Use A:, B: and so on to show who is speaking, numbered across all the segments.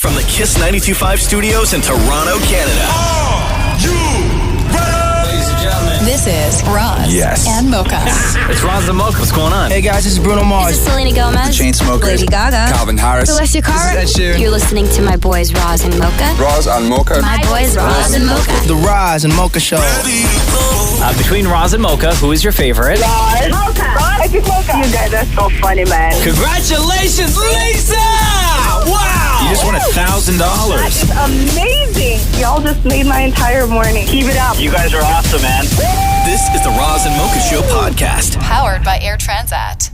A: from the Kiss 92.5 studios in Toronto, Canada.
B: Are you ready?
C: Ladies and gentlemen,
D: this is Roz and Mocha.
C: it's Roz and Mocha. What's going on?
E: Hey guys, this is Bruno Mars.
F: This is Selena Gomez.
E: The Chainsmokers.
F: Lady Gaga.
E: Calvin Harris.
F: Celestia Cara.
E: This is Ed Sheeran.
F: You're listening to my boys Roz and Mocha.
E: Roz and Mocha.
F: My boys Roz and Mocha.
E: The Roz and Mocha Show.
C: Between Roz and Mocha, who is your favorite?
G: Roz. Mocha. I pick Mocha. You guys are so funny, man.
C: Congratulations, Lisa! Wow! You just won $1,000.
G: That is amazing. Y'all just made my entire morning. Keep it up.
A: You guys are awesome, man. This is the Roz and Mocha Show podcast.
D: Powered by Air Transat.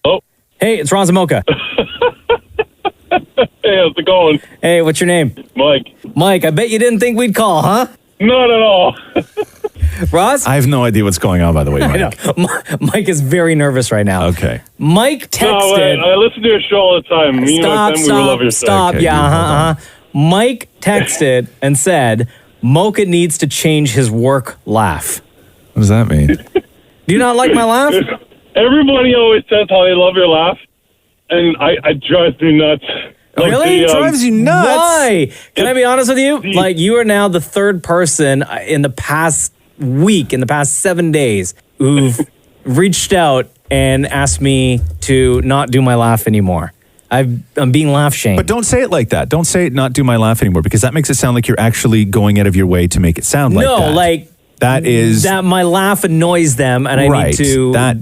H: Oh.
I: Hey, it's Roz and Mocha.
H: Hey, how's it going?
I: Hey, what's your name?
H: Mike.
I: Mike, I bet you didn't think we'd call, huh?
H: Not at all.
I: Roz?
J: I have no idea what's going on, by the way, Mike.
I: I know. Mike is very nervous right now.
J: Okay.
I: Mike texted...
H: No, I listen to your show all the time. We love your
I: Stop.
J: Okay,
I: Yeah, Mike texted and said, Mocha needs to change his work laugh.
J: What does that mean?
I: Do you not like my laugh?
H: Everybody always says how they love your laugh, and I drives me nuts.
I: Really?
J: It drives you nuts?
I: Why? Can I be honest with you? Like, you are now the third person in the past week, in the past 7 days, who've reached out and asked me to not do my laugh anymore. I'm being laugh shamed.
J: But don't say it like that. Don't say it, not do my laugh anymore, because that makes it sound like you're actually going out of your way to make it sound like that.
I: No, like...
J: That is...
I: That my laugh annoys them, and I need to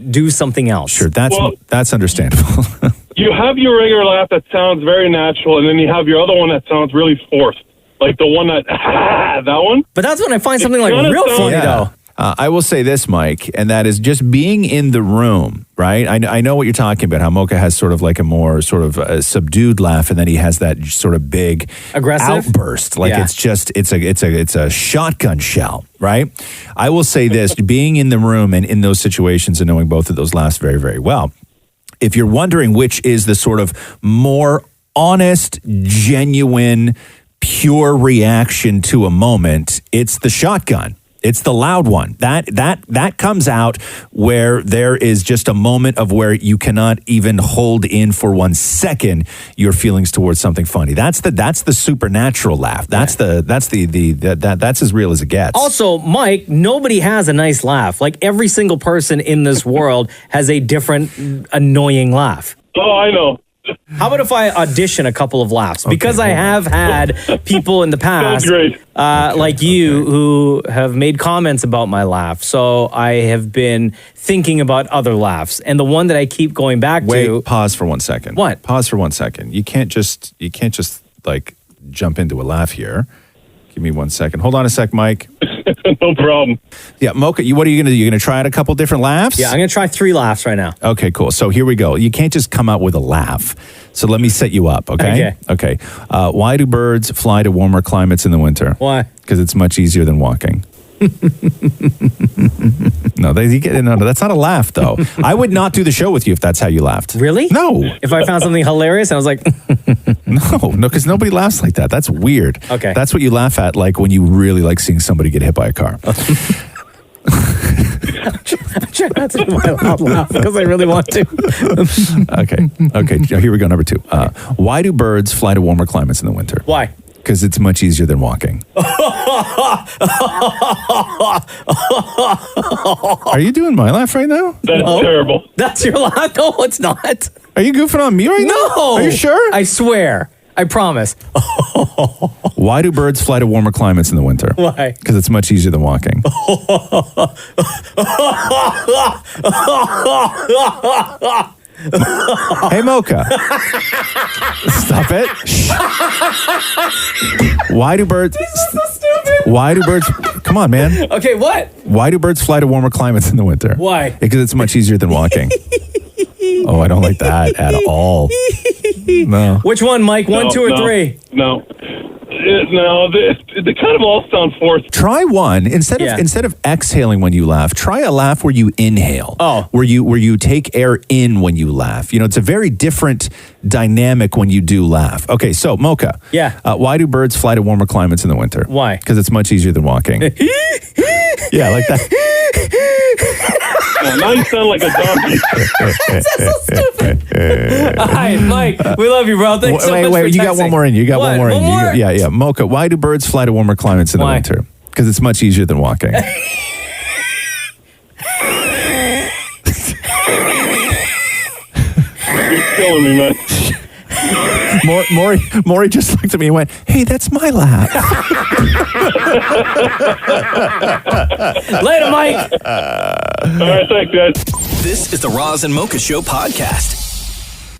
I: do something else.
J: Sure, that's understandable.
H: You have your regular laugh that sounds very natural, and then you have your other one that sounds really forced. Like the one that one.
I: But that's when I find something like real funny, though.
J: I will say this, Mike, and that is just being in the room, right? I know what you're talking about, how Mocha has sort of like a more sort of subdued laugh, and then he has that sort of big
I: aggressive
J: outburst. Like it's a shotgun shell, right? I will say this, being in the room and in those situations and knowing both of those laughs very, very well, if you're wondering which is the sort of more honest, genuine, pure reaction to a moment, it's the shotgun. It's the loud one. That comes out where there is just a moment of where you cannot even hold in for 1 second your feelings towards something funny. That's the supernatural laugh. That's as real as it gets.
I: Also, Mike, nobody has a nice laugh. Like every single person in this world has a different annoying laugh.
H: Oh, I know.
I: How about if I audition a couple of laughs? Because I have had people in the past, like you, who have made comments about my laugh. So I have been thinking about other laughs. And the one that I keep going back to...
J: Wait, pause for 1 second.
I: What?
J: Pause for 1 second. You can't just like jump into a laugh here. Give me 1 second. Hold on a sec, Mike.
H: No problem.
J: Yeah, Mocha, what are you going to do? You're going to try out a couple different laughs?
I: Yeah, I'm going to try 3 laughs right now.
J: Okay, cool. So here we go. You can't just come out with a laugh. So let me set you up, okay? Okay. Why do birds fly to warmer climates in the winter?
I: Why?
J: Because it's much easier than walking. No, that's not a laugh, though. I would not do the show with you if that's how you laughed.
I: Really?
J: No.
I: If I found something hilarious and I was like...
J: No, because nobody laughs like that. That's weird.
I: Okay.
J: That's what you laugh at, like when you really like seeing somebody get hit by a car.
I: I'm trying not to do my loud laugh because I really want to.
J: Okay. Here we go. Number 2. Why do birds fly to warmer climates in the winter?
I: Why?
J: Because it's much easier than walking. Are you doing my laugh right now?
H: That's terrible.
I: That's your laugh? No, it's not.
J: Are you goofing on me right now?
I: No.
J: Are you sure?
I: I swear. I promise.
J: Why do birds fly to warmer climates in the winter?
I: Why?
J: Because it's much easier than walking. Hey, Mocha. Stop it. Why do birds...
I: This is so stupid.
J: Why do birds... Come on, man.
I: Okay, what?
J: Why do birds fly to warmer climates in the winter?
I: Why?
J: Because it's much easier than walking. Oh, I don't like that at all. No.
I: Which one, Mike? 1, 2, or 3?
H: No. No, they kind of all sound forced.
J: Try one instead of exhaling when you laugh. Try a laugh where you inhale.
I: Oh,
J: where you take air in when you laugh. You know, it's a very different dynamic when you do laugh. Okay, so Mocha.
I: Yeah.
J: Why do birds fly to warmer climates in the winter?
I: Why?
J: Because it's much easier than walking. Yeah, like that.
H: Now you sound like a donkey.
I: That's so stupid. All right, Mike, we love you, bro. Thanks so much for
J: you
I: texting.
J: got one more in. You got one more in.
I: More?
J: Yeah. Mocha, why do birds fly to warmer climates in the winter? Because it's much easier than walking.
H: You're killing me, man.
J: Maury just looked at me and went, "Hey, that's my lap."
I: Later, Mike.
H: All right, thanks, guys.
A: This is the Roz and Mocha Show podcast.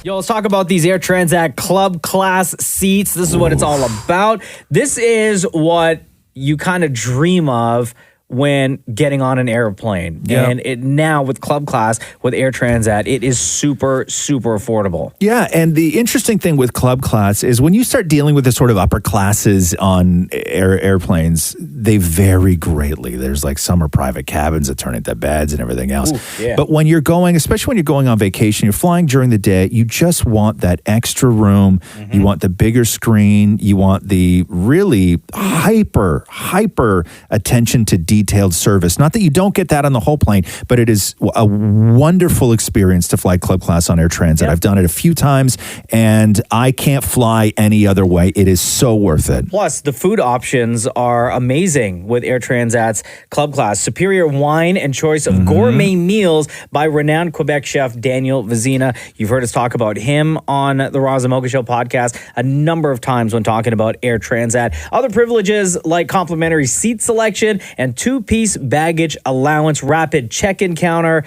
I: Yo, let's talk about these Air Transat Club Class seats. This is what it's all about. This is what you kind of dream of when getting on an airplane.
J: Yeah.
I: And it now with Club Class, with Air Transat, it is super, super affordable.
J: Yeah, and the interesting thing with Club Class is when you start dealing with the sort of upper classes on airplanes, they vary greatly. There's like some are private cabins that turn into beds and everything else.
I: Ooh, yeah.
J: But when you're going, especially when you're going on vacation, you're flying during the day, you just want that extra room. You want the bigger screen. You want the really hyper attention to detailed service. Not that you don't get that on the whole plane, but it is a wonderful experience to fly Club Class on Air Transat.
I: Yep.
J: I've done it a few times, and I can't fly any other way. It is so worth it.
I: Plus, the food options are amazing with Air Transat's Club Class. Superior wine and choice of gourmet meals by renowned Quebec chef Daniel Vizina. You've heard us talk about him on the Roz and Mocha Show podcast a number of times when talking about Air Transat. Other privileges like complimentary seat selection and two-piece baggage allowance, rapid check-in counter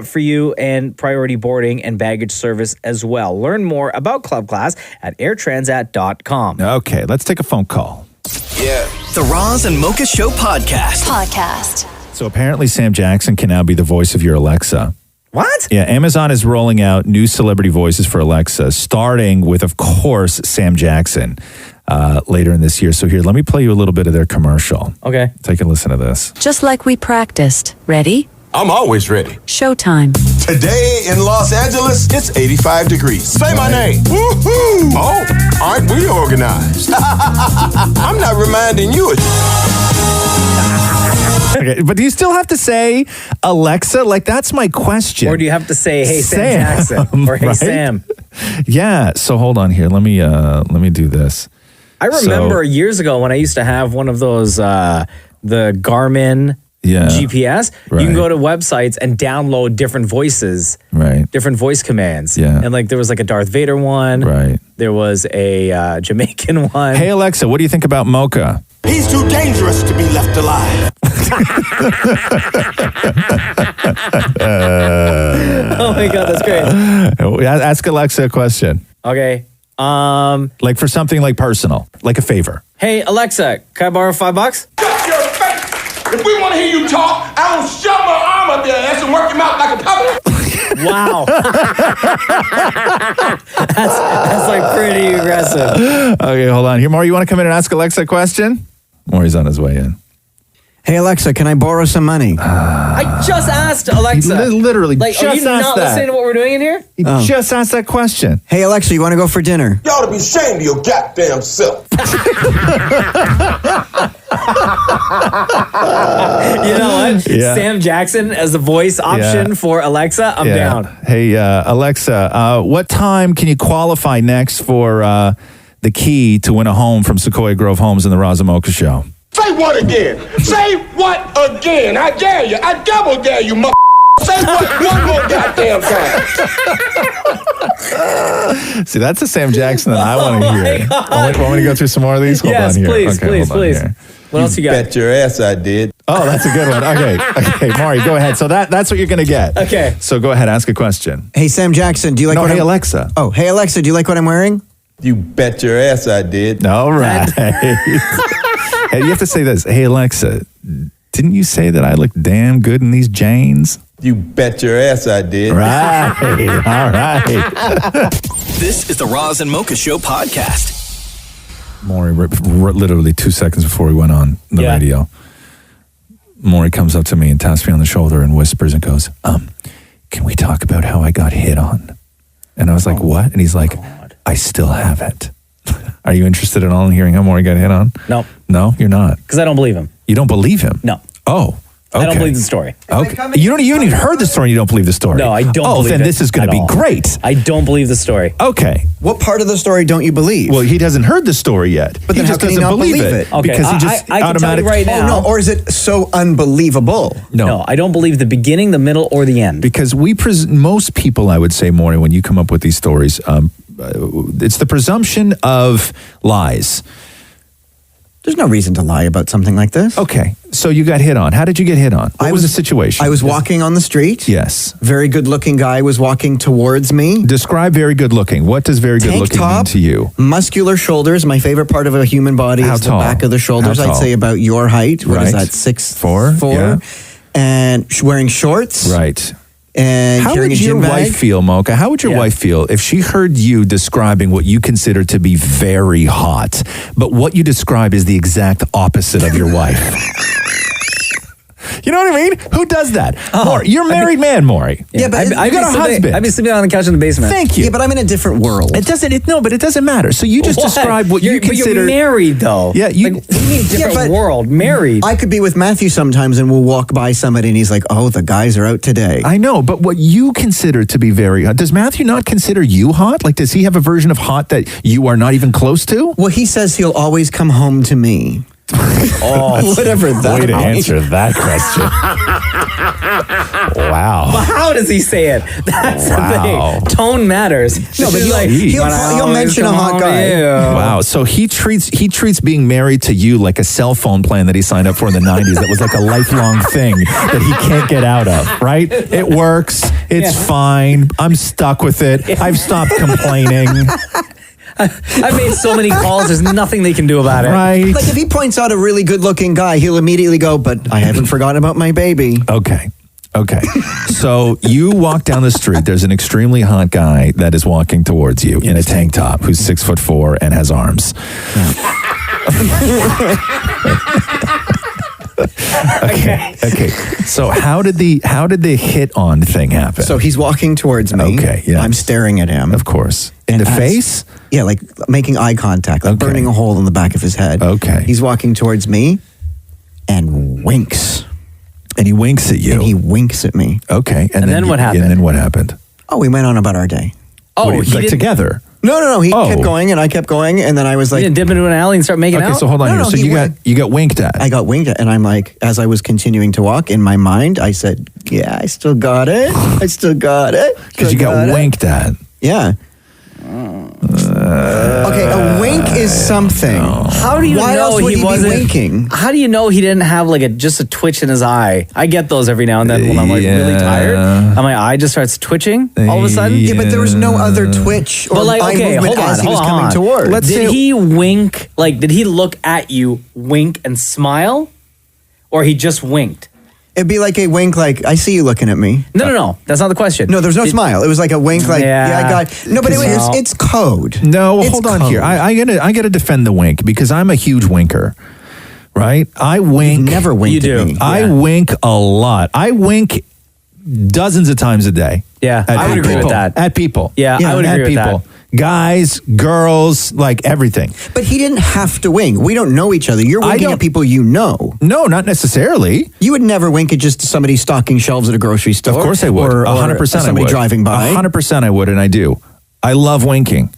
I: for you, and priority boarding and baggage service as well. Learn more about Club Class at airtransat.com.
J: Okay, let's take a phone call.
A: Yeah. The Roz and Mocha Show podcast.
J: So apparently Sam Jackson can now be the voice of your Alexa.
I: What?
J: Yeah, Amazon is rolling out new celebrity voices for Alexa, starting with, of course, Sam Jackson later in this year. So here, let me play you a little bit of their commercial.
I: Okay.
J: Take a listen to this.
K: Just like we practiced. Ready?
B: I'm always ready.
K: Showtime.
B: Today in Los Angeles, it's 85 degrees. Say my name. Woohoo! Oh, aren't we organized? I'm not reminding you.
J: Okay, but do you still have to say Alexa? Like, that's my question.
I: Or do you have to say, hey, Sam Jackson, or hey,
J: right?
I: Sam?
J: Yeah, so hold on here. Let me do this.
I: I remember years ago when I used to have one of those, the Garmin GPS.
J: Right.
I: You can go to websites and download different voices, different voice commands.
J: Yeah.
I: And like there was like a Darth Vader one.
J: Right.
I: There was a Jamaican one.
J: Hey, Alexa, what do you think about Mocha?
B: He's too dangerous to be left alive.
I: Oh my God, that's great.
J: Ask Alexa a question.
I: Okay.
J: Like for something like personal, like a favor.
I: Hey, Alexa, can I borrow $5?
B: Shut your face! If we want to hear you talk, I will shove my arm up your ass and work him out like a puppet.
I: Wow. that's like pretty aggressive.
J: Okay, hold on. Here, Maury, you want to come in and ask Alexa a question? Maury's on his way in.
E: Hey, Alexa, can I borrow some money?
I: I just asked Alexa.
J: Literally
I: like,
J: just
I: are you
J: asked
I: not
J: that.
I: listening to what we're doing in here?
J: He just asked that question.
E: Hey, Alexa, you want to go for dinner?
B: You ought to be ashamed of your goddamn self.
I: You know what?
J: Yeah.
I: Sam Jackson as the voice option for Alexa, I'm down.
J: Hey, Alexa, what time can you qualify next for the key to win a home from Sequoia Grove Homes in the Roz and Mocha Show?
B: Say what again? Say what again? I dare you. I double dare you, mother. Say what one more goddamn time.
J: See, that's the Sam Jackson that I want to hear. Want me to go through some more of these? Hold on here.
I: Please,
J: Okay, hold on
I: please.
J: here.
I: What else you got?
B: Bet your ass I did.
J: Oh, that's a good one. Okay, Maury, go ahead. So that's what you're going to get.
I: Okay.
J: So go ahead, ask a question.
E: Hey, Sam Jackson, do you like
J: No,
E: what
J: hey,
E: I'm...
J: Alexa.
E: Oh, hey, Alexa, do you like what I'm wearing?
B: You bet your ass I did.
J: All right. Hey, you have to say this. Hey, Alexa, didn't you say that I look damn good in these jeans?
B: You bet your ass I did.
J: Right. All right.
A: This is the Roz and Mocha Show podcast.
J: Maury, literally 2 seconds before we went on the radio, Maury comes up to me and taps me on the shoulder and whispers and goes, can we talk about how I got hit on? And I was like, what? And he's like, I still have it. Are you interested at all in hearing how Maury got hit on?
I: No.
J: No, you're not.
I: Because I don't believe him.
J: You don't believe him?
I: No.
J: Oh,
I: I don't believe the story.
J: Okay. You haven't even heard the story and you don't believe the story.
I: No, I don't
J: Oh,
I: believe
J: then
I: it
J: this is going to
I: at
J: be
I: all.
J: great.
I: I don't believe the story.
J: Okay.
E: What part of the story don't you believe?
J: Well, he hasn't heard the story yet.
E: But then
J: he
E: how
J: just
E: can he
J: doesn't
E: not
J: believe
E: believe
J: it.
E: it?
I: Okay,
J: Because he just
I: I can tell you right now.
E: Oh, no, or is it so unbelievable?
I: No, I don't believe the beginning, the middle, or the end.
J: Because most people, I would say, Maury, when you come up with these stories, it's the presumption of lies.
E: There's no reason to lie about something like this.
J: Okay, so you got hit on. How did you get hit on? What was the situation?
E: I was walking on the street.
J: Yes.
E: Very good-looking guy was walking towards me.
J: Describe very good looking. What does very good looking mean to you?
E: Muscular shoulders. My favorite part of a human body
J: How
E: is
J: tall?
E: the back of the shoulders.
J: How
E: I'd
J: tall?
E: say about your height. What is
J: Right.
E: that? 6'4"?
J: Yeah.
E: And wearing shorts.
J: Right.
E: And
J: How
E: carrying
J: would
E: a
J: your
E: gym bag.
J: wife feel, Mocha? How would your wife feel if she heard you describing what you consider to be very hot, but what you describe is the exact opposite of your wife? You know what I mean? Who does that? Maury, you're a married man, Maury.
E: Yeah, but
J: you got a husband.
I: I'd be sleeping on the couch in the basement.
J: Thank you.
E: Yeah, but I'm in a different world.
J: It doesn't matter. So you just described what you
I: But
J: consider.
I: you're married, though.
J: Yeah, you.
I: What do you mean different world? Married.
E: I could be with Matthew sometimes and we'll walk by somebody and he's like, oh, the guys are out today.
J: I know, but what you consider to be very hot, does Matthew not consider you hot? Like, does he have a version of hot that you are not even close to?
E: Well, he says he'll always come home to me.
J: Oh,
E: whatever that
J: way to
E: means.
J: answer that question. Wow.
I: But how does he say it? That's the thing. Tone matters.
E: No, but
I: He's
E: he'll mention a hot guy.
J: Wow. So he treats being married to you like a cell phone plan that he signed up for in the 90s that was like a lifelong thing that he can't get out of, right? It works. It's fine. I'm stuck with it. I've stopped complaining.
I: I've made so many calls. There's nothing they can do about it.
J: Right.
E: Like if he points out a really good looking guy, he'll immediately go, but I haven't forgotten about my baby.
J: Okay. So you walk down the street. There's an extremely hot guy that is walking towards you in a tank top who's 6'4" and has arms. Okay. So how did the hit on thing happen?
E: So he's walking towards me.
J: Okay, yeah.
E: I'm staring at him.
J: Of course. In the face?
E: Yeah, like making eye contact, like burning a hole in the back of his head.
J: Okay.
E: He's walking towards me and winks.
J: And he winks at you.
E: And he winks at me.
J: Okay.
I: And then what happened?
J: And then what happened?
E: Oh, we went on about our day.
I: Oh,
J: What,
I: he
J: like
I: didn't-
J: together?
E: No. He kept going and I kept going. And then I was
I: You
E: like,
I: didn't dip into an alley and start making
J: Okay,
I: out?
J: so hold on
E: No,
J: here.
E: no,
J: So
E: he
J: you got winked at.
E: I got winked at. And I'm like, as I was continuing to walk in my mind, I said, yeah, I still got it.
J: Because you got winked at.
E: Yeah. Okay, a wink is something.
I: How do you
E: Why
I: know
E: else would
I: he
E: he
I: wasn't
E: be winking?
I: How do you know he didn't have like just a twitch in his eye? I get those every now and then when I'm like really tired, and my eye just starts twitching all of a sudden.
E: Yeah, but there was no other twitch or
I: But like,
E: eye
I: okay,
E: movement
I: hold on,
E: as he was
I: hold
E: coming
I: on.
E: towards.
I: Did he wink? Like, did he look at you, wink, and smile, or he just winked?
E: It'd be like a wink, like, I see you looking at me.
I: No. That's not the question.
E: No, there's no smile. It was like a wink, like, yeah, I got. No, but it's code.
J: No,
E: It's
J: hold on
E: code.
J: here. I gotta defend the wink because I'm a huge winker. Right? I wink.
E: You've never winked
I: You
E: at
I: do.
E: me.
J: I wink a lot. I wink dozens of times a day.
I: Yeah,
J: At
I: I would agree
J: people.
I: with that.
J: At people.
I: Yeah, I would
J: at
I: agree with
J: people.
I: that.
J: Guys, girls, like everything.
E: But he didn't have to wink. We don't know each other. You're winking
J: don't-
E: at people you know.
J: No, not necessarily.
E: You would never wink at just somebody stocking shelves at a grocery store.
J: Of course I would.
E: Or
J: 100% I
E: somebody
J: would.
E: driving by.
J: 100% I would, and I do. I love winking.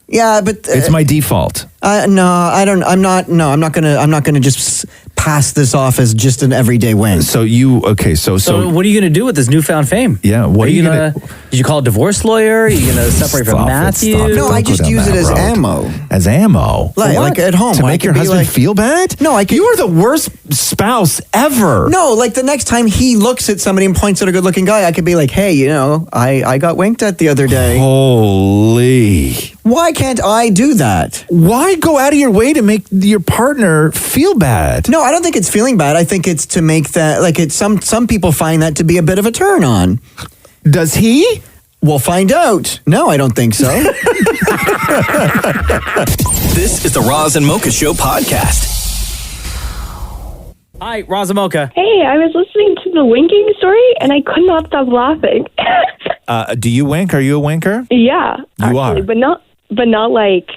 E: Yeah, but
J: It's my default.
E: no, I don't. I'm not. No, I'm not gonna just pass this off as just an everyday win.
J: So you okay? So
I: what are you going to do with this newfound fame?
J: Yeah, what
I: are you gonna? Did you call a divorce lawyer? Are you going to separate from
J: Stop it,
I: Matthew?
J: stop it.
E: No,
J: Don't
E: I
J: go
E: just
J: down
E: use it
J: that
E: as
J: road.
E: ammo.
J: As ammo.
E: Like at home,
J: To
E: I
J: make
E: could
J: your
E: be
J: husband
E: like-
J: feel bad?
E: No, I could.
J: You are the worst spouse ever.
E: No, like the next time he looks at somebody and points at a good-looking guy, I could be like, "Hey, I got winked at the other day.
J: Holy.
E: Why can't I do that?"
J: Why go out of your way to make your partner feel bad?
E: No, I don't think it's feeling bad. I think it's to make that like it's some people find that to be a bit of a turn on.
J: Does he?
E: We'll find out. No, I don't think so.
A: This is the Roz and Mocha Show podcast.
I: Hi, Roz Mocha.
G: Hey, I was listening to the winking story and I could not stop laughing.
J: Do you wink? Are you a winker?
G: Yeah,
J: You
G: actually,
J: are.
G: but not like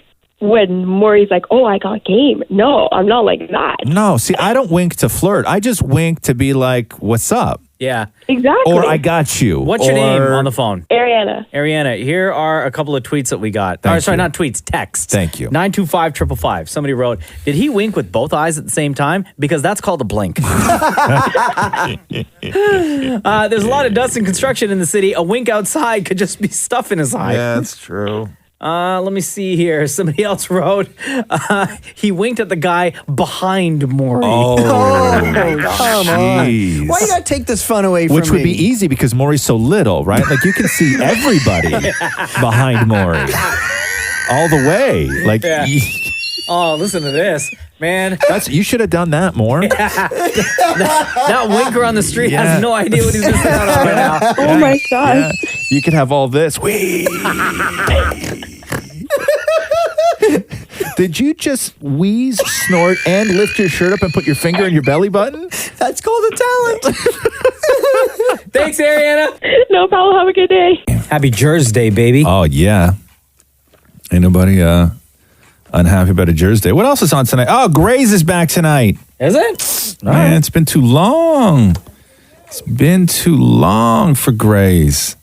G: when Maury's like, oh, I got game. No, I'm not like that.
J: No, see, I don't wink to flirt. I just wink to be like, what's up?
I: Yeah.
G: Exactly.
J: Or I got you.
I: What's your name on the phone?
G: Ariana.
I: Ariana, here are a couple of tweets that we got. Sorry, not tweets, texts.
J: Thank you.
I: 925-555. Somebody wrote, did he wink with both eyes at the same time? Because that's called a blink. There's a lot of dust and construction in the city. A wink outside could just be stuff in his eye.
J: Yeah, that's true.
I: Let me see here. Somebody else wrote, he winked at the guy behind Maury.
J: Oh,
E: come on. Why you gotta take this fun away from me?
J: Which would be easy because Maury's so little, right? Like you can see everybody behind Maury. All the way. Like
I: Oh, listen to this. Man.
J: You should have done that more.
I: That winker on the street has no idea what he's missing out on right now.
G: Oh my gosh.
J: Yeah. You could have all this. Whee! Did you just wheeze, snort, and lift your shirt up and put your finger in your belly button?
E: That's called a talent.
I: Thanks, Ariana.
G: No problem. Have a good day.
I: Happy Jersey Day, baby.
J: Oh, yeah. Ain't nobody unhappy about a Jersey Day. What else is on tonight? Oh, Grey's is back tonight.
I: Is it?
J: Man, it's been too long. It's been too long for Grey's.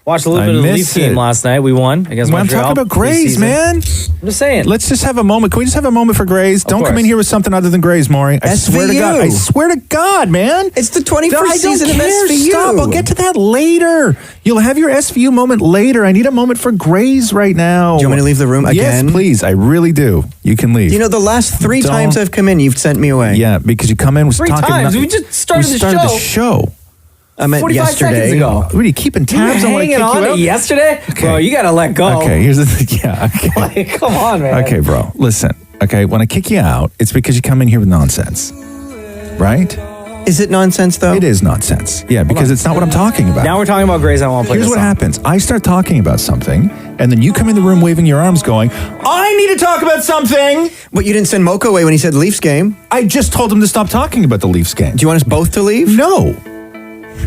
I: Watched a little bit of the Leafs game last night. We won against
J: I'm
I: Montreal.
J: talking about Grey's, man.
I: I'm just saying.
J: Let's just have a moment. Can we just have a moment for Grey's? Don't come in here with something other than Grey's, Maury. I swear to God. I swear to God, man.
E: It's the 21st season of SVU.
J: Stop. I'll get to that later. You'll have your SVU moment later. I need a moment for Grey's right now.
E: Do you want me to leave the room again?
J: Yes, please. I really do. You can leave.
E: You know, the last 3 times I've come in, you've sent me away.
J: Yeah, because you come in with
I: 3
J: talking.
I: times. We just started the show.
E: I meant
I: 45
E: yesterday.
I: seconds ago.
J: What are you keeping tabs on?
I: Hanging on to yesterday?
J: Okay.
I: Bro, you got to let go.
J: Okay, here's the thing. Yeah, okay.
I: Like, come on, man.
J: Okay, bro. Listen. Okay, when I kick you out, it's because you come in here with nonsense. Right?
E: Is it nonsense, though?
J: It is nonsense. Yeah, because it's not what I'm talking about.
I: Now we're talking about Grey's. I want to play
J: Here's
I: this
J: what
I: song.
J: happens. I start talking about something, and then you come in the room waving your arms going, I need to talk about something.
E: But you didn't send Mocha away when he said Leafs game.
J: I just told him to stop talking about the Leafs game.
E: Do you want us both to leave?
J: No.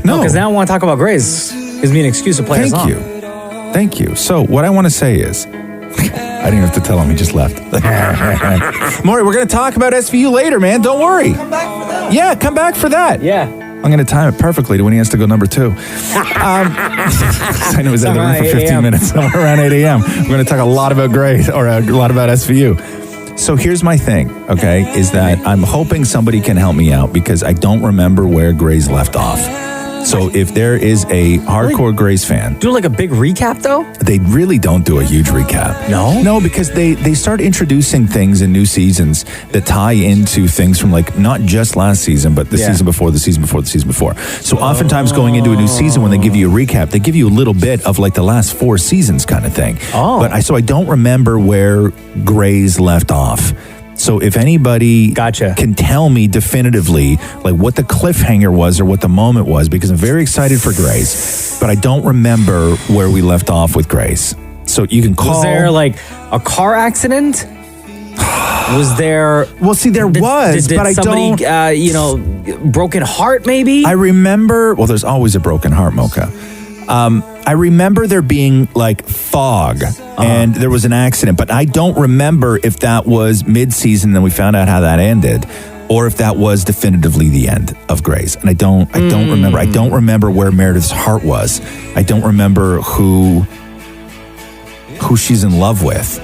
J: No.
I: Because now I want to talk about Grey's. Gives me an excuse to play a song.
J: Thank you. So what I want to say is, I didn't have to tell him, he just left. Maury, we're going to talk about SVU later, man. Don't worry. Come back for that. Yeah, come back for that.
I: Yeah.
J: I'm going to time it perfectly to when he has to go number 2. I know he's in the room for 15 minutes. Somewhere around 8 a.m. We're going to talk a lot about Grey, or a lot about SVU. So here's my thing, okay, is that I'm hoping somebody can help me out because I don't remember where Grey's left off. So if there is a hardcore Grey's fan...
I: Do like a big recap, though?
J: They really don't do a huge recap.
I: No?
J: No, because they start introducing things in new seasons that tie into things from like not just last season, but the season before, the season before, the season before. So oftentimes going into a new season, when they give you a recap, they give you a little bit of like the last 4 seasons kind of thing.
I: Oh.
J: But I don't remember where Grey's left off. So if anybody can tell me definitively like what the cliffhanger was or what the moment was, because I'm very excited for Grey's, but I don't remember where we left off with Grey's. So you can call.
I: Was there like a car accident? Was there?
J: Well, see, there was,
I: did
J: but I
I: somebody,
J: don't.
I: Broken heart maybe?
J: I remember. Well, there's always a broken heart, Mocha. I remember there being like fog and there was an accident, but I don't remember if that was mid-season and we found out how that ended, or if that was definitively the end of Grey's. And I don't remember. I don't remember where Meredith's heart was. I don't remember who she's in love with.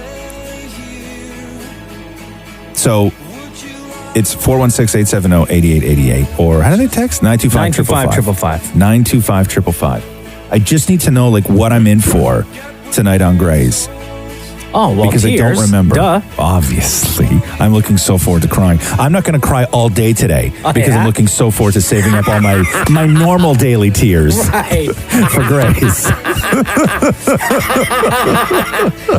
J: So it's 416-870-8888, or how do they text? 925-555. 925-555. I just need to know like what I'm in for tonight on Grey's.
I: Oh, well,
J: because
I: tears.
J: I don't remember.
I: Duh.
J: Obviously. I'm looking so forward to crying. I'm not going to cry all day today because I'm looking so forward to saving up all my normal daily tears for Grey's.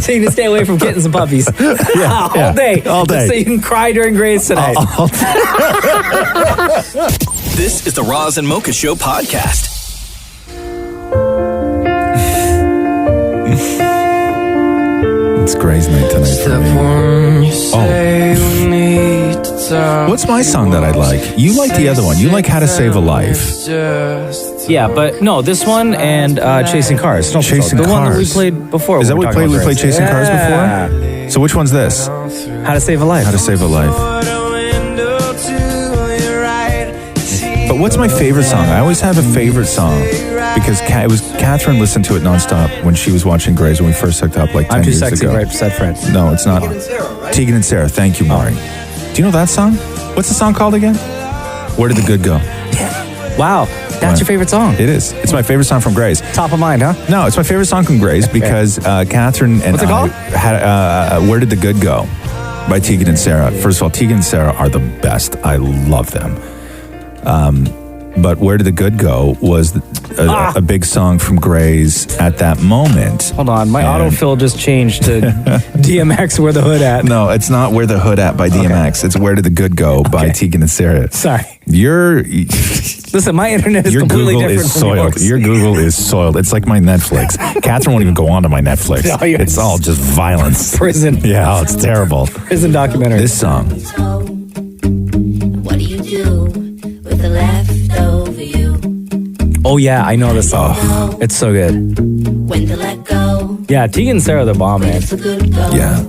I: So you can stay away from kittens and puppies. All day.
J: All day.
I: So you can cry during Grey's tonight.
A: This is the Roz and Mocha Show podcast.
J: It's Grey's night tonight for me. What's my song that I like? You like the other one. You like How to Save a Life.
I: Yeah, but no, this one and Chasing Cars.
J: Chasing
I: the
J: Cars.
I: one that we played before.
J: Is that what we played? We played Chasing Cars before? So which one's this?
I: How to Save a Life.
J: How to Save a Life. But what's my favorite song? I always have a favorite song because Catherine listened to it nonstop when she was watching Grey's when we first hooked up like 10
I: I'm Too
J: years
I: Sexy,
J: ago.
I: right? Said friends.
J: No, it's not. Tegan and Sarah. Thank you, Maury. Do you know that song? What's the song called again? Where Did the Good Go?
I: Wow, that's your favorite song.
J: It is. It's my favorite song from Grey's.
I: Top of mind, huh?
J: No, it's my favorite song from Grey's because Catherine and
I: What's it called?
J: had Where Did the Good Go by Tegan and Sarah. First of all, Tegan and Sarah are the best. I love them. But Where Did the Good Go was a big song from Grey's at that moment.
I: Hold on, my autofill just changed to DMX, Where the Hood At.
J: No, it's not Where the Hood At by DMX. It's Where Did the Good Go by Tegan and Sarah.
I: Sorry.
J: Listen,
I: my internet is
J: your
I: completely
J: Google
I: different
J: is
I: from
J: soiled.
I: yours.
J: Your Google is soiled. It's like my Netflix. Catherine won't even go onto my Netflix.
I: No,
J: it's all just violence.
I: Prison.
J: Yeah, it's terrible.
I: Prison documentary.
J: This song.
F: What do you do with the leftover you?
I: Oh yeah, I know this song. It's so good.
F: When to let go?
I: Yeah, Tegan and Sarah, the bomb, man.
J: Yeah.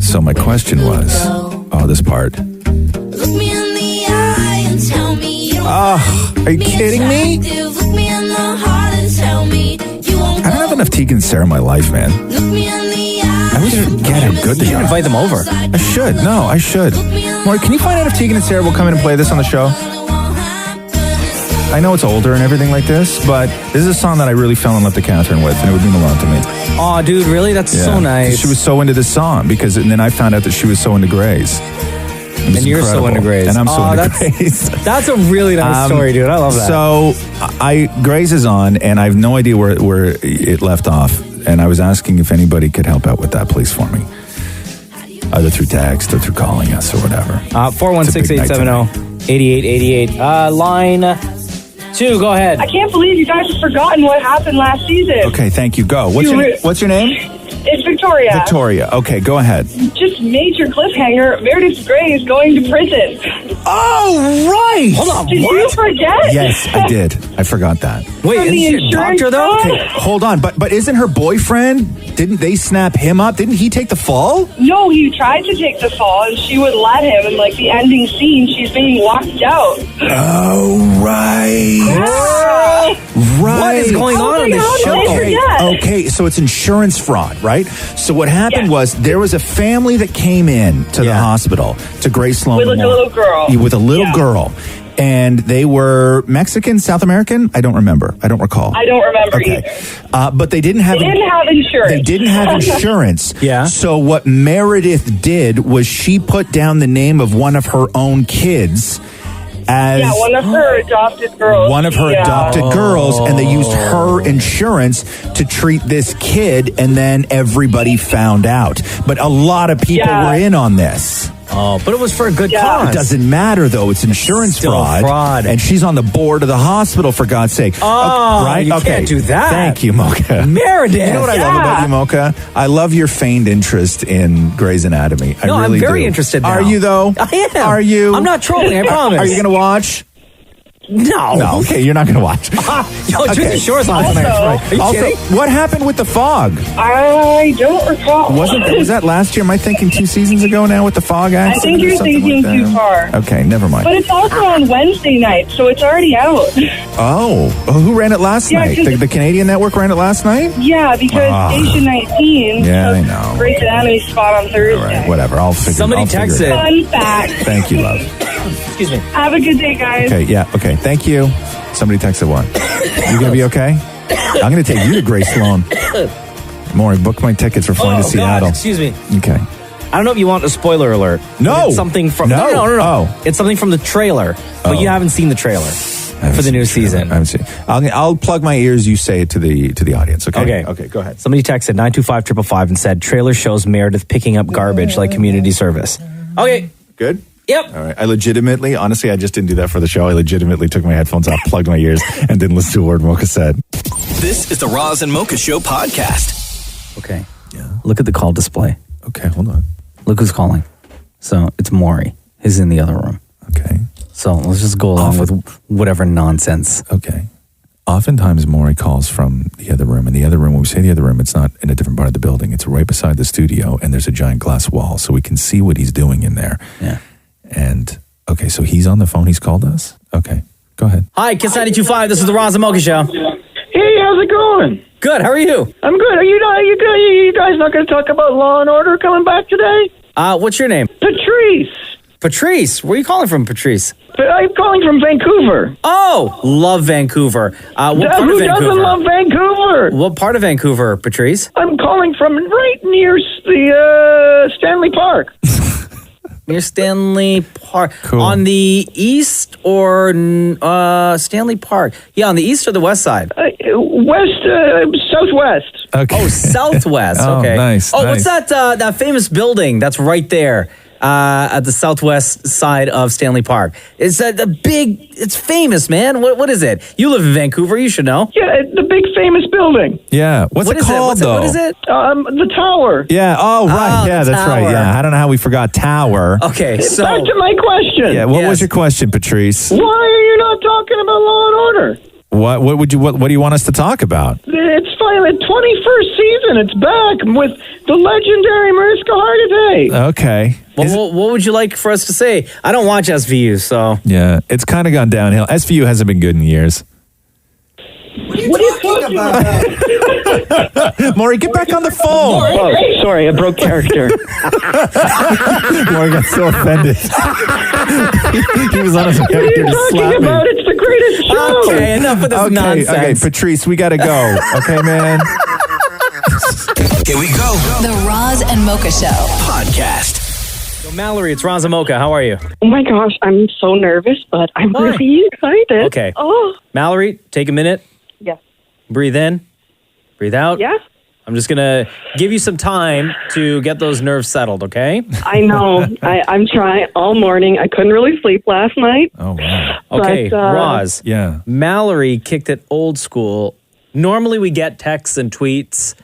J: So my question was, this part.
F: Look me in the eye and tell me you don't
J: are you kidding me?
F: Look me in the heart and tell me you won't
J: I don't have enough Tegan and Sarah in my life, man.
F: look me in the eye.
J: I wish I could get how good they are.
I: Invite them over.
J: I should. No, I should. Maury, can you find out if Tegan and Sarah will come in and play this on the show? I know it's older and everything like this, but this is a song that I really fell in love with Catherine with, and it would mean a lot to me.
I: Oh, dude, really? That's so nice.
J: She was so into this song and then I found out that she was so into Grey's.
I: And you're so into Grey's.
J: And I'm so into Grey's.
I: That's a really nice story, dude. I love that.
J: So Grey's is on, and I have no idea where it left off. And I was asking if anybody could help out with that, please, for me. Either through text or through calling us or whatever.
I: 416-870-8888. Line 2, go ahead.
G: I can't believe you guys have forgotten what happened last season.
J: Okay, thank you. Go. What's your name?
G: It's Victoria.
J: Victoria. Okay, go ahead.
G: Just major cliffhanger. Meredith Grey is going to prison.
J: Oh, right.
I: Hold on.
G: Did you forget?
J: Yes, I did. I forgot that.
I: Wait, isn't she a doctor, though?
J: Okay, hold on. But isn't her boyfriend, didn't they snap him up? Didn't he take the fall?
G: No, he tried to take the fall, and she would let him. And, like, the ending scene, she's being walked out.
J: Oh, right.
G: Yeah.
J: Right.
I: What is going on this show?
J: Okay, so it's insurance fraud, right? So what happened was there was a family that came in to the hospital to Grace Sloan
G: With, like, a
J: Memorial.
G: little girl.
J: With a little girl. And they were Mexican, South American? I don't remember. I don't recall.
G: I don't remember either.
J: But they didn't have...
G: They didn't have insurance.
J: They didn't have insurance.
I: Yeah.
J: So what Meredith did was she put down the name of one of her own kids as...
G: Yeah, one of her adopted girls.
J: One of her adopted girls, and they used her insurance to treat this kid, and then everybody found out. But a lot of people were in on this.
I: Oh, but it was for a good cause.
J: It doesn't matter, though. It's insurance fraud. And she's on the board of the hospital, for God's sake.
I: Oh,
J: right?
I: you can't do that.
J: Thank you, Mocha.
I: Meredith.
J: You know what I love about you, Mocha? I love your feigned interest in Grey's Anatomy. I really
I: I'm very
J: do.
I: interested now.
J: Are you, though?
I: I am.
J: Are you?
I: I'm not trolling, I promise.
J: Are you going to watch?
I: No.
J: Okay, you're not going to watch.
I: Yo, Jersey Shore's on tonight. Are you kidding?
J: What happened with the fog?
G: I don't recall.
J: Was that last year? Am I thinking 2 seasons ago now with the fog accident?
G: I think you're thinking too far.
J: Okay, never mind.
G: But it's also on Wednesday night, so it's already out.
J: Oh, who ran it last night? The Canadian network ran it last night?
G: Yeah, because Station 19
J: I know.
G: Grey's Anatomy spot on Thursday.
J: All right, whatever. I'll figure
I: Somebody
J: figure it out.
G: Fun fact.
J: Thank you, love.
I: Excuse me.
G: Have a good day, guys.
J: Okay, yeah, okay. Thank you. Somebody texted one. You going to be okay? I'm going to take you to Grace Sloan. Maury, book my tickets for flying to Seattle.
I: God, excuse me.
J: Okay.
I: I don't know if you want a spoiler alert.
J: No.
I: It's something from...
J: No.
I: No. It's something from the trailer, but you haven't seen the trailer for the new season.
J: I haven't seen. I'll plug my ears. You say it to the audience. Okay. Okay. Go ahead.
I: Somebody texted 925-555 and said trailer shows Meredith picking up garbage like community service. Okay.
J: Good.
I: Yep.
J: All right. Honestly, I just didn't do that for the show. I legitimately took my headphones off, plugged my ears, and didn't listen to a word Mocha said.
A: This is the Roz and Mocha Show podcast.
I: Okay. Yeah. Look at the call display.
J: Okay, hold on.
I: Look who's calling. So it's Maury. He's in the other room.
J: Okay.
I: So let's just go along with whatever nonsense.
J: Okay. Oftentimes, Maury calls from the other room. And the other room, when we say the other room, it's not in a different part of the building. It's right beside the studio, and there's a giant glass wall, so we can see what he's doing in there.
C: Yeah.
J: And, okay, so he's on the phone. He's called us? Okay, go ahead.
I: Hi, Kiss 92.5. This is the Roz and Mocha Show.
L: Hey, how's it going?
I: Good. How are you?
L: I'm good. Are you guys not going to talk about Law and Order coming back today?
I: What's your name?
L: Patrice.
I: Patrice. Where are you calling from, Patrice?
L: I'm calling from Vancouver.
I: Oh, love Vancouver. What part of Vancouver?
L: Who doesn't love Vancouver?
I: What part of Vancouver, Patrice?
L: I'm calling from right near the Stanley Park.
I: Near Stanley Park.
J: Cool.
I: On the east or Stanley Park? Yeah, on the east or the west side?
L: Southwest.
J: Okay.
I: Oh, southwest.
J: Oh,
I: Okay.
J: nice,
I: Oh,
J: nice.
I: what's that famous building that's right there at the southwest side of Stanley Park? It's it's famous, man. What is it? You live in Vancouver. You should know.
L: Yeah, the big famous building.
J: Yeah. What's it called, though?
I: What is it?
L: The Tower.
J: Yeah. Oh, right. Yeah,
I: the
J: that's right.
I: tower.
J: Yeah. I don't know how we forgot Tower.
I: Okay, so
L: Back to my question.
J: Yeah. What was your question, Patrice?
L: Why are you not talking about Law and Order?
J: What do you want us to talk about?
L: It's finally 21st season. It's back with the legendary Mariska Hargitay.
J: Okay.
I: what would you like for us to say? I don't watch SVU, so
J: Yeah, it's kind of gone downhill. SVU hasn't been good in years.
L: What are you talking about?
J: Maury, get back on the phone.
L: Oh, sorry, I broke character.
J: Maury got so offended. He was on his way
L: What are
J: here
L: you
J: to
L: talking
J: slap me.
L: about? It's the greatest show.
I: okay, enough of this nonsense.
J: Okay, Patrice, we got to go. Okay, man?
A: Here we go.
D: The Roz and Mocha Show.
A: Podcast.
I: So Mallory, it's Roz and Mocha. How are you?
M: Oh my gosh, I'm so nervous, but I'm
I: Why?
M: really excited.
I: Okay.
M: Oh,
I: Mallory, take a minute.
M: yes.
I: Breathe in. Breathe out.
M: Yeah?
I: I'm just going to give you some time to get those nerves settled, okay?
M: I know. I'm trying all morning. I couldn't really sleep last night.
J: Oh, wow.
I: Okay,
M: But,
I: Roz.
J: Yeah.
I: Mallory kicked it old school. Normally we get texts and tweets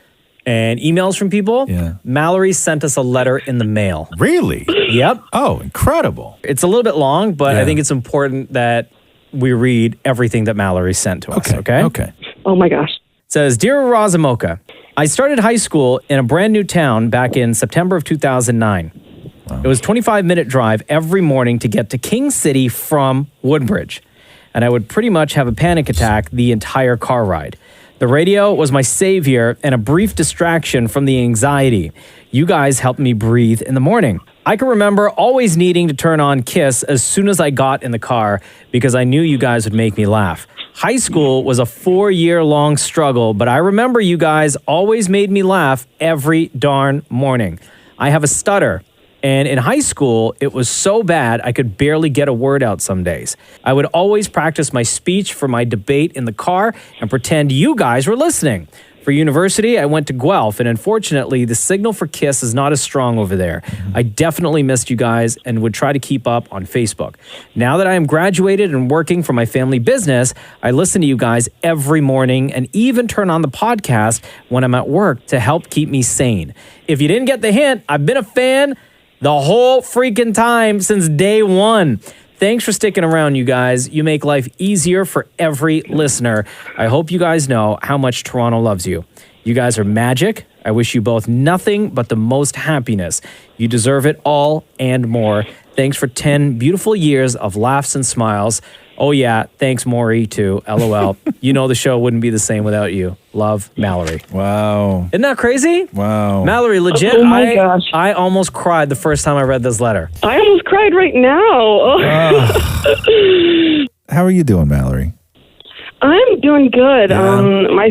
I: and emails from people.
J: Yeah.
I: Mallory sent us a letter in the mail.
J: Really?
I: Yep.
J: Oh, incredible.
I: It's a little bit long, but
J: Yeah.
I: I think it's important that we read everything that Mallory sent to us, okay?
J: Okay.
M: Oh my gosh.
I: It says, Dear Roz and Mocha, I started high school in a brand new town back in September of 2009. It was a 25-minute drive every morning to get to King City from Woodbridge. And I would pretty much have a panic attack the entire car ride. The radio was my savior and a brief distraction from the anxiety. You guys helped me breathe in the morning. I can remember always needing to turn on Kiss as soon as I got in the car because I knew you guys would make me laugh. High school was a 4-year-long struggle, but I remember you guys always made me laugh every darn morning. I have a stutter, and in high school, it was so bad I could barely get a word out some days. I would always practice my speech for my debate in the car and pretend you guys were listening. For university, I went to Guelph, and unfortunately, the signal for Kiss is not as strong over there. I definitely missed you guys and would try to keep up on Facebook. Now that I am graduated and working for my family business, I listen to you guys every morning and even turn on the podcast when I'm at work to help keep me sane. If you didn't get the hint, I've been a fan the whole freaking time since day one. Thanks for sticking around, you guys. You make life easier for every listener. I hope you guys know how much Toronto loves you. You guys are magic. I wish you both nothing but the most happiness. You deserve it all and more. Thanks for 10 beautiful years of laughs and smiles. Oh yeah, thanks Maury too. LOL. You know the show wouldn't be the same without you. Love, Mallory.
J: Wow.
I: Isn't that crazy?
J: Wow.
I: Mallory, legit,
M: Oh my gosh.
I: I almost cried the first time I read this letter.
M: I almost cried right now.
J: How are you doing, Mallory?
M: I'm doing good.
J: Yeah.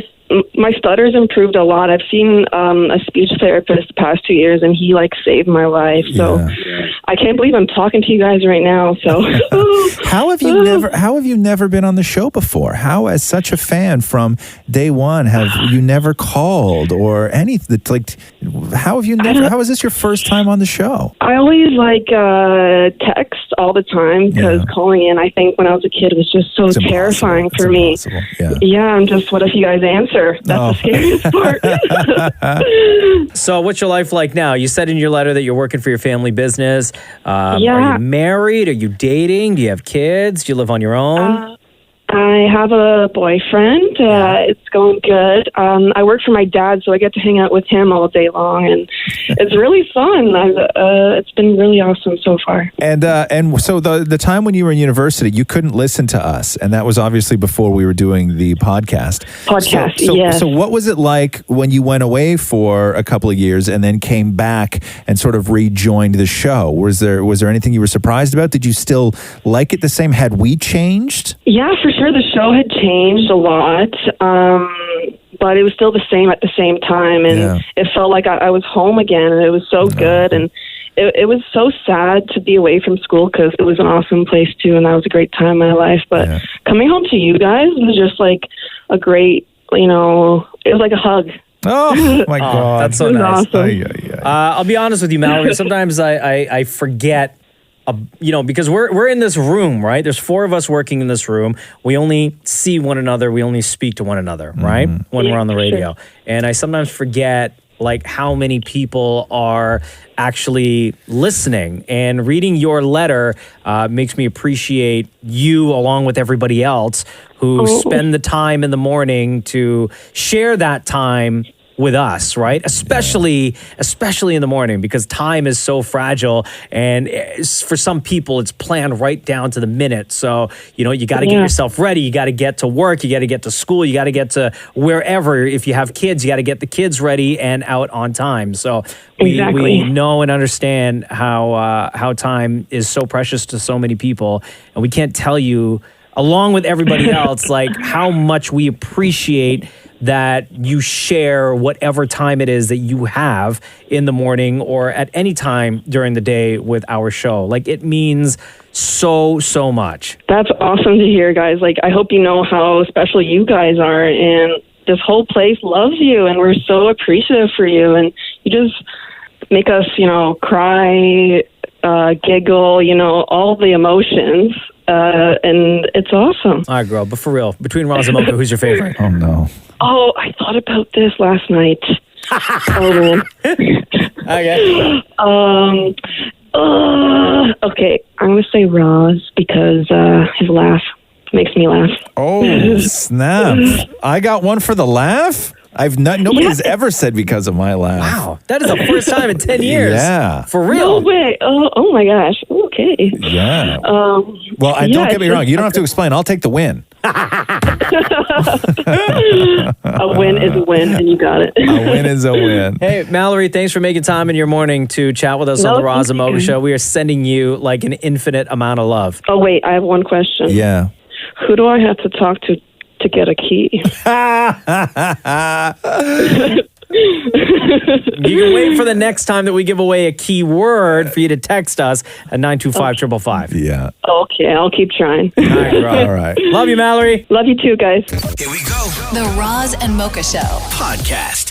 M: My stutter's improved a lot. I've seen a speech therapist the past 2 years, and he saved my life. So I can't believe I'm talking to you guys right now. So
J: How have you never been on the show before? How, as such a fan from day one, have you never called or anything? How have you never? How is this your first time on the show?
M: I always text all the time because calling in, I think when I was a kid, was just so terrifying for me. Yeah, I'm just, what if you guys answer? That's the scariest part.
I: So what's your life like now? You said in your letter that you're working for your family business. Are
M: Yeah.
I: you married? Are you dating? Do you have kids? Do you live on your own?
M: I have a boyfriend. It's going good. I work for my dad, so I get to hang out with him all day long, and it's really fun. It's been really awesome so far.
J: And so the time when you were in university, you couldn't listen to us, and that was obviously before we were doing the podcast.
M: Yes.
J: So what was it like when you went away for a couple of years and then came back and sort of rejoined the show? Was there anything you were surprised about? Did you still like it the same? Had we changed?
M: Yeah, for sure. The show had changed a lot, but it was still the same at the same time, and it felt like I was home again, and it was so good, and it was so sad to be away from school because it was an awesome place too, and that was a great time in my life. But coming home to you guys was just like a great, it was like a hug.
J: Oh my God,
I: that's so nice.
M: Awesome.
I: I'll be honest with you, Mallory. Sometimes I forget. Because we're in this room, right? There's 4 of us working in this room. We only see one another. We only speak to one another, right? When we're on the radio. And I sometimes forget like how many people are actually listening, and reading your letter makes me appreciate you along with everybody else who spend the time in the morning to share that time with us, right? Especially in the morning, because time is so fragile, and for some people it's planned right down to the minute. So, you got to get yourself ready. You got to get to work. You got to get to school. You got to get to wherever. If you have kids, you got to get the kids ready and out on time. So we know and understand how time is so precious to so many people, and we can't tell you, along with everybody else, like how much we appreciate that you share whatever time it is that you have in the morning or at any time during the day with our show. Like, it means so much.
M: That's awesome to hear, guys. Like, I hope you know how special you guys are, and this whole place loves you, and we're so appreciative for you, and you just make us, cry, giggle, all the emotions, and it's awesome.
I: All right, girl, but for real, between Roz and Mocha, who's your favorite?
J: Oh, no.
M: Oh, I thought about this last night. Oh,
I: okay.
M: Okay, I'm going to say Roz because his laugh makes me laugh.
J: Oh, snap. I got one for the laugh? Nobody's ever said because of my laugh.
I: Wow, that is the first time in 10 years.
J: Yeah.
I: For real.
M: No way. Oh my gosh. Okay.
J: Yeah. Well, don't get me wrong. You don't have to explain. I'll take the win.
M: A win is a win, and you got it.
J: A win is a win.
I: Hey, Mallory, thanks for making time in your morning to chat with us on the Roz and Mocha Show. We are sending you like an infinite amount of love.
M: Oh, wait, I have one question.
J: Yeah.
M: Who do I have to talk to get a key?
I: You can wait for the next time that we give away a keyword for you to text us at 925-555.
J: Yeah.
M: Okay, I'll keep trying.
I: All right, bro.
J: All right.
I: Love you, Mallory.
M: Love you too, guys.
A: Here we go.
D: The Roz and Mocha Show
A: Podcast.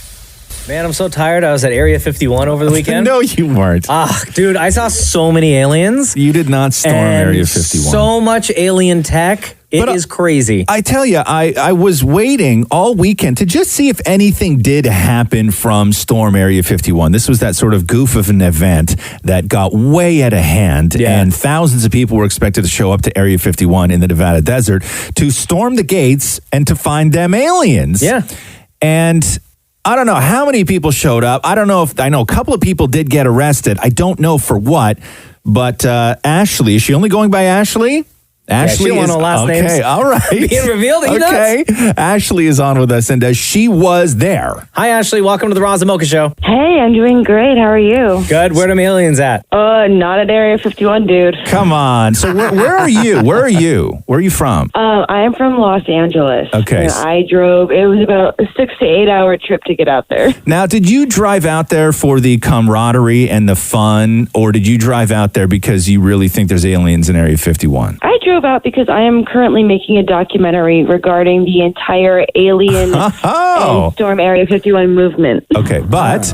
I: Man, I'm so tired. I was at Area 51 over the weekend.
J: No, you weren't.
I: Dude, I saw so many aliens.
J: You did not storm Area 51.
I: So much alien tech. It is crazy.
J: I tell you, I was waiting all weekend to just see if anything did happen from Storm Area 51. This was that sort of goof of an event that got way out of hand, and thousands of people were expected to show up to Area 51 in the Nevada desert to storm the gates and to find them aliens.
I: Yeah.
J: And I don't know how many people showed up. I know a couple of people did get arrested. I don't know for what, but Ashley, is she only going by Ashley? Ashley
I: she
J: is
I: last names.
J: Okay, all right.
I: Being revealed.
J: Okay, Ashley is on with us, and she was there.
I: Hi, Ashley. Welcome to the Roz and Mocha Show.
N: Hey, I'm doing great. How are you?
I: Good. Where are them aliens at?
N: Not at Area 51, dude.
J: Come on. So where are you? Where are you? Where are you from?
N: I am from Los Angeles.
J: Okay.
N: And I drove. It was about a 6 to 8 hour trip to get out there.
J: Now, did you drive out there for the camaraderie and the fun, or did you drive out there because you really think there's aliens in Area 51?
N: I drove out because I am currently making a documentary regarding the entire alien and Storm Area 51 movement.
J: Okay, but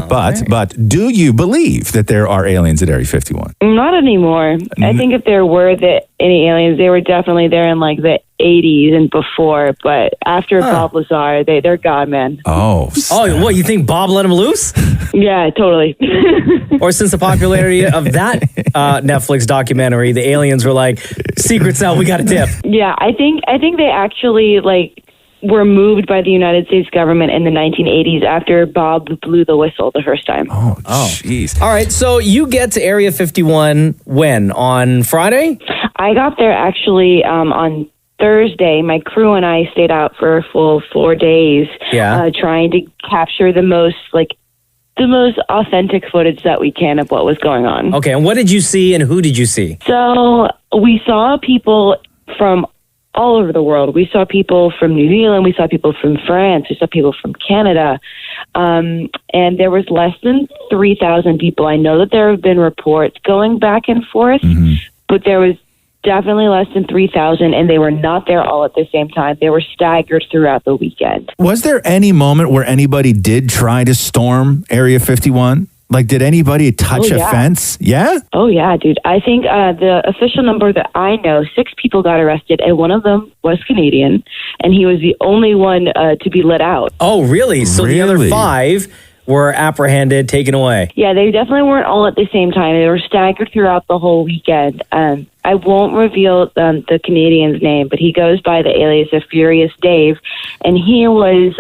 J: do you believe that there are aliens at Area 51?
N: Not anymore. I think if there were any aliens, they were definitely there in like the 80s and before, but after Bob Lazar, they're gone, man.
J: Oh,
I: what, you think Bob let him loose?
N: Yeah, totally.
I: Or since the popularity of that Netflix documentary, the aliens were like, secret's out, we got a tip.
N: Yeah, I think they actually were moved by the United States government in the 1980s after Bob blew the whistle the first time.
J: Oh, jeez.
I: All right, so you get to Area 51 when? On Friday?
N: I got there actually on Thursday. My crew and I stayed out for a full 4 days, trying to capture the most authentic footage that we can of what was going on.
I: Okay, and what did you see and who did you see?
N: So we saw people from all over the world. We saw people from New Zealand. We saw people from France. We saw people from Canada. And there was less than 3,000 people. I know that there have been reports going back and forth, but there was definitely less than 3,000, and they were not there all at the same time. They were staggered throughout the weekend.
J: Was there any moment where anybody did try to storm Area 51? Like, did anybody touch a fence? Yeah?
N: Oh, yeah, dude. I think the official number that I know, 6 people got arrested, and one of them was Canadian, and he was the only one to be let out.
I: Oh, really? So the other 5 were apprehended, taken away?
N: Yeah, they definitely weren't all at the same time. They were staggered throughout the whole weekend. I won't reveal the Canadian's name, but he goes by the alias of Furious Dave, and he was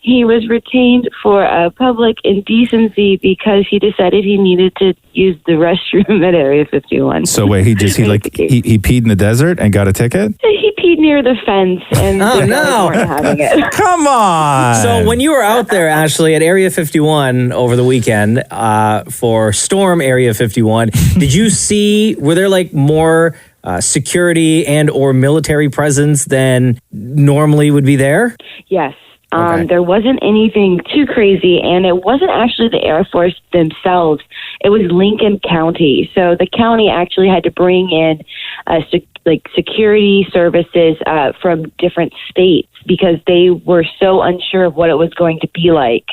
N: he was retained for public indecency because he decided he needed to use the restroom at Area 51.
J: So wait, he peed in the desert and got a ticket?
N: He peed near the fence, and
I: oh no,
N: weren't having it.
J: Come on!
I: So when you were out there, Ashley, at Area 51 over the weekend for Storm Area 51, did you see? Were there more security and or military presence than normally would be there?
N: Yes. There wasn't anything too crazy, and it wasn't actually the Air Force themselves. It was Lincoln County. So the county actually had to bring in security services from different states because they were so unsure of what it was going to be like.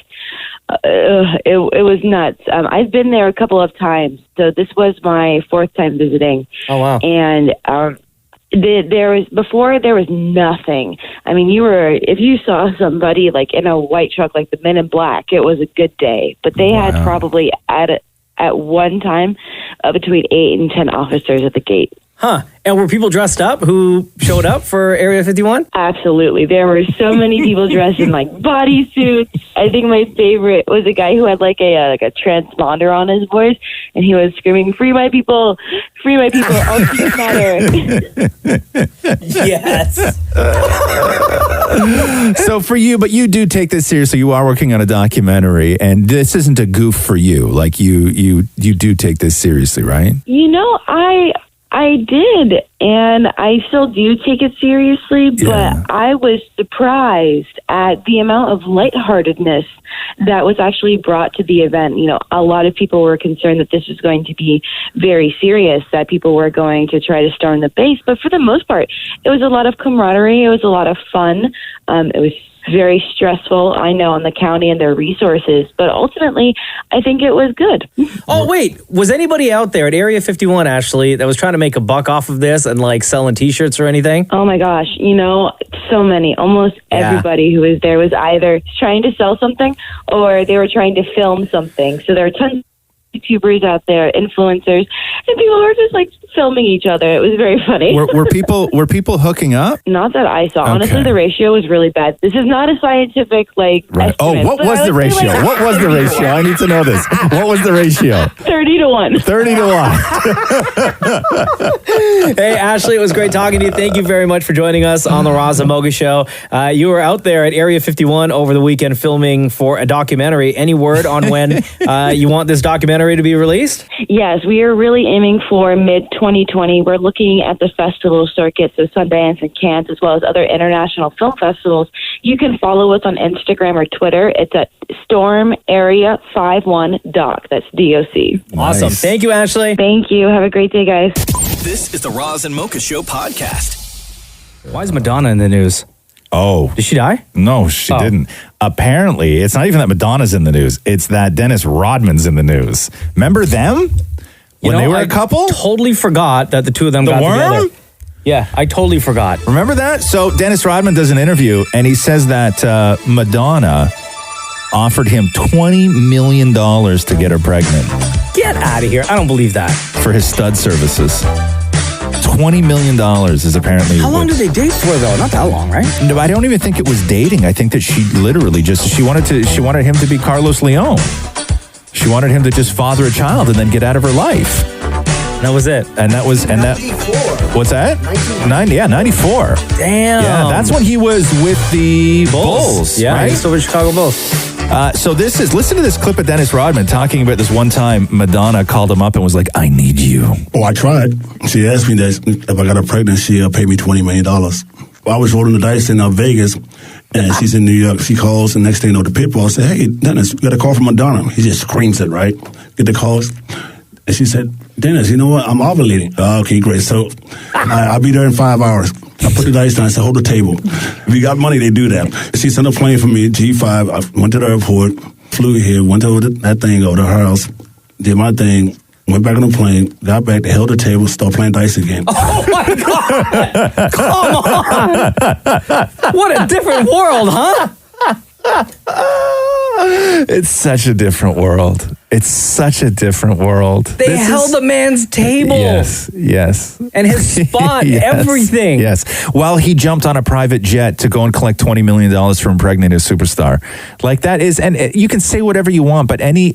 N: It was nuts. I've been there a couple of times, so this was my 4th time visiting.
I: Oh wow!
N: And there was nothing. I mean, if you saw somebody in a white truck like the Men in Black, it was a good day. But they had probably at one time between 8 and 10 officers at the gate.
I: Huh. And were people dressed up who showed up for Area 51?
N: Absolutely. There were so many people dressed in bodysuits. I think my favorite was a guy who had a transponder on his voice, and he was screaming, "Free my people! Free my people! All peace matter!"
I: Yes.
J: So for you, but you do take this seriously. You are working on a documentary, and this isn't a goof for you. You do take this seriously, right?
N: I did, and I still do take it seriously, but I was surprised at the amount of lightheartedness that was actually brought to the event. A lot of people were concerned that this was going to be very serious, that people were going to try to storm the base, but for the most part, it was a lot of camaraderie, it was a lot of fun, it was very stressful, I know, on the county and their resources, but ultimately, I think it was good.
I: Oh, wait. Was anybody out there at Area 51, Ashley, that was trying to make a buck off of this and selling T-shirts or anything?
N: Oh my gosh. So many. Almost everybody who was there was either trying to sell something or they were trying to film something. So there are tons of YouTubers out there, influencers, and people were just filming each other. It was very funny.
J: Were people hooking up?
N: Not that I saw. Okay. Honestly, the ratio was really bad. This is not a scientific
J: right.
N: estimate,
J: what was the ratio? What was the ratio? I need to know this. What was the ratio?
N: 30-1.
J: 30-1.
I: Hey, Ashley, it was great talking to you. Thank you very much for joining us on the Roz Mocha Show. You were out there at Area 51 over the weekend filming for a documentary. Any word on when you want this documentary to be released?
N: Yes, we are really aiming for mid-2020. We're looking at the festival circuit, so Sundance and Cannes, as well as other international film festivals. You can follow us on Instagram or Twitter. It's at Storm Area 51 Doc. That's DOC.
I: Awesome.
J: Nice.
I: Thank you, Ashley.
N: Thank you. Have a great day, guys.
A: This is the Roz and Mocha Show podcast.
I: Why is Madonna in the news?
J: Oh.
I: Did she die?
J: No, she didn't. Apparently, it's not even that Madonna's in the news. It's that Dennis Rodman's in the news. Remember them? When they were a couple?
I: Totally forgot that the two of them got together. Yeah, I totally forgot.
J: Remember that? So Dennis Rodman does an interview, and he says that Madonna offered him $20 million to get her pregnant.
I: Get out of here. I don't believe that.
J: For his stud services. $20 million is apparently...
I: How long did they date for, though? Not that long, right?
J: No, I don't even think it was dating. I think that she literally she wanted him to be Carlos Leon. She wanted him to just father a child and then get out of her life.
I: That was it.
J: And that was...
E: 94.
J: What's that? 94.
I: Damn.
J: Yeah, that's when he was with the Bulls.
I: Yeah,
J: right?
I: he's still with Chicago Bulls.
J: So listen to this clip of Dennis Rodman talking about this one time Madonna called him up and was like, I need you.
O: Oh, I tried. She asked me that if I got her pregnant, she'll pay me $20 million. I was rolling the dice in Vegas, and she's in New York. She calls, and next thing you know, the pit bull said, hey, Dennis, we got a call from Madonna. He just screams it, right? Get the calls. And she said, Dennis, you know what? I'm ovulating. Oh, okay, great. So I'll be there in 5 hours. I put the dice down. I said, hold the table. If you got money, they do that. She sent a plane for me, G5. I went to the airport, flew here, went to that thing over to her house, did my thing, went back on the plane, got back, they held the table, started playing dice again.
I: Oh, my God. Come on. What a different world, huh?
J: It's such a different world. It's such a different world.
I: They held the man's table.
J: Yes.
I: And his spot, everything.
J: Yes. While he jumped on a private jet to go and collect $20 million from impregnating a superstar. Like that is, and you can say whatever you want, but any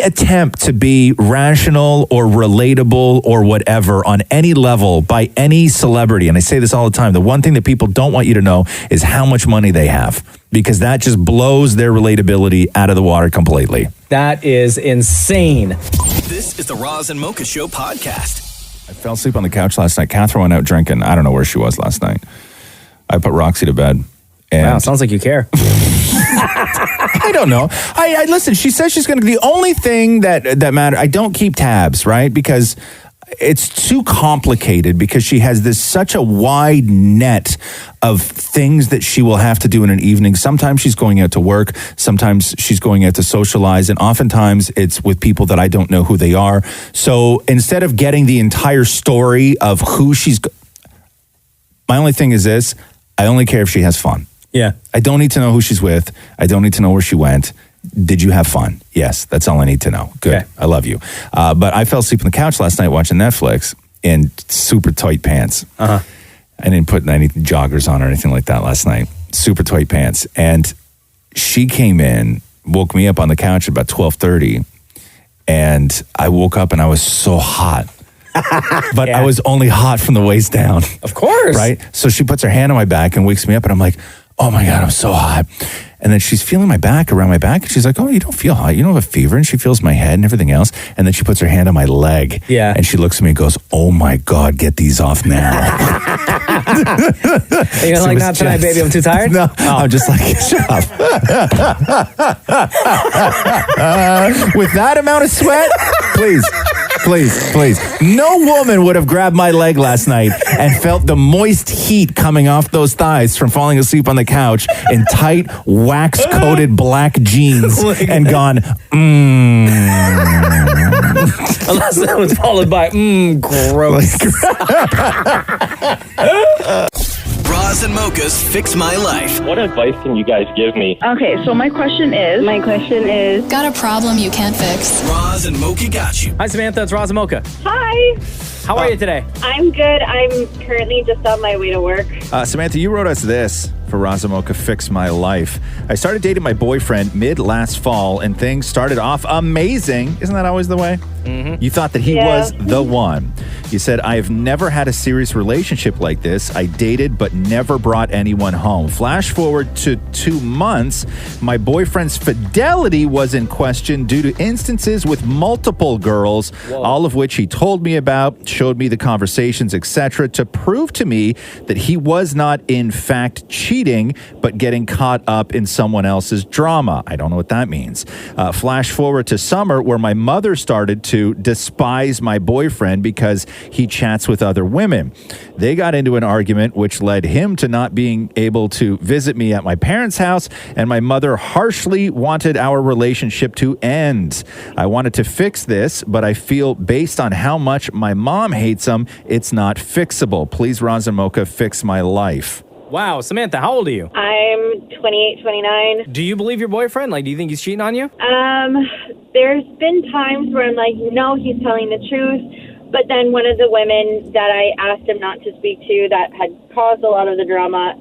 J: attempt to be rational or relatable or whatever on any level by any celebrity, and I say this all the time, the one thing that people don't want you to know is how much money they have, because that just blows their relatability out of the water completely.
I: That is insane.
A: This is the Roz and Mocha Show podcast.
J: I fell asleep on the couch last night. Catherine went out drinking. I don't know where she was last night. I put Roxy to bed. And
I: wow, sounds like you care.
J: I don't know. I listen, she says she's going to, the only thing that matters, I don't keep tabs, right? Because it's too complicated, because she has such a wide net of things that she will have to do in an evening. Sometimes she's going out to work. Sometimes she's going out to socialize. And oftentimes it's with people that I don't know who they are. So instead of getting the entire story of who my only thing is this, I only care if she has fun.
I: Yeah.
J: I don't need to know who she's with. I don't need to know where she went. Did you have fun? Yes, that's all I need to know. Good. Okay. I love you. But I fell asleep on the couch last night watching Netflix in super tight pants. I didn't put any joggers on or anything like that last night. Super tight pants. And she came in, woke me up on the couch at about 12:30, and I woke up and I was so hot. But I was only hot from the waist down.
I: Of course.
J: Right? So she puts her hand on my back and wakes me up, and I'm like, oh my God, I'm so hot. And then she's feeling my back, around my back, and she's like, oh, you don't feel hot. You don't have a fever. And she feels my head and everything else. And then she puts her hand on my leg.
I: Yeah.
J: And she looks at me and goes, oh my God, get these off now.
I: You're like, not tonight, baby, I'm too tired?
J: No, I'm just like, shut up. With that amount of sweat, please. No woman would have grabbed my leg last night and felt the moist heat coming off those thighs from falling asleep on the couch in tight, wax-coated black jeans and gone,
I: Unless that was followed by, gross.
A: Roz and Mocha's Fix My Life.
P: What advice can you guys give me?
G: Okay, so my question is...
D: Got a problem you can't fix?
A: Roz and Mocha got you.
I: Hi, Samantha. It's Roz and Mocha.
Q: Hi.
I: How are you today?
Q: I'm good. I'm currently just on my way to work.
J: Samantha, you wrote us this for Roz and Mocha Fix My Life. I started dating my boyfriend mid last fall, and things started off amazing. Isn't that always the way? Mm-hmm. You thought that he was the one. You said, I have never had a serious relationship like this. I dated but never brought anyone home. Flash forward to 2 months, my boyfriend's fidelity was in question due to instances with multiple girls, all of which he told me about, showed me the conversations, etc., to prove to me that he was not in fact cheating cheating, but getting caught up in someone else's drama. I don't know what that means. Flash forward to summer, where my mother started to despise my boyfriend because he chats with other women. They got into an argument, which led him to not being able to visit me at my parents' house, and my mother harshly wanted our relationship to end. I wanted to fix this, but I feel based on how much my mom hates him, it's not fixable. Please, Roz and Mocha, fix my life.
I: Wow, Samantha, how old are you?
Q: I'm 28, 29.
I: Do you believe your boyfriend? Like, do you think he's cheating on you?
Q: There's been times where I'm like, no, he's telling the truth. But then one of the women that I asked him not to speak to that had caused a lot of the drama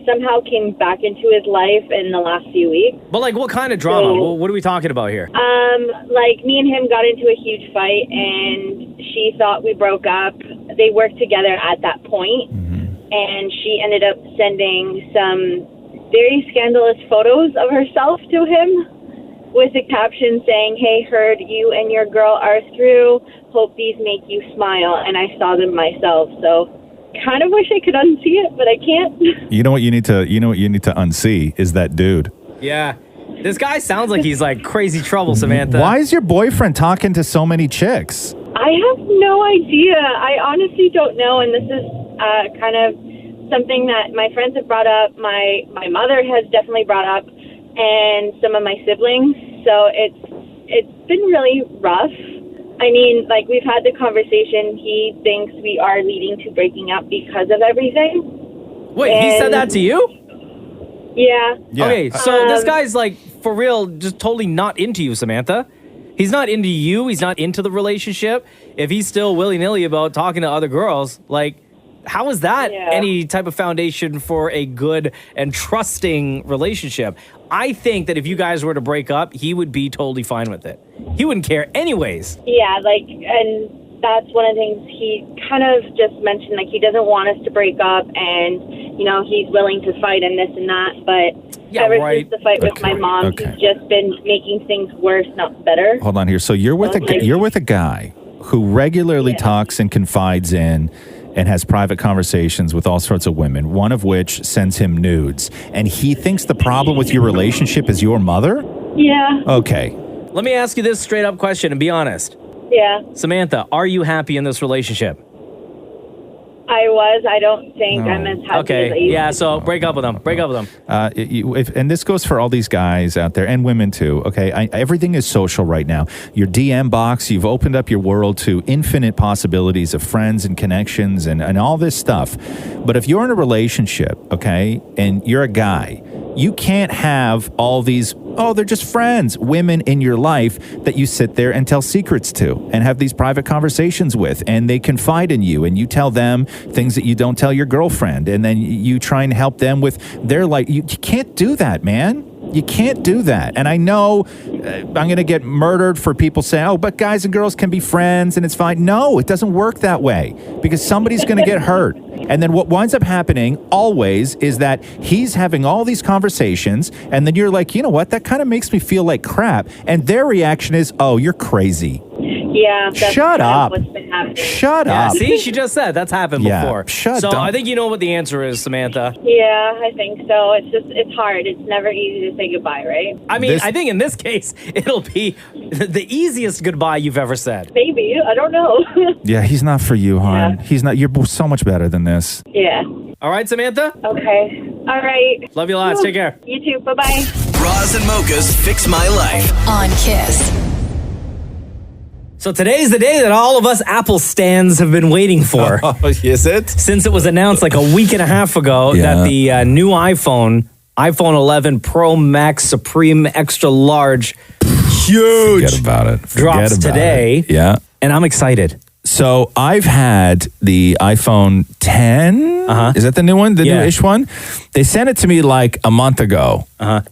Q: somehow came back into his life in the last few weeks.
I: But, like, what kind of drama?
Q: So,
I: what are we talking about here?
Q: Like, me and him got into a huge fight, and she thought we broke up. They worked together at that point, and she ended up sending some very scandalous photos of herself to him with a caption saying, "Hey, heard you and your girl are through. Hope these make you smile." And I saw them myself, so kind of wish I could unsee it, but I can't.
J: You know what you need to unsee is that dude.
I: Yeah. This guy sounds like he's like crazy trouble, Samantha.
J: Why is your boyfriend talking to so many chicks?
Q: I have no idea. I honestly don't know, and this is kind of something that my friends have brought up. My mother has definitely brought up, and some of my siblings. So it's been really rough. I mean, like, we've had the conversation. He thinks we are leading to breaking up because of everything.
I: Wait, he said that to you?
Q: Yeah.
I: Okay, so this guy's like, for real, just totally not into you, Samantha. He's not into you. He's not into the relationship. If he's still willy-nilly about talking to other girls, like, how is that any type of foundation for a good and trusting relationship? I think that if you guys were to break up, he would be totally fine with it. He wouldn't care anyways.
Q: Yeah, like, and that's one of the things he kind of just mentioned, like, he doesn't want us to break up, and, you know, he's willing to fight and this and that, but ever since the fight with my mom, he's just been making things worse, not better.
J: Hold on here. So you're with a guy who regularly talks and confides in and has private conversations with all sorts of women, one of which sends him nudes, and he thinks the problem with your relationship is your mother?
Q: Yeah.
J: Okay.
I: Let me ask you this straight up question and be honest.
Q: Yeah.
I: Samantha, are you happy in this relationship?
Q: I was. I don't think I'm as happy as I used to.
I: Yeah, so break up with him. Break up with him.
J: And this goes for all these guys out there and women too, okay? Everything is social right now. Your DM box, you've opened up your world to infinite possibilities of friends and connections and all this stuff. But if you're in a relationship, okay, and you're a guy, you can't have all these, they're just friends, women in your life that you sit there and tell secrets to and have these private conversations with, and they confide in you, and you tell them things that you don't tell your girlfriend, and then you try and help them with their life. You can't do that, man. You can't do that. And I know I'm going to get murdered for people saying, but guys and girls can be friends and it's fine. No, it doesn't work that way, because somebody's going to get hurt. And then what winds up happening always is that he's having all these conversations, and then you're like, you know what? That kind of makes me feel like crap. And their reaction is, oh, you're crazy.
Q: Yeah. That's
J: Shut up.
Q: What's been happening.
J: Shut up.
I: See, she just said that's happened before.
J: So
I: I think you know what the answer is, Samantha.
Q: Yeah, I think so. It's hard. It's never easy to say goodbye, right?
I: I mean, I think in this case, it'll be the easiest goodbye you've ever said.
Q: Maybe. I don't know.
J: Yeah, he's not for you, hon. Yeah. He's not. You're so much better than this.
Q: Yeah.
I: All right, Samantha?
Q: Okay. All right.
I: Love you lots. Take care.
Q: You too. Bye-bye.
A: Roz and Mocha's Fix My Life
D: on Kiss.
I: So today's the day that all of us Apple stands have been waiting for.
J: Oh, is it?
I: Since it was announced like a week and a half ago that the new iPhone 11 Pro Max Supreme Extra Large, huge,
J: Forget about it.
I: drops today.
J: Yeah.
I: And I'm excited.
J: So I've had the iPhone 10. Is that the new one? The new-ish one? They sent it to me like a month ago.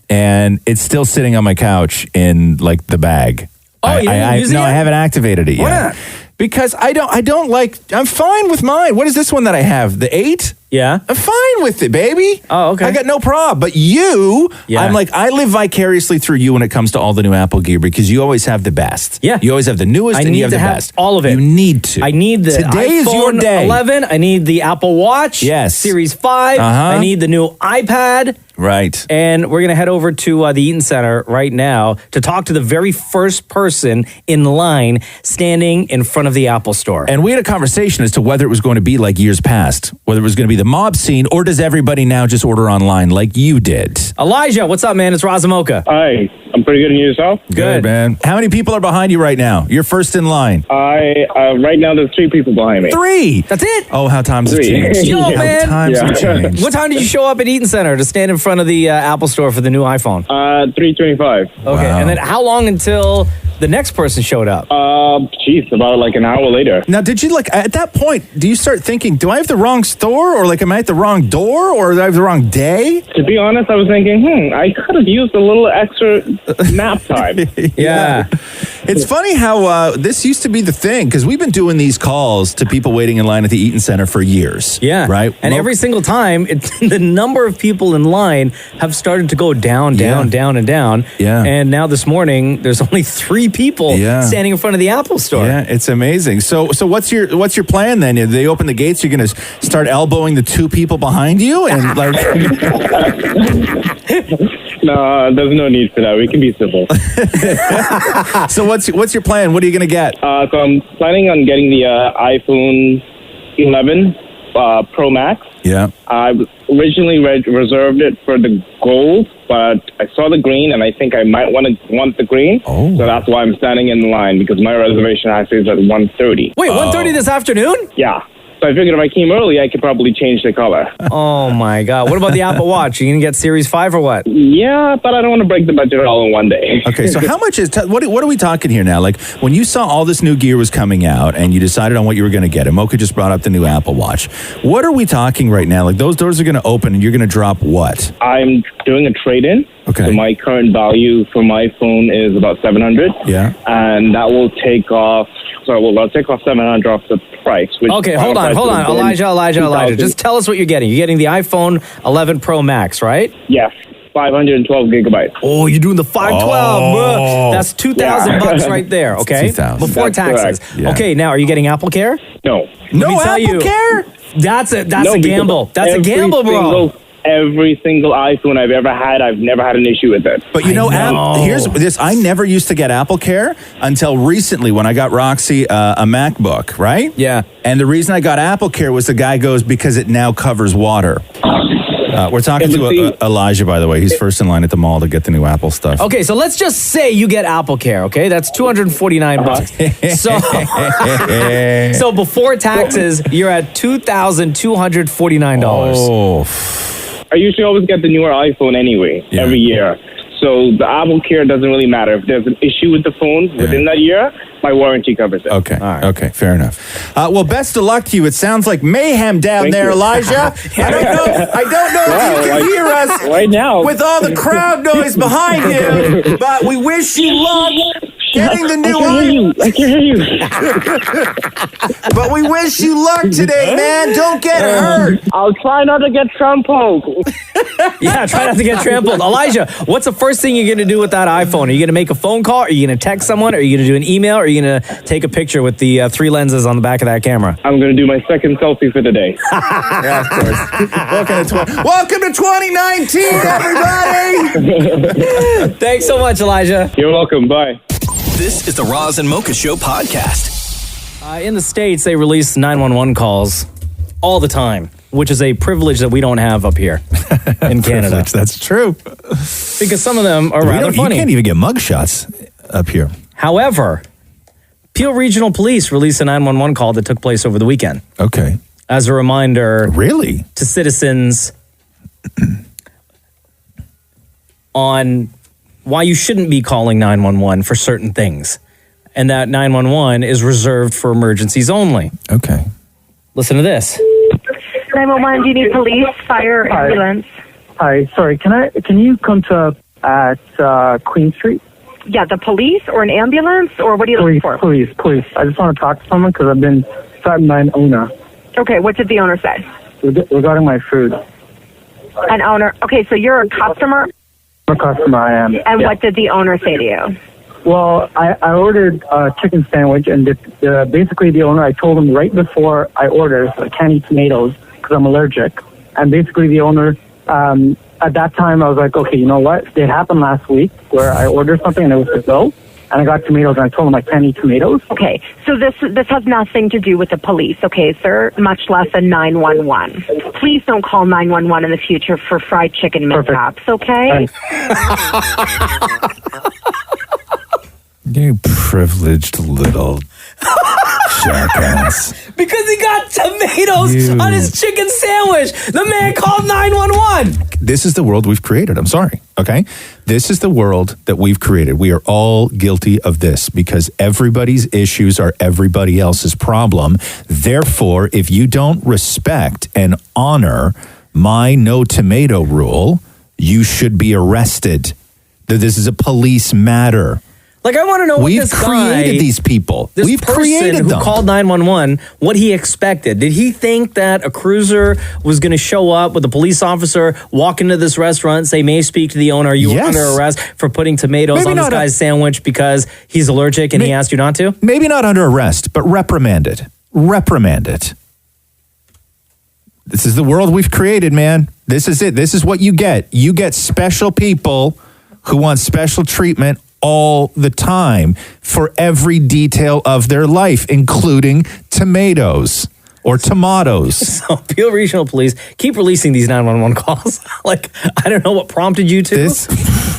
J: And it's still sitting on my couch in like the bag.
I: Oh, you didn't use it yet?
J: I haven't activated it yet.
I: Why not?
J: Because I don't like, I'm fine with mine. What is this one that I have? The 8?
I: Yeah.
J: I'm fine with it, baby.
I: Oh, okay.
J: I got no problem. But you, I'm like, I live vicariously through you when it comes to all the new Apple gear because you always have the best.
I: Yeah.
J: You always have the newest and you have the best.
I: All of it.
J: You need to.
I: I need the
J: Today
I: iPhone
J: is your day.
I: 11. I need the Apple Watch.
J: Yes.
I: Series 5. I need the new iPad.
J: Right.
I: And we're going to head over to the Eaton Center right now to talk to the very first person in line standing in front of the Apple store.
J: And we had a conversation as to whether it was going to be like years past, whether it was going to be the mob scene, or does everybody now just order online like you did?
I: Elijah, what's up, man? It's Roz Mocha.
P: Hi, I'm pretty good. And yourself?
J: Good, man. How many people are behind you right now? You're first in line.
P: Right now there's 3 people behind me.
J: 3?
I: That's it?
J: Oh, how times have
P: 3.
J: changed.
I: Yo,
J: How
I: man.
J: times have changed.
I: What time did you show up at Eaton Center to stand in front of the Apple store for the new iPhone?
P: 3:25.
I: Okay, and then how long until the next person showed up?
P: About like an hour later.
J: Now, did you at that point, do you start thinking, do I have the wrong store or am I at the wrong door or do I have the wrong day?
P: To be honest, I was thinking, I could have used a little extra nap time.
J: Yeah. It's funny how this used to be the thing because we've been doing these calls to people waiting in line at the Eaton Center for years.
I: Yeah.
J: Right?
I: And every single time, the number of people in line have started to go down, down, and down.
J: Yeah.
I: And now this morning, there's only 3 people standing in front of the Apple store.
J: Yeah, it's amazing. So what's your plan then? They open the gates, you're going to start elbowing the 2 people behind you and
P: No, there's no need for that. We can be civil.
J: So what's your plan? What are you going to get?
P: So I'm planning on getting the iPhone 11 Pro Max.
J: Yeah.
P: I originally reserved it for the gold, but I saw the green, and I think I might want the green.
J: Oh.
P: So that's why I'm standing in line, because my reservation actually is at 1:30.
I: Wait, 1:30 this afternoon?
P: Yeah. So I figured if I came early, I could probably change the color.
I: Oh, my God. What about the Apple Watch? Are you going to get Series 5 or what?
P: Yeah, but I don't want to break the budget all in one day.
J: Okay, so how much is what are we talking here now? Like when you saw all this new gear was coming out and you decided on what you were going to get, and Mocha just brought up the new Apple Watch. What are we talking right now? Like those doors are going to open and you're going to drop what?
P: I'm doing a trade-in.
J: Okay.
P: So my current value for my phone is about $700.
J: Yeah.
P: And that will take off. I'll take off $700 off the price.
I: Okay, hold on. Elijah. Just tell us what you're getting. You're getting the iPhone 11 Pro Max, right?
P: Yes. 512 gigabytes.
I: Oh, you're doing the 512. Bro. That's $2,000 right there, okay?
J: 2,000.
I: Before
P: That's
I: taxes.
P: correct.
J: Yeah.
I: Okay, now are you getting Apple Care?
P: No.
J: No Apple Care?
I: That's a
P: No,
I: gamble. That's a gamble, bro.
P: Every single iPhone I've ever had, I've never had an issue with it.
J: But here's this. I never used to get Apple Care until recently when I got Roxy a MacBook, right?
I: Yeah.
J: And the reason I got Apple Care was the guy goes, because it now covers water. We're talking to Elijah, by the way. He's first in line at the mall to get the new Apple stuff.
I: Okay, so let's just say you get Apple Care, okay? That's $249. So before taxes, you're at $2,249.
J: Oh.
P: I usually always get the newer iPhone anyway, every year. So the Apple Care doesn't really matter. If there's an issue with the phone within that year, my warranty covers it.
J: Okay. Okay. Fair enough. Well, best of luck to you. It sounds like mayhem down
P: Thank
J: there,
P: you.
J: Elijah. I don't know if you can hear us
P: right now
J: with all the crowd noise behind you, but we wish you luck getting the new iPhone.
P: I can hear you.
J: But we wish you luck today, man. Don't get hurt.
P: I'll try not to get trampled.
I: Yeah, try not to get trampled. Elijah, what's the first thing you're going to do with that iPhone? Are you going to make a phone call? Are you going to text someone? Are you going to do an email? Or are you going to take a picture with the 3 lenses on the back of that camera?
P: I'm going to do my second selfie for the day.
J: Yeah, of course. Welcome to 2019, everybody.
I: Thanks so much, Elijah.
P: You're welcome. Bye.
A: This is the Roz and Mocha Show podcast.
I: In the States, they release 911 calls all the time, which is a privilege that we don't have up here in Canada.
J: That's true.
I: Because some of them are rather funny.
J: You can't even get mugshots up here.
I: However, Peel Regional Police released a 911 call that took place over the weekend.
J: Okay.
I: As a reminder,
J: really,
I: to citizens on why you shouldn't be calling 911 for certain things. And that 911 is reserved for emergencies only.
J: Okay.
I: Listen to this.
R: 911, do you need police, fire, or ambulance?
S: Hi, sorry, can you come to at Queen Street?
R: Yeah, the police or an ambulance, or what are you looking for?
S: Police. I just want to talk to someone because I've been threatened by an owner.
R: Okay, what did the owner say?
S: regarding my food.
R: An owner. Okay, so you're a customer?
S: I'm a customer, I am.
R: And what did the owner say to you?
S: Well, I ordered a chicken sandwich, and basically the owner, I told him right before I ordered, I can't eat tomatoes because I'm allergic. And basically the owner, at that time, I was like, okay, you know what? It happened last week where I ordered something and it was to go. And I got tomatoes, and I told him I can't eat tomatoes.
R: Okay, so this has nothing to do with the police, okay, sir? Much less a 911. Please don't call 911 in the future for fried chicken mishaps, okay?
J: You privileged little jackass.
I: Because he got tomatoes on his chicken sandwich. The man called 911.
J: This is the world we've created. I'm sorry. Okay. This is the world that we've created. We are all guilty of this because everybody's issues are everybody else's problem. Therefore, if you don't respect and honor my no tomato rule, you should be arrested. This is a police matter.
I: Like, I want to know what
J: We've
I: this guy,
J: created these people.
I: this
J: We've
I: person
J: created
I: who
J: them.
I: called 911, what he expected. Did he think that a cruiser was going to show up with a police officer, walk into this restaurant and say, may I speak to the owner? You were under arrest for putting tomatoes on this guy's sandwich because he's allergic and he asked you not to?
J: Maybe not under arrest, but reprimanded. Reprimanded. This is the world we've created, man. This is it. This is what you get. You get special people who want special treatment all the time for every detail of their life, including tomatoes or tomatoes.
I: So, Peel Regional Police, keep releasing these 911 calls. Like, I don't know what prompted you to.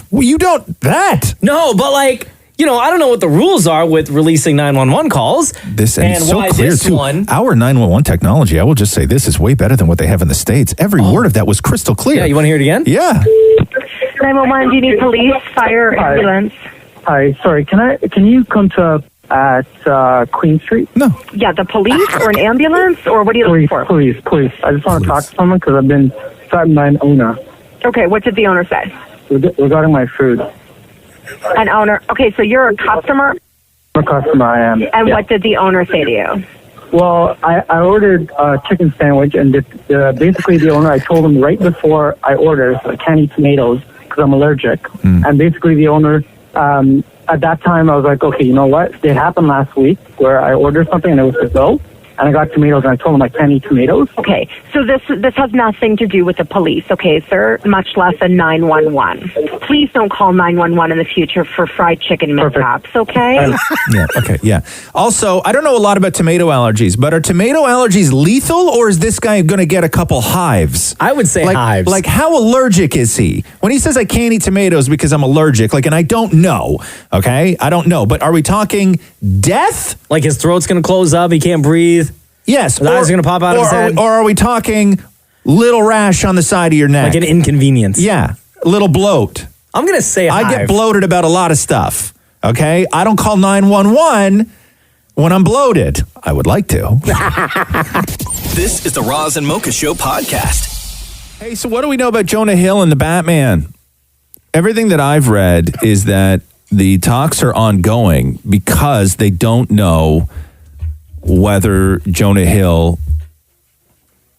J: Well, you don't, that.
I: No, but like, you know, I don't know what the rules are with releasing 911 calls.
J: This and it's so
I: why
J: clear
I: this
J: too.
I: one.
J: Our 911 technology, I will just say this is way better than what they have in the States. Every word of that was crystal clear.
I: Yeah, you want to hear it again?
J: Yeah.
R: 911, do you need police, fire, ambulance?
S: Hi, sorry, can you come to at Queen Street?
J: No.
R: Yeah, the police or an ambulance, or what are you looking for?
S: Police. I just want to talk to someone because I've been threatened by an owner.
R: Okay, what did the owner say?
S: Regarding my food.
R: An owner. Okay, so you're a customer?
S: I'm a customer, I am.
R: And what did the owner say to you?
S: Well, I ordered a chicken sandwich, and basically the owner, I told him right before I ordered, I can't eat tomatoes because I'm allergic. And basically the owner, at that time, I was like, okay, you know what? It happened last week where I ordered something and it was to go. And I got tomatoes, and I told him I can't eat tomatoes.
R: Okay, so this has nothing to do with the police, okay, sir? Much less a 911. Please don't call 911 in the future for fried chicken mishaps, okay?
J: Yeah, okay, yeah. Also, I don't know a lot about tomato allergies, but are tomato allergies lethal, or is this guy going to get a couple hives?
I: I would say hives.
J: Like, how allergic is he? When he says I can't eat tomatoes because I'm allergic, like, and I don't know, okay? I don't know, but are we talking death?
I: Like his throat's going to close up, he can't breathe?
J: Yes.
I: His eyes are going to pop out of his head?
J: Or are we talking little rash on the side of your neck?
I: Like an inconvenience.
J: Yeah, a little bloat.
I: I'm going to say
J: I get bloated about a lot of stuff, okay? I don't call 911 when I'm bloated. I would like to.
A: This is the Roz and Mocha Show podcast.
J: Hey, so what do we know about Jonah Hill and the Batman? Everything that I've read is that the talks are ongoing because they don't know whether Jonah Hill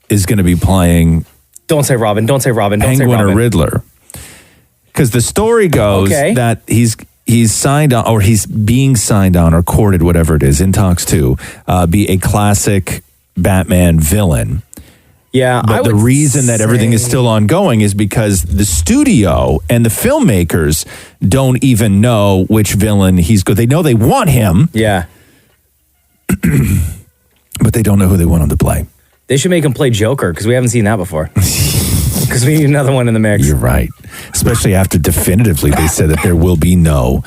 J: is going to be playing
I: Don't say Robin.
J: Penguin or Riddler. Because the story goes that he's signed on, or he's being signed on or courted, whatever it is, in talks to be a classic Batman villain.
I: Yeah,
J: but the reason that everything is still ongoing is because the studio and the filmmakers don't even know which villain he's good. They know they want him.
I: Yeah.
J: But they don't know who they want him to play.
I: They should make him play Joker because we haven't seen that before. Because we need another one in the mix.
J: You're right. Especially after definitively they said that there will be no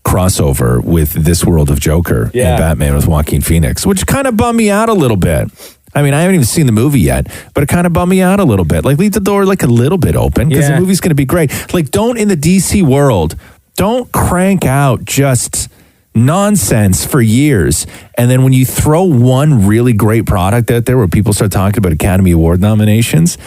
J: crossover with this world of Joker and Batman with Joaquin Phoenix, which kind of bummed me out a little bit. I mean, I haven't even seen the movie yet, but it kind of bummed me out a little bit. Like, leave the door like a little bit open because the movie's going to be great. Like, don't, in the DC world, don't crank out just nonsense for years, and then when you throw one really great product out there where people start talking about Academy Award nominations,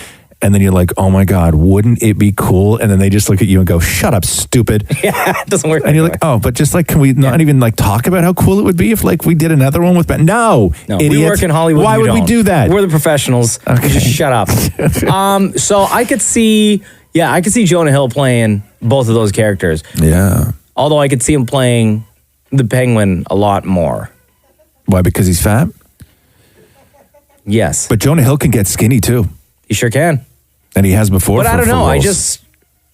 J: and then you're like, oh my God, wouldn't it be cool? And then they just look at you and go, shut up, stupid.
I: Yeah, it doesn't work.
J: And you're like, oh, but just like, can we not even like talk about how cool it would be if like we did another one with Ben? No,
I: we work in Hollywood.
J: Why would we do that?
I: We're the professionals. Okay. Just shut up. So I could see Jonah Hill playing both of those characters.
J: Yeah.
I: Although I could see him playing the Penguin a lot more.
J: Why? Because he's fat?
I: Yes.
J: But Jonah Hill can get skinny too.
I: He sure can.
J: And he has before.
I: But I don't know. I just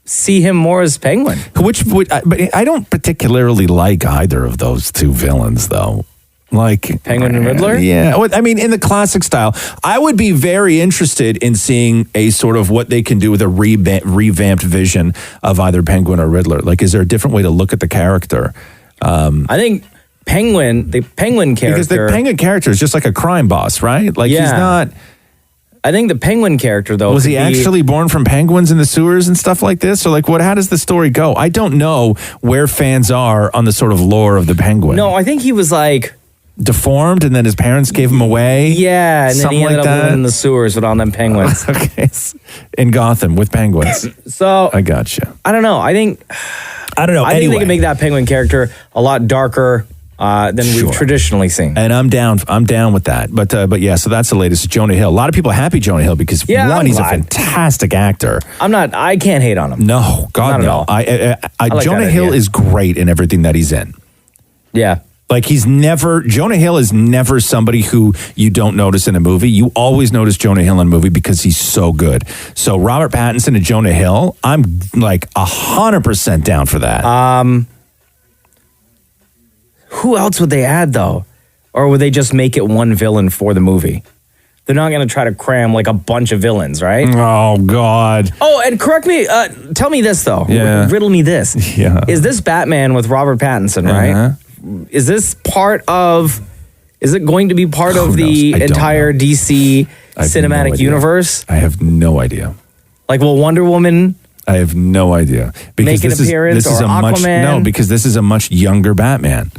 I: see him more as Penguin.
J: But I don't particularly like either of those two villains, though. Like
I: Penguin and Riddler?
J: Yeah. I mean, in the classic style, I would be very interested in seeing a sort of what they can do with a revamped vision of either Penguin or Riddler. Like, is there a different way to look at the character?
I: I think the Penguin character.
J: Because the Penguin character is just like a crime boss, right? Like, he's not.
I: I think the Penguin character, though,
J: was he actually born from penguins in the sewers and stuff like this? Or like, how does the story go? I don't know where fans are on the sort of lore of the Penguin.
I: No, I think he was like
J: deformed, and then his parents gave him away.
I: Yeah, and then he ended up living in the sewers with all them penguins.
J: Okay, in Gotham with penguins.
I: So
J: I gotcha.
I: I don't know. I think they can make that Penguin character a lot darker than we've traditionally seen.
J: And I'm down with that. But yeah, so that's the latest. Jonah Hill. A lot of people are happy Jonah Hill because he's a fantastic actor.
I: I can't hate on him.
J: No, God, no.
I: I like
J: Jonah Hill is great in everything that he's in.
I: Yeah.
J: Like Jonah Hill is never somebody who you don't notice in a movie. You always notice Jonah Hill in a movie because he's so good. So Robert Pattinson and Jonah Hill, I'm like 100% down for that.
I: Who else would they add, though? Or would they just make it one villain for the movie? They're not going to try to cram like a bunch of villains, right?
J: Oh, God.
I: Oh, and correct me. Tell me this, though.
J: Yeah.
I: Riddle me this.
J: Yeah.
I: Is this Batman with Robert Pattinson, right? Is this is it going to be part of the entire DC cinematic universe?
J: I have no idea.
I: Like, will Wonder Woman...
J: I have no idea.
I: Make an appearance, or Aquaman?
J: Because this is a much younger Batman.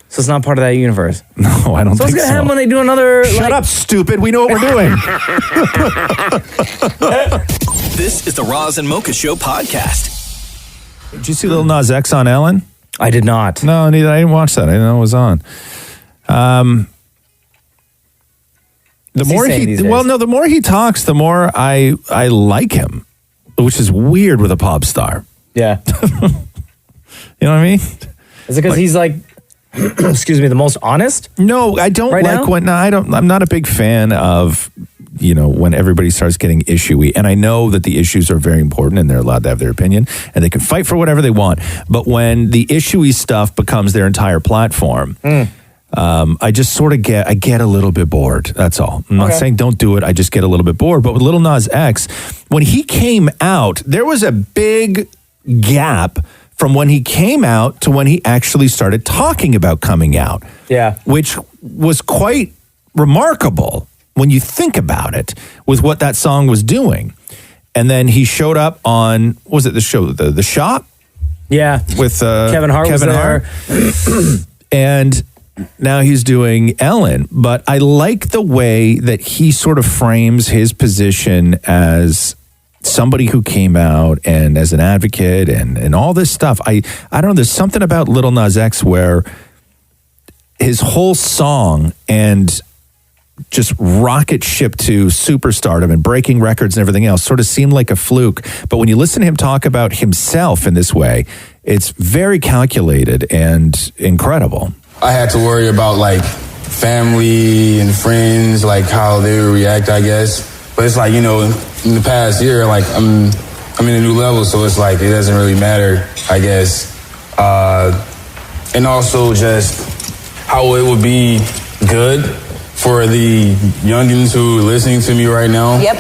I: So it's not part of that universe?
J: No, I don't think so.
I: So what's going to happen when they do another...
J: Shut up, stupid. We know what we're doing.
A: This is the Roz and Mocha Show podcast.
J: Did you see Lil Nas X on Ellen?
I: I did not.
J: No, neither. I didn't watch that. I didn't know it was on. The more he talks, the more I like him, which is weird with a pop star.
I: Yeah.
J: You know what I mean?
I: Is it because he's like, excuse me, the most honest?
J: No, I don't I'm not a big fan of, when everybody starts getting issue-y. And I know that the issues are very important and they're allowed to have their opinion and they can fight for whatever they want. But when the issue-y stuff becomes their entire platform, I just sort of get a little bit bored. That's all. I'm not saying don't do it. I just get a little bit bored. But with Lil Nas X, when he came out, there was a big gap from when he came out to when he actually started talking about coming out.
I: Yeah.
J: Which was quite remarkable when you think about it with what that song was doing. And then he showed up on, was it the show, The Shop?
I: Yeah.
J: With
I: Kevin Hart was there.
J: And now he's doing Ellen. But I like the way that he sort of frames his position as somebody who came out and as an advocate and all this stuff. I don't know, there's something about Lil Nas X where his whole song and just rocket ship to superstardom and breaking records and everything else sort of seemed like a fluke. But when you listen to him talk about himself in this way, it's very calculated and incredible.
T: I had to worry about like family and friends, like how they would react, I guess. But it's like, in the past year, like I'm in a new level, so it's like it doesn't really matter, I guess. And also just how it would be good for the youngins who are listening to me right now.
U: Yep.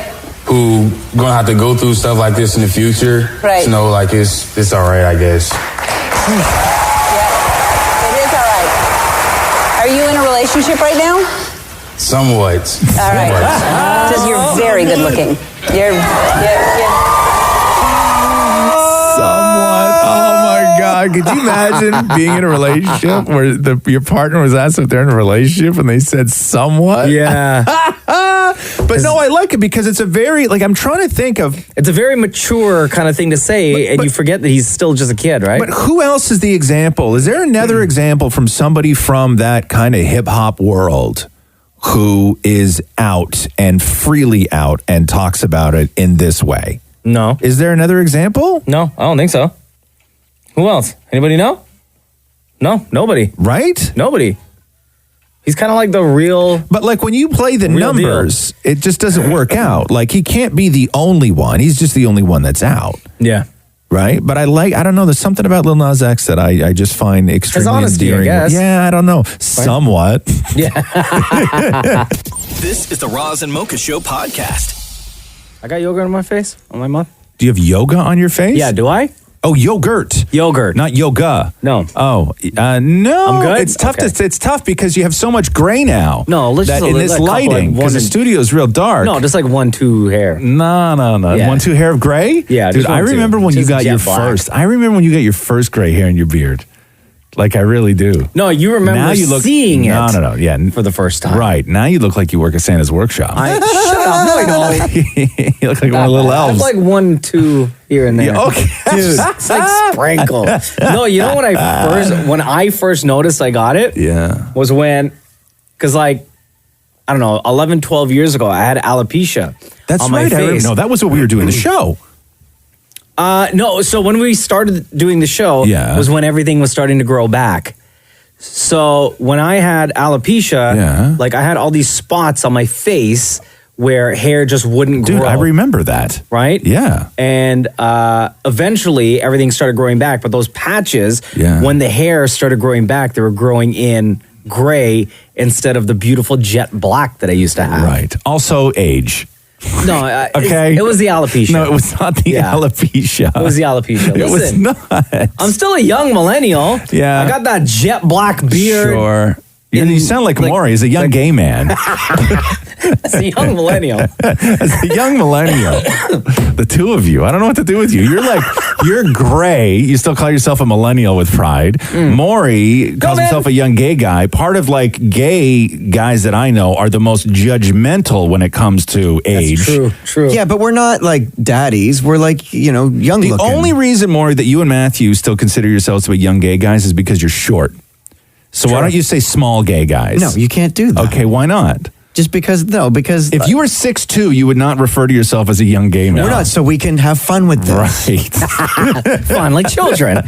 T: Who gonna have to go through stuff like this in the future.
U: Right.
T: To know like it's all right, I guess.
U: Yeah, it is all right. Are you in a relationship right now?
T: Somewhat.
U: All right. Because you're very good looking. You're
J: Somewhat. Oh my God. Could you imagine being in a relationship where your partner was asked if they're in a relationship and they said somewhat?
I: Yeah.
J: But no, I like it because it's a very, like, I'm trying to think of.
I: It's a very mature kind of thing to say, and you forget that he's still just a kid, right?
J: But who else is the example? Is there another example from somebody from that kind of hip hop world who is out and freely out and talks about it in this way?
I: No.
J: Is there another example?
I: No, I don't think so. Who else? Anybody know? No, nobody.
J: Right?
I: Nobody. He's kind of like the real.
J: But like when you play the numbers, it just doesn't work out. Like he can't be the only one. He's just the only one that's out.
I: Yeah.
J: Right? But I don't know. There's something about Lil Nas X that I just find extremely
I: honesty,
J: endearing.
I: I guess.
J: Yeah, I don't know. Somewhat.
I: Yeah.
A: This is the Roz and Mocha Show podcast.
I: I got yogurt on my face, on my mouth.
J: Do you have yoga on your face?
I: Yeah, do I?
J: Oh, yogurt.
I: Yogurt.
J: Not yoga.
I: No.
J: Oh, no.
I: I'm good?
J: It's tough
I: Okay.
J: it's tough because you have so much gray now.
I: No, let's
J: that
I: just
J: in this lighting, because the studio is real dark.
I: No, just like 1-2 hair.
J: No.
I: Yeah.
J: 1-2 hair of gray?
I: Yeah,
J: Dude,
I: just
J: I
I: 1-2.
J: remember when you
I: Just
J: got your
I: jet black.
J: first. I remember when you got your first gray hair in your beard. Like I really do.
I: No, you remember
J: now you look,
I: seeing it.
J: No. Yeah.
I: For the first time.
J: Right. Now you look like you work at Santa's workshop.
I: Shut up. No, I don't.
J: You look like one of the little
I: I have
J: elves.
I: like 1-2 here and there.
J: Yeah, okay.
I: Dude, it's like sprinkle. No, you know when I first noticed I got it?
J: Yeah.
I: Was because like, I don't know, 11, 12 years ago, I had alopecia.
J: That's
I: on
J: right.
I: my face.
J: No, that was what we were doing the show.
I: No, so when we started doing the show was when everything was starting to grow back. So when I had alopecia, like I had all these spots on my face where hair just wouldn't grow.
J: Dude, I remember that.
I: Right?
J: Yeah.
I: And eventually everything started growing back. But those patches, when the hair started growing back, they were growing in gray instead of the beautiful jet black that I used to have.
J: Right. Also age.
I: No,
J: okay.
I: It was the alopecia.
J: No, it was not the alopecia.
I: It was the alopecia.
J: It was
I: Listen,
J: not.
I: I'm still a young millennial.
J: Yeah.
I: I got that jet black beard.
J: Sure. You sound like Maury. He's a young gay man.
I: As a young millennial.
J: As a young millennial. The two of you. I don't know what to do with you. You're gray. You still call yourself a millennial with pride. Maury calls himself a young gay guy. Part of like gay guys that I know are the most judgmental when it comes to age.
I: True.
E: Yeah, but we're not like daddies. We're like, young
J: The
E: looking.
J: only reason, Maury, that you and Matthew still consider yourselves to be young gay guys is because you're short. So why don't you say small gay guys?
E: No, you can't do that.
J: Okay, why not?
E: Just because
J: if you were 6'2", you would not refer to yourself as a young gay man.
E: We're not, so we can have fun with this.
J: Right.
I: Fun like children.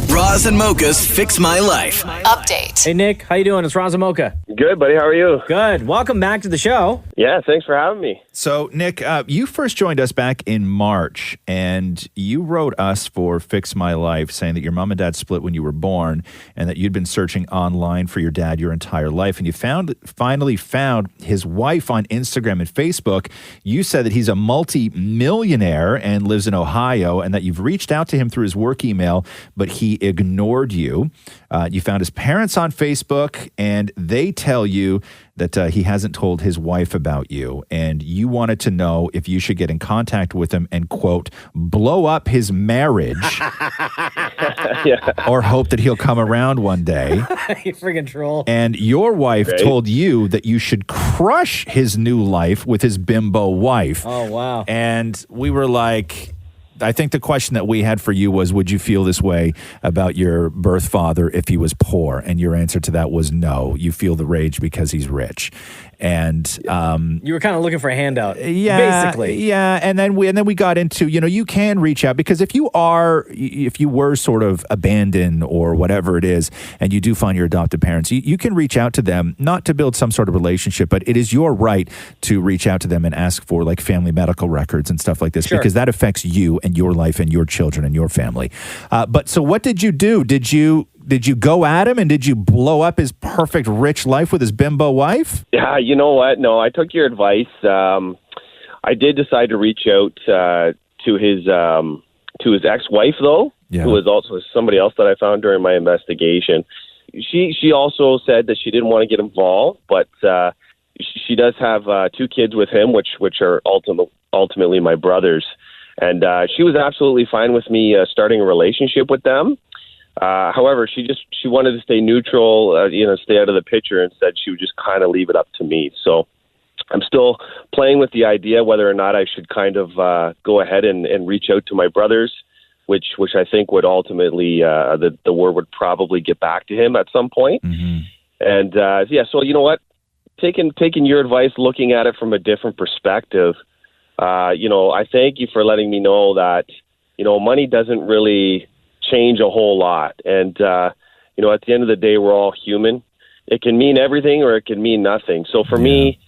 A: Roz and Mocha's Fix My Life.
D: Update.
I: Hey, Nick. How you doing? It's Roz and Mocha.
H: Good, buddy. How are you?
I: Good. Welcome back to the show.
H: Yeah, thanks for having me.
J: So, Nick, you first joined us back in March, and you wrote us for Fix My Life, saying that your mom and dad split when you were born, and that you'd been searching online for your dad your entire life, and you finally found his wife on Instagram and Facebook. You said that he's a multi-millionaire and lives in Ohio, and that you've reached out to him through his work email, but he ignored you. You found his parents on Facebook, and they tell you that he hasn't told his wife about you, and you wanted to know if you should get in contact with him and, quote, blow up his marriage or hope that he'll come around one day.
I: You friggin' troll.
J: And your wife told you that you should crush his new life with his bimbo wife.
I: Oh, wow.
J: And we were like, I think the question that we had for you was, would you feel this way about your birth father if he was poor? And your answer to that was no. You feel the rage because he's rich. And
I: you were kind of looking for a handout,
J: basically. Yeah, and then we got into, you can reach out, because if you were sort of abandoned or whatever it is, and you do find your adopted parents, you can reach out to them, not to build some sort of relationship, but it is your right to reach out to them and ask for like family medical records and stuff like this, because that affects you and your life and your children and your family. But so what did you do? Did you go at him, and did you blow up his perfect rich life with his bimbo wife?
H: Yeah, you know what? No, I took your advice. I did decide to reach out to his ex-wife, though, who was also somebody else that I found during my investigation. She also said that she didn't want to get involved, but she does have 2 kids with him, which are ultimately my brothers. And she was absolutely fine with me starting a relationship with them. However, she wanted to stay neutral, stay out of the picture, and said she would just kind of leave it up to me. So I'm still playing with the idea whether or not I should kind of go ahead and reach out to my brothers, which I think would ultimately the word would probably get back to him at some point. And so you know what, taking your advice, looking at it from a different perspective, I thank you for letting me know that money doesn't really change a whole lot, and at the end of the day, we're all human. It can mean everything or it can mean nothing. So for me,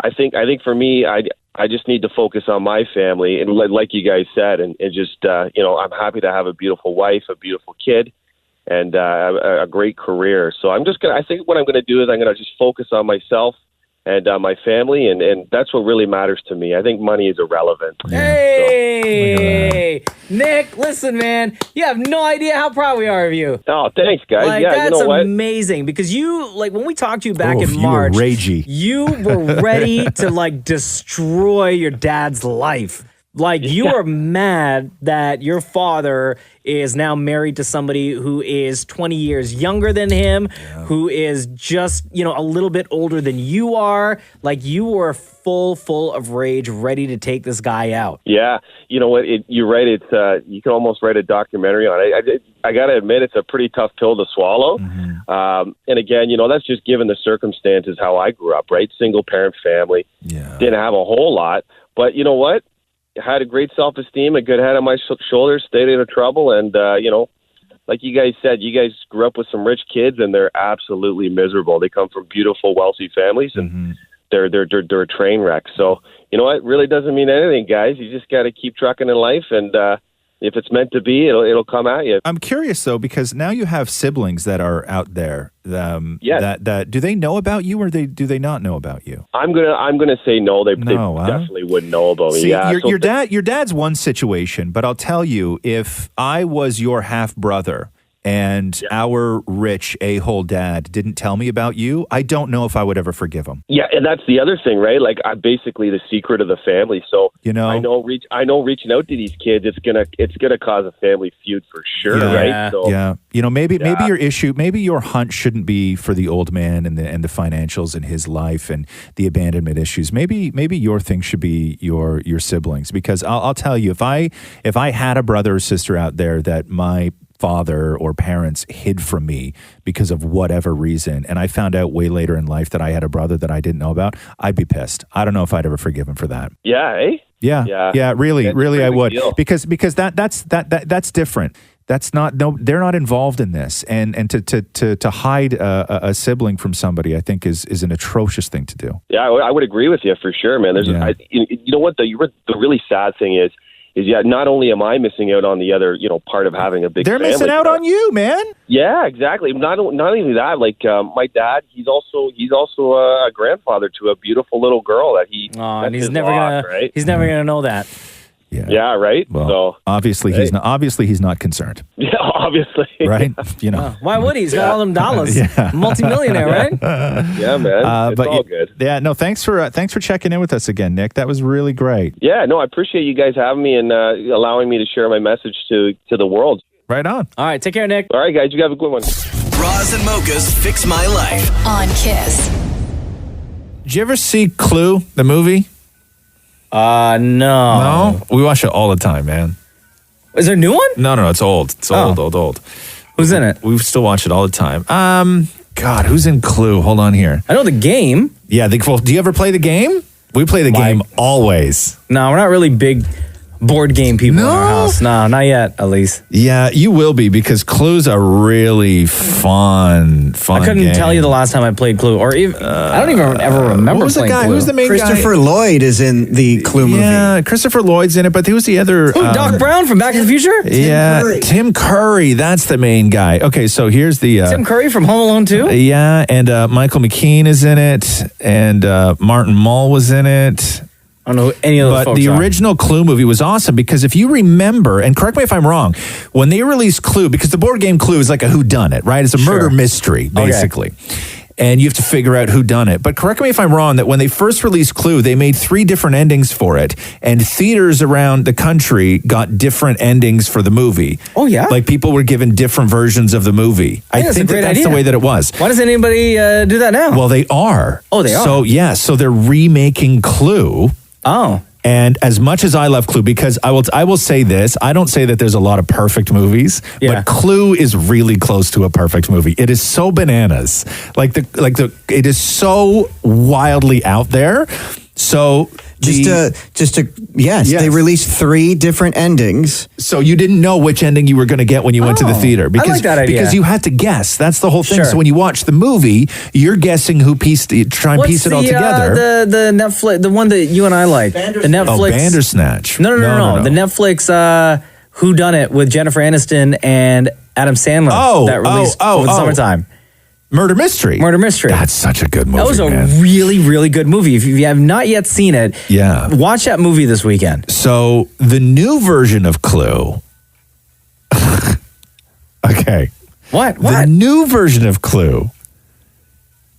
H: I think for me, I just need to focus on my family, and like you guys said, and just I'm happy to have a beautiful wife, a beautiful kid, and a great career. So I think what I'm gonna do is I'm gonna just focus on myself and my family, and that's what really matters to me. I think money is irrelevant.
I: Hey, Nick, listen, man, you have no idea how proud we are of you.
H: Oh, thanks, guys.
I: Like,
H: yeah,
I: that's
H: you know what?
I: amazing, because you, like, when we talked to you back in
J: you
I: March,
J: were ragey.
I: you were ready to, like, destroy your dad's life. Like, you were mad that your father is now married to somebody who is 20 years younger than him, who is just, a little bit older than you are. Like, you were full of rage, ready to take this guy out.
H: Yeah, you know what? You're right. It's you can almost write a documentary on it. I got to admit, it's a pretty tough pill to swallow. And again, that's just given the circumstances how I grew up, right? Single parent family. Didn't have a whole lot. But you know what? Had a great self-esteem, a good head on my shoulders, stayed out of trouble, and like you guys said, you guys grew up with some rich kids, and they're absolutely miserable. They come from beautiful, wealthy families, and they're a train wreck. So you know what? It really doesn't mean anything, guys. You just got to keep trucking in life, and if it's meant to be, it'll come at you.
J: I'm curious though, because now you have siblings that are out there. That do they know about you, or do they not know about you?
H: I'm gonna say no. They definitely wouldn't know about me.
J: See,
H: Yeah,
J: your dad's one situation, but I'll tell you, if I was your half brother and our rich a-hole dad didn't tell me about you, I don't know if I would ever forgive him.
H: Yeah, and that's the other thing, right? Like, I'm basically the secret of the family. So I know reaching out to these kids, it's gonna cause a family feud for sure, right? So,
J: maybe your issue, maybe your hunt shouldn't be for the old man and the financials in his life and the abandonment issues. Maybe your thing should be your siblings, because I'll tell you, if I had a brother or sister out there that my father or parents hid from me because of whatever reason, and I found out way later in life that I had a brother that I didn't know about, I'd be pissed. I don't know if I'd ever forgive him for that.
H: Yeah, eh?
J: Yeah, really, I would.
H: Deal.
J: Because that's different. That's not, they're not involved in this, and to hide a sibling from somebody, I think is an atrocious thing to do.
H: Yeah, I would agree with you for sure, man. There's you know what, the really sad thing is not only am I missing out on the other, part of having a big
J: They're
H: family,
J: missing out on you, man.
H: Yeah, exactly. Not only that, like my dad, he's also a grandfather to a beautiful little girl that he.
I: Oh, and he's never gonna know that.
H: Yeah, right.
J: Well,
H: so
J: obviously he's not. Obviously he's not concerned.
H: Yeah, obviously.
J: Right.
I: Why would he? He's got all them dollars. Multimillionaire, right?
H: Yeah, man. It's all good.
J: Yeah. No. Thanks for checking in with us again, Nick. That was really great.
H: Yeah. No, I appreciate you guys having me and allowing me to share my message to the world.
J: Right on.
I: All right. Take care, Nick.
H: All right, guys. You have a good one.
A: Roz and Mocha's Fix My Life
D: on Kiss.
J: Did you ever see Clue, the movie?
I: No.
J: No? We watch it all the time, man.
I: Is there a new one?
J: No, it's old. It's old.
I: Who's in it?
J: We still watch it all the time. God, who's in Clue? Hold on here.
I: I know the game.
J: Yeah, do you ever play the game? We play the game always.
I: No, we're not really big board game people in our house. No, not yet, at least.
J: Yeah, you will be, because Clue's a really fun
I: I couldn't
J: game.
I: tell you the last time I played Clue, or even I don't even ever remember playing Clue.
J: Who's the main guy?
E: Christopher Lloyd is in the Clue movie.
J: Yeah, Christopher Lloyd's in it, but who's the other?
I: Doc Brown from Back to the Future?
J: Tim Curry. That's the main guy. Okay, so here's the...
I: Tim Curry from Home Alone 2?
J: Yeah, and Michael McKean is in it, and Martin Mull was in it.
I: I don't know who any of those folks
J: But the
I: are.
J: original Clue movie was awesome, because if you remember, and correct me if I'm wrong, when they released Clue, because the board game Clue is like a whodunit, right? It's a murder mystery, basically. and you have to figure out who done it. But correct me if I'm wrong, that when they first released Clue, they made 3 different endings for it, and theaters around the country got different endings for the movie.
I: Oh, yeah?
J: Like people were given different versions of the movie. I think that's the way that it was.
I: Why doesn't anybody do that now?
J: Well, they are.
I: Oh, they are?
J: So, yeah, so they're remaking Clue.
I: Oh.
J: And as much as I love Clue, because I will say this, I don't say that there's a lot of perfect movies, but Clue is really close to a perfect movie. It is so bananas. It is so wildly out there. So
E: yes, they released 3 different endings.
J: So you didn't know which ending you were going to get when you went to the theater. Because,
I: I like that idea.
J: Because you had to guess. That's the whole thing.
I: Sure.
J: So when you watch the movie, you're guessing who piece it all together.
I: The Netflix, the one that you and I like. The Netflix.
J: Oh, Bandersnatch.
I: No. The Netflix Who Done It with Jennifer Aniston and Adam Sandler that released over the summertime.
J: Murder Mystery. That's such a good movie.
I: That was a really, really good movie. If you have not yet seen it, watch that movie this weekend.
J: So the new version of Clue. Okay.
I: What?
J: The new version of Clue.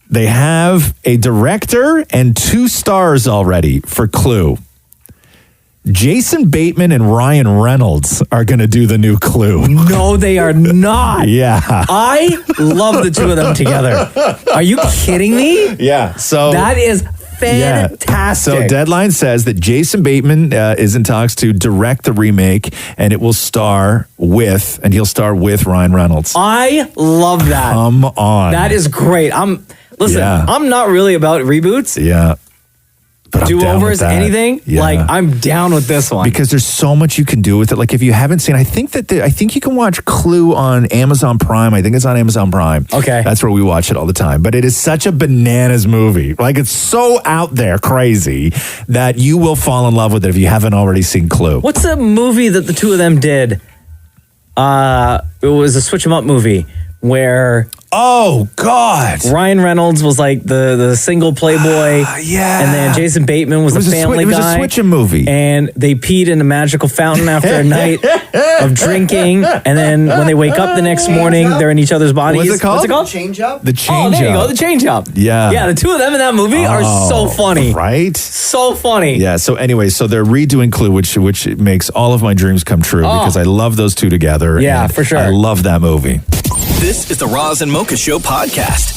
J: They have a director and 2 stars already for Clue. Jason Bateman and Ryan Reynolds are going to do the new Clue.
I: No, they are not.
J: Yeah.
I: I love the 2 of them together. Are you kidding me?
J: Yeah. So
I: that is fantastic.
J: So Deadline says that Jason Bateman is in talks to direct the remake, and he'll star with Ryan Reynolds.
I: I love that.
J: Come on.
I: That is great. I'm not really about reboots.
J: Yeah. But
I: do-overs, anything, I'm down with this one.
J: Because there's so much you can do with it. Like if you haven't seen, I think you can watch Clue on Amazon Prime. I think it's on Amazon Prime.
I: Okay.
J: That's where we watch it all the time. But it is such a bananas movie. Like it's so out there crazy that you will fall in love with it if you haven't already seen Clue.
I: What's the movie that the 2 of them did? It was a Switch 'em Up movie where...
J: Oh, God.
I: Ryan Reynolds was like the single playboy.
J: Yeah.
I: And then Jason Bateman was a family guy.
J: It was a Switch 'em movie.
I: And they peed in a magical fountain after a night of drinking. And then when they wake up the next morning, they're in each other's bodies.
J: What's it called?
I: What's it called?
E: Change Up?
J: The Change Up.
I: Oh, there you go. The Change Up.
J: Yeah.
I: Yeah, the 2 of them in that movie are so funny.
J: Right?
I: So funny.
J: Yeah, so anyway, they're redoing Clue, which makes all of my dreams come true because I love those 2 together.
I: Yeah,
J: and
I: for sure.
J: I love that movie.
A: This is the Roz and Mocha Show podcast.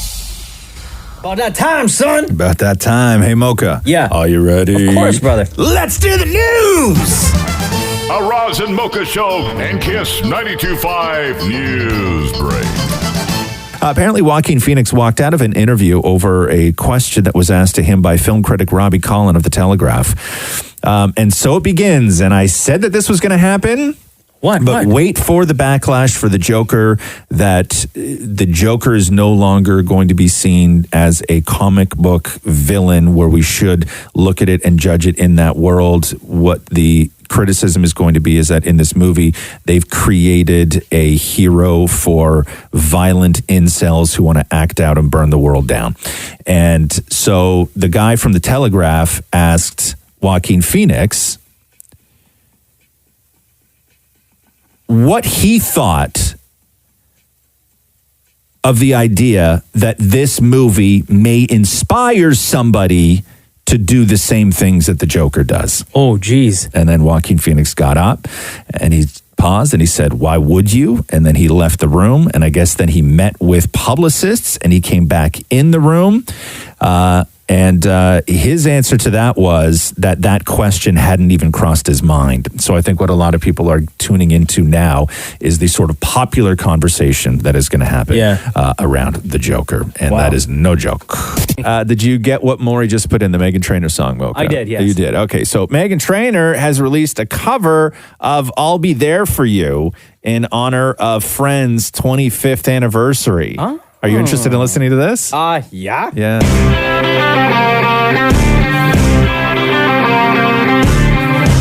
I: About that time, son.
J: About that time. Hey, Mocha.
I: Yeah.
J: Are you ready?
I: Of course, brother.
J: Let's do the news.
K: A Roz and Mocha Show and Kiss 92.5 News Break.
J: Apparently, Joaquin Phoenix walked out of an interview over a question that was asked to him by film critic Robbie Collin of The Telegraph. And so it begins. And I said that this was going to happen. But wait for the backlash for the Joker, that the Joker is no longer going to be seen as a comic book villain where we should look at it and judge it in that world. What the criticism is going to be is that in this movie, they've created a hero for violent incels who want to act out and burn the world down. And so the guy from The Telegraph asked Joaquin Phoenix what he thought of the idea that this movie may inspire somebody to do the same things that the Joker does.
I: Oh, geez.
J: And then Joaquin Phoenix got up and he paused and he said, "Why would you?" And then he left the room. And I guess then he met with publicists and he came back in the room. And his answer to that was that question hadn't even crossed his mind. So I think what a lot of people are tuning into now is the sort of popular conversation that is going to happen around the Joker. And that is no joke. Did you get what Maury just put in the Meghan Trainor song, Mocha?
I: I did, yes.
J: You did. Okay, so Meghan Trainor has released a cover of I'll Be There For You in honor of Friends' 25th anniversary.
I: Huh?
J: Are you interested in listening to this?
I: Yeah.
J: Yeah.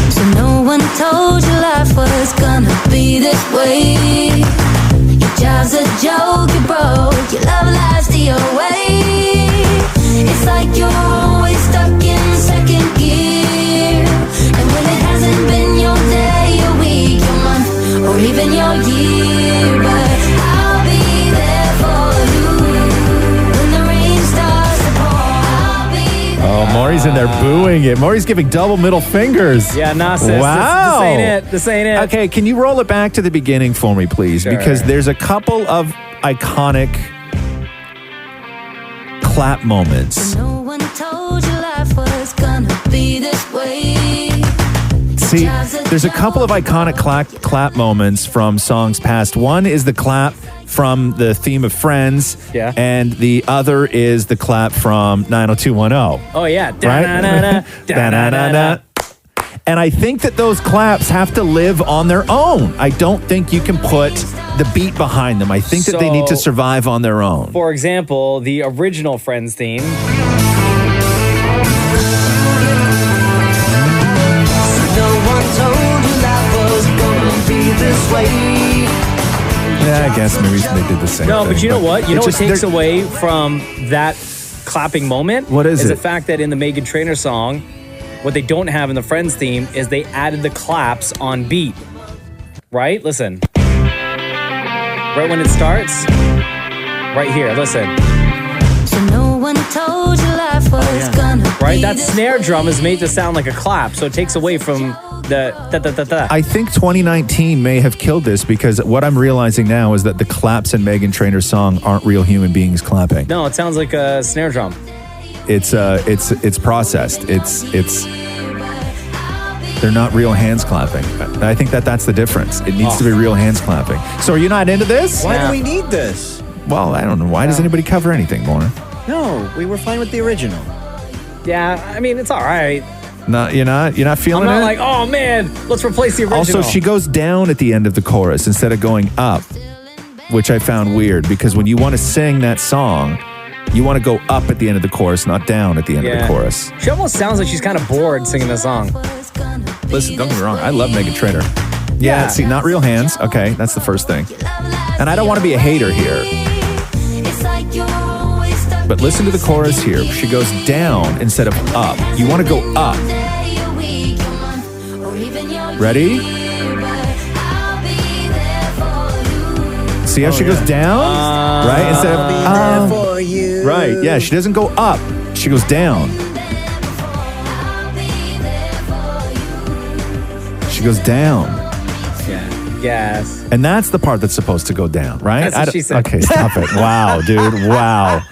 F: So no one told you life was gonna be this way. Your job's a joke, you broke, your love lies to your way. It's like you're always stuck in second gear. And when it hasn't been your day, your week, your month, or even your year, but I'll be there for you when the rain
J: Maury's in there booing it. Maury's giving double middle fingers.
I: Yeah, nah, sis.
J: Wow.
I: This ain't it. This ain't it.
J: Okay, can you roll it back to the beginning for me, please?
I: Sure.
J: Because there's a couple of iconic clap moments.
F: No one told you life was gonna be this way.
J: See, there's a couple of iconic clap moments from songs past. One is the clap from the theme of Friends.
I: Yeah.
J: And the other is the clap from 90210.
I: Oh, yeah.
J: Right? Da-na-na-na. And I think that those claps have to live on their own. I don't think you can put the beat behind them. I think that they need to survive on their own.
I: For example, the original Friends theme.
J: Yeah, I guess maybe they did the same
I: No,
J: thing.
I: but you know what? You know what
J: just-
I: takes
J: they're-
I: away from that clapping moment?
J: What is
I: the
J: it?
I: fact that in the Meghan Trainor song, what they don't have in the Friends theme is they added the claps on beat. Right? Listen. Right when it starts. Right here. Listen.
F: So no one told you life was gonna
I: Right?
F: be
I: That
F: this
I: snare drum is made to sound like a clap, so it takes away from the da-da-da-da.
J: I think 2019 may have killed this because what I'm realizing now is that the claps in Meghan Trainor's song aren't real human beings clapping.
I: No, it sounds like a snare drum.
J: It's processed. It's they're not real hands clapping. I think that's the difference. It needs to be real hands clapping. So are you not into this?
E: Why do we need this?
J: Well, I don't know. Why does anybody cover anything more?
E: No, we were fine with the original.
I: Yeah, I mean, it's all right.
J: No, you're not feeling
I: I'm not
J: it?
I: like, oh man, let's replace the original.
J: Also, she goes down at the end of the chorus instead of going up, which I found weird because when you want to sing that song, you want to go up at the end of the chorus, not down at the end of the chorus.
I: She almost sounds like she's kind of bored singing the song.
J: Listen, don't get me wrong. I love Meghan Trainor. Yeah, see, not real hands. Okay, that's the first thing. And I don't want to be a hater here. But listen to the chorus here. She goes down instead of up. You want to go up. Ready? See how she goes down? Right? Instead of right. Yeah, she doesn't go up. She goes down. She goes down.
I: Yes.
J: And that's the part that's supposed to go down, right?
I: That's what she said.
J: Okay, stop it. Wow, dude. Wow.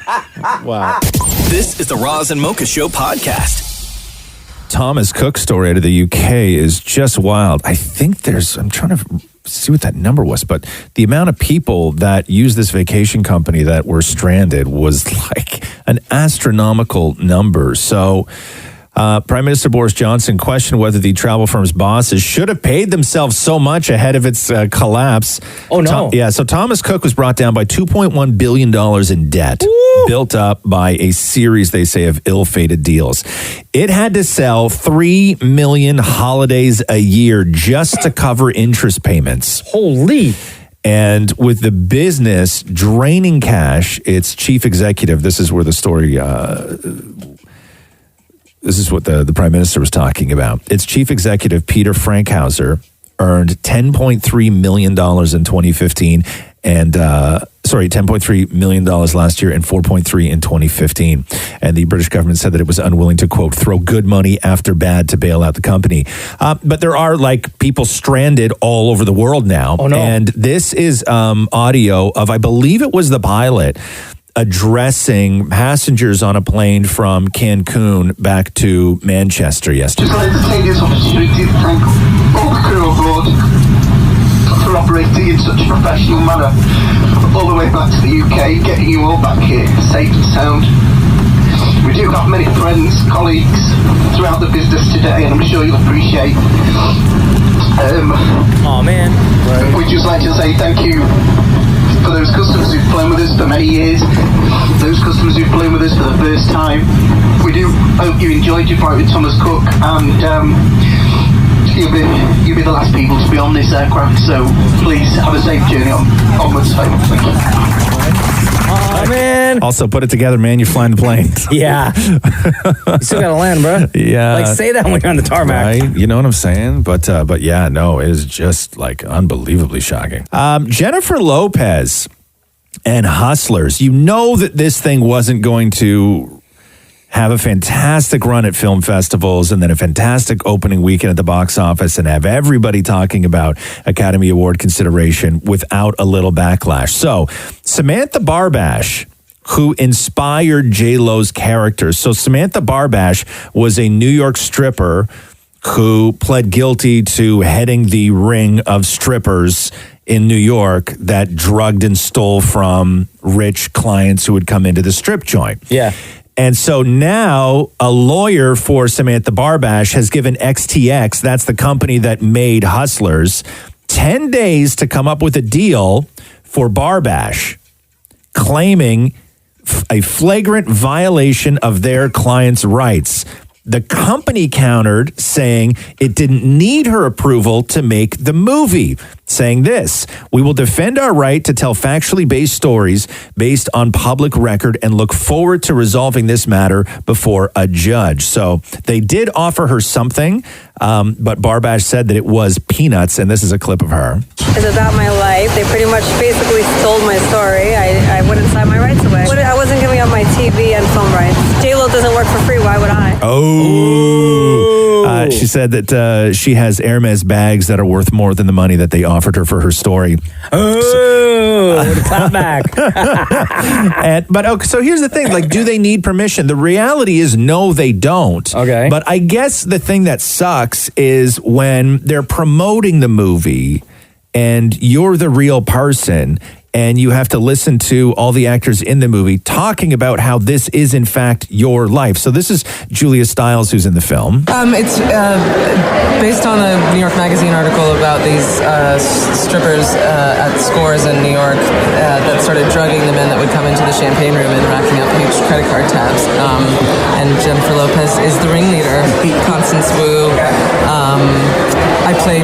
J: Wow.
A: This is the Roz and Mocha Show podcast.
J: Thomas Cook's story out of the UK is just wild. I think I'm trying to see what that number was, but the amount of people that use this vacation company that were stranded was like an astronomical number. So Prime Minister Boris Johnson questioned whether the travel firm's bosses should have paid themselves so much ahead of its collapse.
I: Oh, no.
J: So Thomas Cook was brought down by $2.1 billion in debt, built up by a series, they say, of ill-fated deals. It had to sell 3 million holidays a year just to cover interest payments.
I: Holy.
J: And with the business draining cash, its chief executive, this is where the story... this is what the Prime Minister was talking about. Its chief executive, Peter Frankhauser, earned $10.3 million in 2015 and, $10.3 million last year and 4.3 in 2015. And the British government said that it was unwilling to, quote, throw good money after bad to bail out the company. But there are like people stranded all over the world now.
I: Oh, no.
J: And this is audio of, I believe it was the pilot, addressing passengers on a plane from Cancun back to Manchester yesterday.
B: Just like to take this opportunity to thank all the crew aboard for operating in such a professional manner all the way back to the UK, getting you all back here safe and sound. We do have many friends, colleagues throughout the business today, and I'm sure you'll appreciate.
I: Oh man!
B: We'd just like to say thank you for those customers who've flown with us for many years, those customers who've flown with us for the first time. We do hope you enjoyed your flight with Thomas Cook, and you'll be the last people to be on this aircraft, so please have a safe journey onwards home. Thank you.
I: Oh man!
J: Also, put it together, man. You're flying the plane.
I: Yeah. You still gotta land, bro.
J: Yeah.
I: Like, say that when you're on the tarmac.
J: Right? You know what I'm saying? But yeah, no, it is just like unbelievably shocking. Jennifer Lopez and Hustlers. You know that this thing wasn't going to have a fantastic run at film festivals, and then a fantastic opening weekend at the box office, and have everybody talking about Academy Award consideration without a little backlash. So, Samantha Barbash, who inspired J-Lo's character. So, Samantha Barbash was a New York stripper who pled guilty to heading the ring of strippers in New York that drugged and stole from rich clients who would come into the strip joint.
I: Yeah.
J: And so now a lawyer for Samantha Barbash has given XTX, that's the company that made Hustlers, 10 days to come up with a deal for Barbash, claiming a flagrant violation of their client's rights. The company countered, saying it didn't need her approval to make the movie, saying this: "We will defend our right to tell factually based stories based on public record and look forward to resolving this matter before a judge." So they did offer her something, but Barbash said that it was peanuts, and this is a clip of her.
C: It's about my life. They pretty much basically stole my story. I wouldn't sign my rights away. I wasn't giving up my TV and film rights. J-Lo doesn't work for free. Why would I?
J: She said that she has Hermes bags that are worth more than the money that they offered her for her story.
I: Clap back.
J: So here's the thing: like, do they need permission? The reality is, no, they don't.
I: Okay.
J: But I guess the thing that sucks is when they're promoting the movie, and you're the real person, and you have to listen to all the actors in the movie talking about how this is, in fact, your life. So this is Julia Stiles, who's in the film.
V: It's based on a New York Magazine article about these strippers at Scores in New York that started drugging the men that would come into the champagne room and racking up huge credit card tabs. And Jennifer Lopez is the ringleader. Constance Wu. I play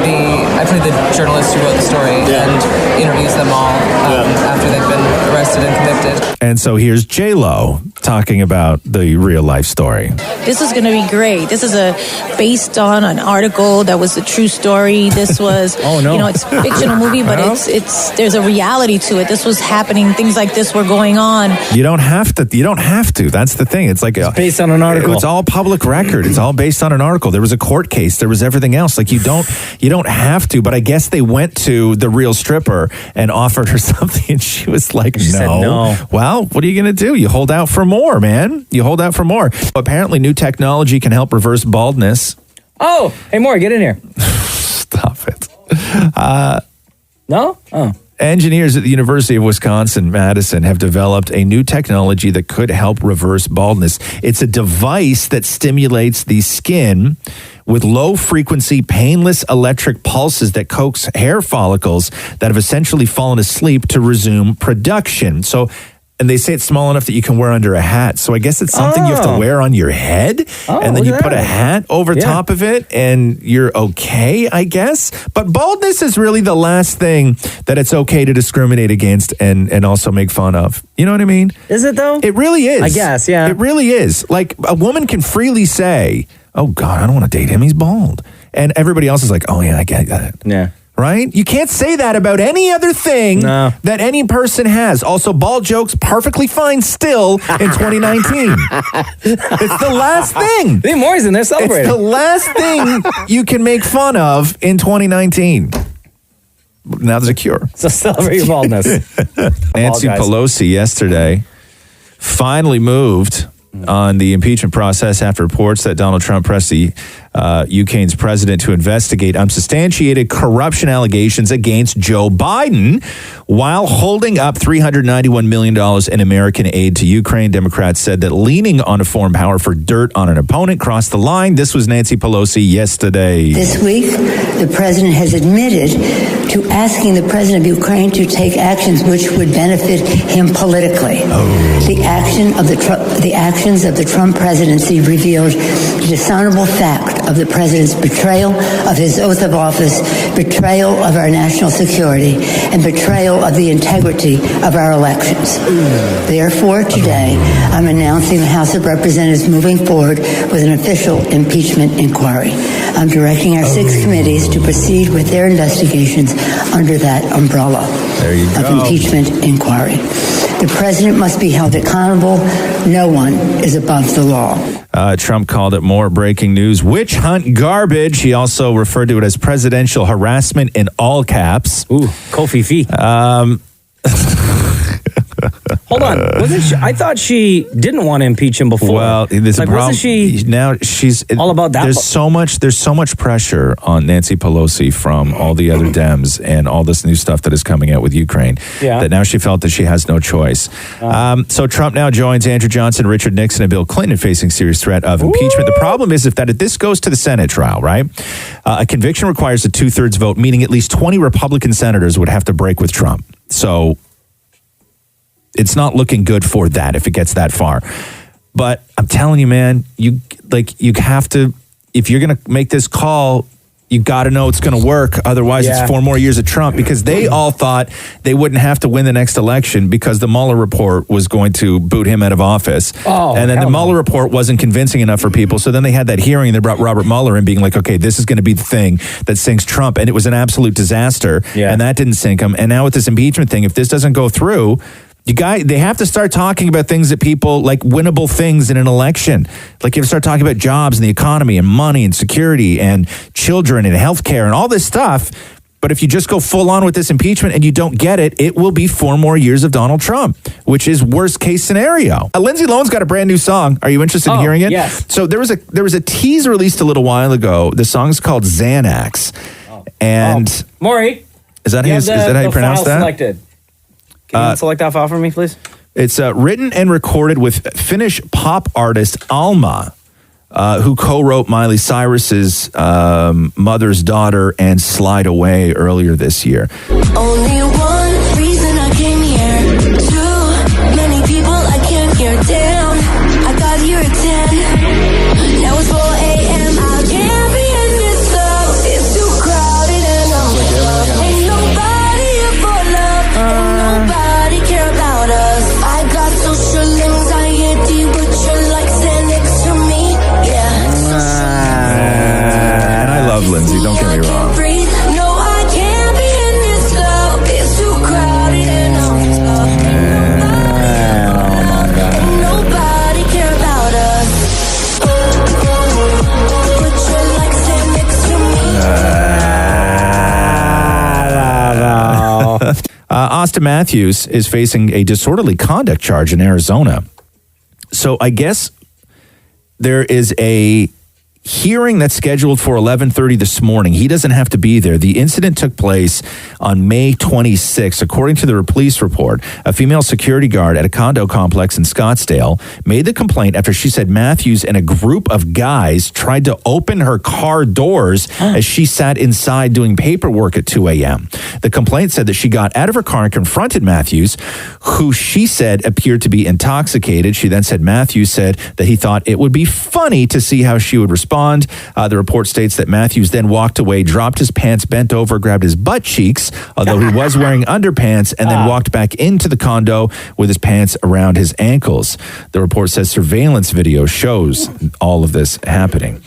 V: the journalist who wrote the story and interviews them all after they've been arrested and convicted.
J: And so here's J-Lo talking about the real life story.
W: This is going to be great. This is based on an article that was a true story. This was, it's a fictional movie, but there's a reality to it. This was happening. Things like this were going on.
J: You don't have to. That's the thing. It's like
I: it's based on an article.
J: It's all public record. It's all based on an article. There was a court case. There was everything else. Like you don't have to. But I guess they went to the real stripper and offered her something, and she was like,
I: She said no.
J: Well, what are you going to do? You hold out for more, man. You hold out for more. Apparently, new technology can help reverse baldness.
I: Oh, hey, Maury, get in here.
J: Stop it.
I: No? Oh.
J: Engineers at the University of Wisconsin-Madison have developed a new technology that could help reverse baldness. It's a device that stimulates the skin with low-frequency, painless electric pulses that coax hair follicles that have essentially fallen asleep to resume production. And they say it's small enough that you can wear under a hat. So I guess it's something you have to wear on your head. And then you put a hat over top of it and you're okay, I guess. But baldness is really the last thing that it's okay to discriminate against and also make fun of. You know what I mean?
I: Is it though?
J: It really is.
I: I guess, yeah.
J: It really is. Like a woman can freely say, "Oh God, I don't want to date him. He's bald." And everybody else is like, "Oh yeah, I get that."
I: Yeah.
J: Right? You can't say that about any other thing that any person has. Also, bald jokes perfectly fine still in 2019. It's the last thing.
I: The Maury's in there celebrating.
J: It's the last thing you can make fun of in 2019. Now there's a cure.
I: So celebrate your baldness.
J: Nancy Pelosi yesterday finally moved on the impeachment process after reports that Donald Trump pressed the UK's president to investigate unsubstantiated corruption allegations against Joe Biden while holding up $391 million in American aid to Ukraine. Democrats said that leaning on a foreign power for dirt on an opponent crossed the line. This was Nancy Pelosi yesterday.
X: This week, the president has admitted to asking the president of Ukraine to take actions which would benefit him politically. The actions of the Trump presidency revealed the dishonorable fact of the president's betrayal of his oath of office, betrayal of our national security, and betrayal of the integrity of our elections. Therefore, today, I'm announcing the House of Representatives moving forward with an official impeachment inquiry. I'm directing our 6 committees to proceed with their investigations under that umbrella of impeachment inquiry. The The president must be held accountable. No one is above the law.
J: Trump called it more breaking news witch hunt garbage. He also referred to it as presidential harassment in all caps.
I: Ooh, Kofi Fee. Hold on. Wasn't she, I thought she didn't want to impeach him before.
J: Well, there's a problem.
I: Wasn't she
J: now she's
I: all about that?
J: There's so much pressure on Nancy Pelosi from all the other Dems and all this new stuff that is coming out with Ukraine.
I: Yeah.
J: That now she felt that she has no choice. So Trump now joins Andrew Johnson, Richard Nixon, and Bill Clinton in facing serious threat of impeachment. The problem is if this goes to the Senate trial, right? A conviction requires a 2/3 vote, meaning at least 20 Republican senators would have to break with Trump. So it's not looking good for that if it gets that far. But I'm telling you, man, you have to, if you're going to make this call, you got to know it's going to work. Otherwise, it's 4 more years of Trump, because they all thought they wouldn't have to win the next election because the Mueller report was going to boot him out of office. And then the Mueller report wasn't convincing enough for people. So then they had that hearing and they brought Robert Mueller in being like, okay, this is going to be the thing that sinks Trump. And it was an absolute disaster. And that didn't sink him. And now with this impeachment thing, if this doesn't go through, they have to start talking about things that people like, winnable things in an election. Like you have to start talking about jobs and the economy and money and security and children and healthcare and all this stuff. But if you just go full on with this impeachment and you don't get it, it will be 4 more years of Donald Trump, which is worst case scenario. Lindsay Lohan's got a brand new song. Are you interested in hearing it?
I: Yes.
J: So there was a tease released a little while ago. The song's called Xanax. And
I: Maury,
J: is that how you pronounce that?
I: Selected. Can you select that file for me, please?
J: It's written and recorded with Finnish pop artist Alma, who co-wrote Miley Cyrus's Mother's Daughter and Slide Away earlier this year.
F: Only one reason I came here. Too many people I can't hear down. I got here at 10. Now it's 4 a.m. I can't be in this club. It's too crowded and I'm stuck. Ain't nobody here for love. Ain't nobody care about us. I got social anxiety, but you're like Xanax to me. Yeah.
J: And I love Lindsay, don't get me wrong.
F: Breathe. No, I can't be in this club. It's too crowded and I'm stuck. Ain't nobody care about us. But you're like Xanax to me.
J: Austin Matthews is facing a disorderly conduct charge in Arizona. So I guess there is a hearing that's scheduled for 11:30 this morning. He doesn't have to be there. The incident took place on May 26th. According to the police report, a female security guard at a condo complex in Scottsdale made the complaint after she said Matthews and a group of guys tried to open her car doors as she sat inside doing paperwork at 2 a.m. The complaint said that she got out of her car and confronted Matthews, who she said appeared to be intoxicated. She then said Matthews said that he thought it would be funny to see how she would respond. The report states that Matthews then walked away, dropped his pants, bent over, grabbed his butt cheeks, although he was wearing underpants, and then walked back into the condo with his pants around his ankles. The report says surveillance video shows all of this happening.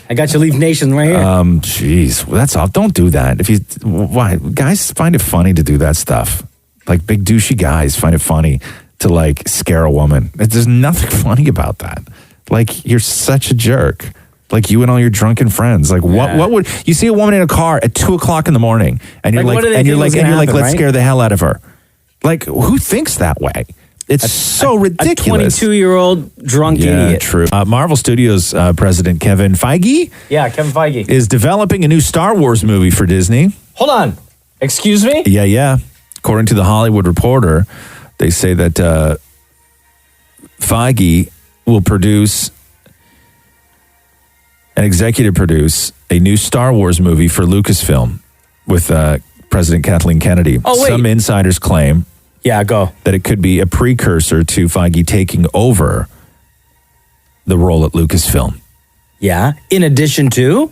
I: I got you, Leaf Nation right here.
J: Jeez, well, that's all. Don't do that. Why? Guys find it funny to do that stuff. Like big douchey guys find it funny to like scare a woman. There's nothing funny about that. Like, you're such a jerk. Like you and all your drunken friends. Like what would you see a woman in a car at 2:00 in the morning and you're let's scare the hell out of her. Like, who thinks that way? It's so ridiculous.
I: A 22-year-old drunk idiot.
J: True. Marvel Studios president Kevin Feige.
I: Yeah, Kevin Feige
J: is developing a new Star Wars movie for Disney.
I: Hold on. Excuse me?
J: Yeah. According to the Hollywood Reporter, they say that Feige will produce and executive produce a new Star Wars movie for Lucasfilm with President Kathleen Kennedy.
I: Oh, wait.
J: Some insiders claim
I: that
J: it could be a precursor to Feige taking over the role at Lucasfilm.
I: Yeah, in addition to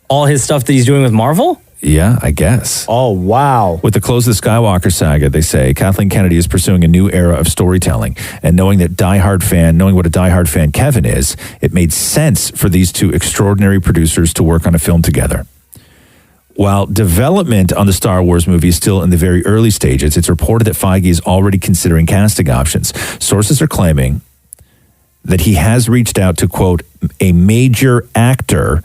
I: all his stuff that he's doing with Marvel?
J: Yeah, I guess.
I: Oh, wow.
J: With the close of the Skywalker saga, they say Kathleen Kennedy is pursuing a new era of storytelling. And knowing what a diehard fan Kevin is, it made sense for these two extraordinary producers to work on a film together. while development on the Star Wars movie is still in the very early stages, it's reported that Feige is already considering casting options. Sources are claiming that he has reached out to, quote, a major actor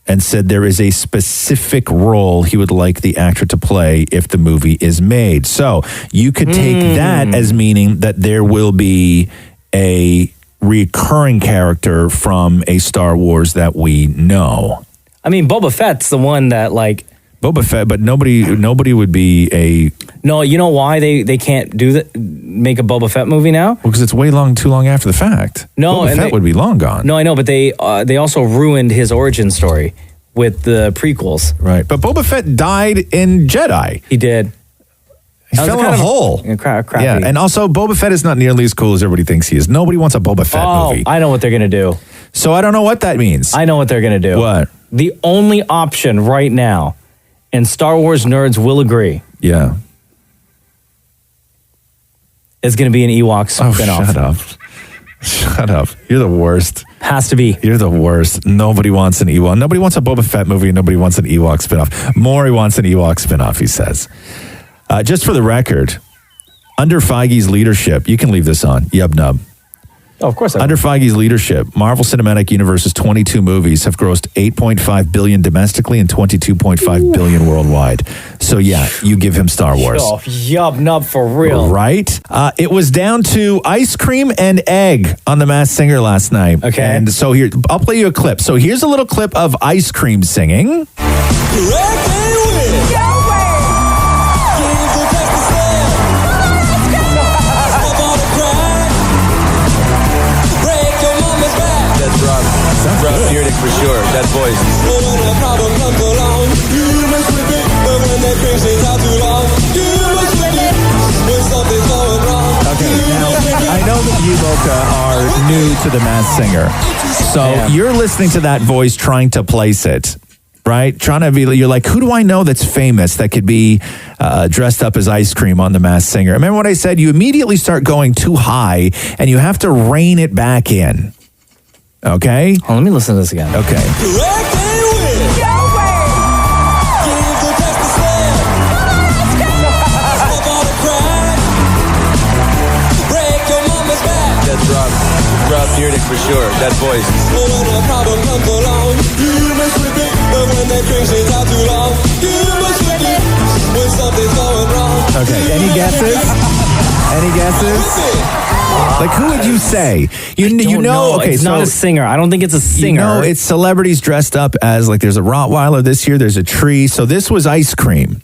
J: and said there is a specific role he would like the actor to play if the movie is made. So you could take that as meaning that there will be a recurring character from a Star Wars that we know.
I: I mean, Boba Fett's the one that, like...
J: Boba Fett, but nobody would be a...
I: No, you know why they can't do that? Make a Boba Fett movie now?
J: Well, because it's too long after the fact.
I: No,
J: Boba Fett would be long gone.
I: No, I know, but they also ruined his origin story with the prequels.
J: Right, but Boba Fett died in Jedi.
I: He did.
J: He fell in a hole.
I: Crappy.
J: Yeah, and also Boba Fett is not nearly as cool as everybody thinks he is. Nobody wants a Boba Fett movie.
I: I know what they're going to do.
J: So I don't know what that means.
I: I know what they're going to do.
J: What?
I: The only option right now, and Star Wars nerds will agree.
J: Yeah.
I: It's going to be an Ewok spinoff.
J: Shut up. Shut up. You're the worst.
I: Has to be.
J: You're the worst. Nobody wants an Ewok. Nobody wants a Boba Fett movie. Nobody wants an Ewok spinoff. Maury wants an Ewok spinoff, he says. Just for the record, under Feige's leadership, you can leave this on, Yub Nub.
I: Oh, of course.
J: Under Feige's leadership, Marvel Cinematic Universe's 22 movies have grossed $8.5 billion domestically and $22.5 billion worldwide. So yeah, you give him Star Wars.
I: Oh, Yub Nub for real.
J: Right? It was down to ice cream and egg on The Masked Singer last night.
I: Okay.
J: And so here, I'll play you a clip. So here's a little clip of ice cream singing.
L: Sounds Rob Dyrdek for sure. That voice.
J: Okay, now I know that you, Mocha, are new to The Masked Singer. So you're listening to that voice trying to place it, right? Trying to be, you're like, who do I know that's famous that could be dressed up as ice cream on The Masked Singer? Remember what I said? You immediately start going too high and you have to rein it back in. Okay?
I: Oh, let me listen to this again.
J: Okay.
L: That's Rob Dyrdek for sure. That voice.
J: Okay, any guesses? Any guesses? Like, who would you say? You know, okay,
I: it's not a singer. I don't think it's a singer.
J: You know, it's celebrities dressed up as, like, there's a Rottweiler this year, there's a tree. So this was ice cream.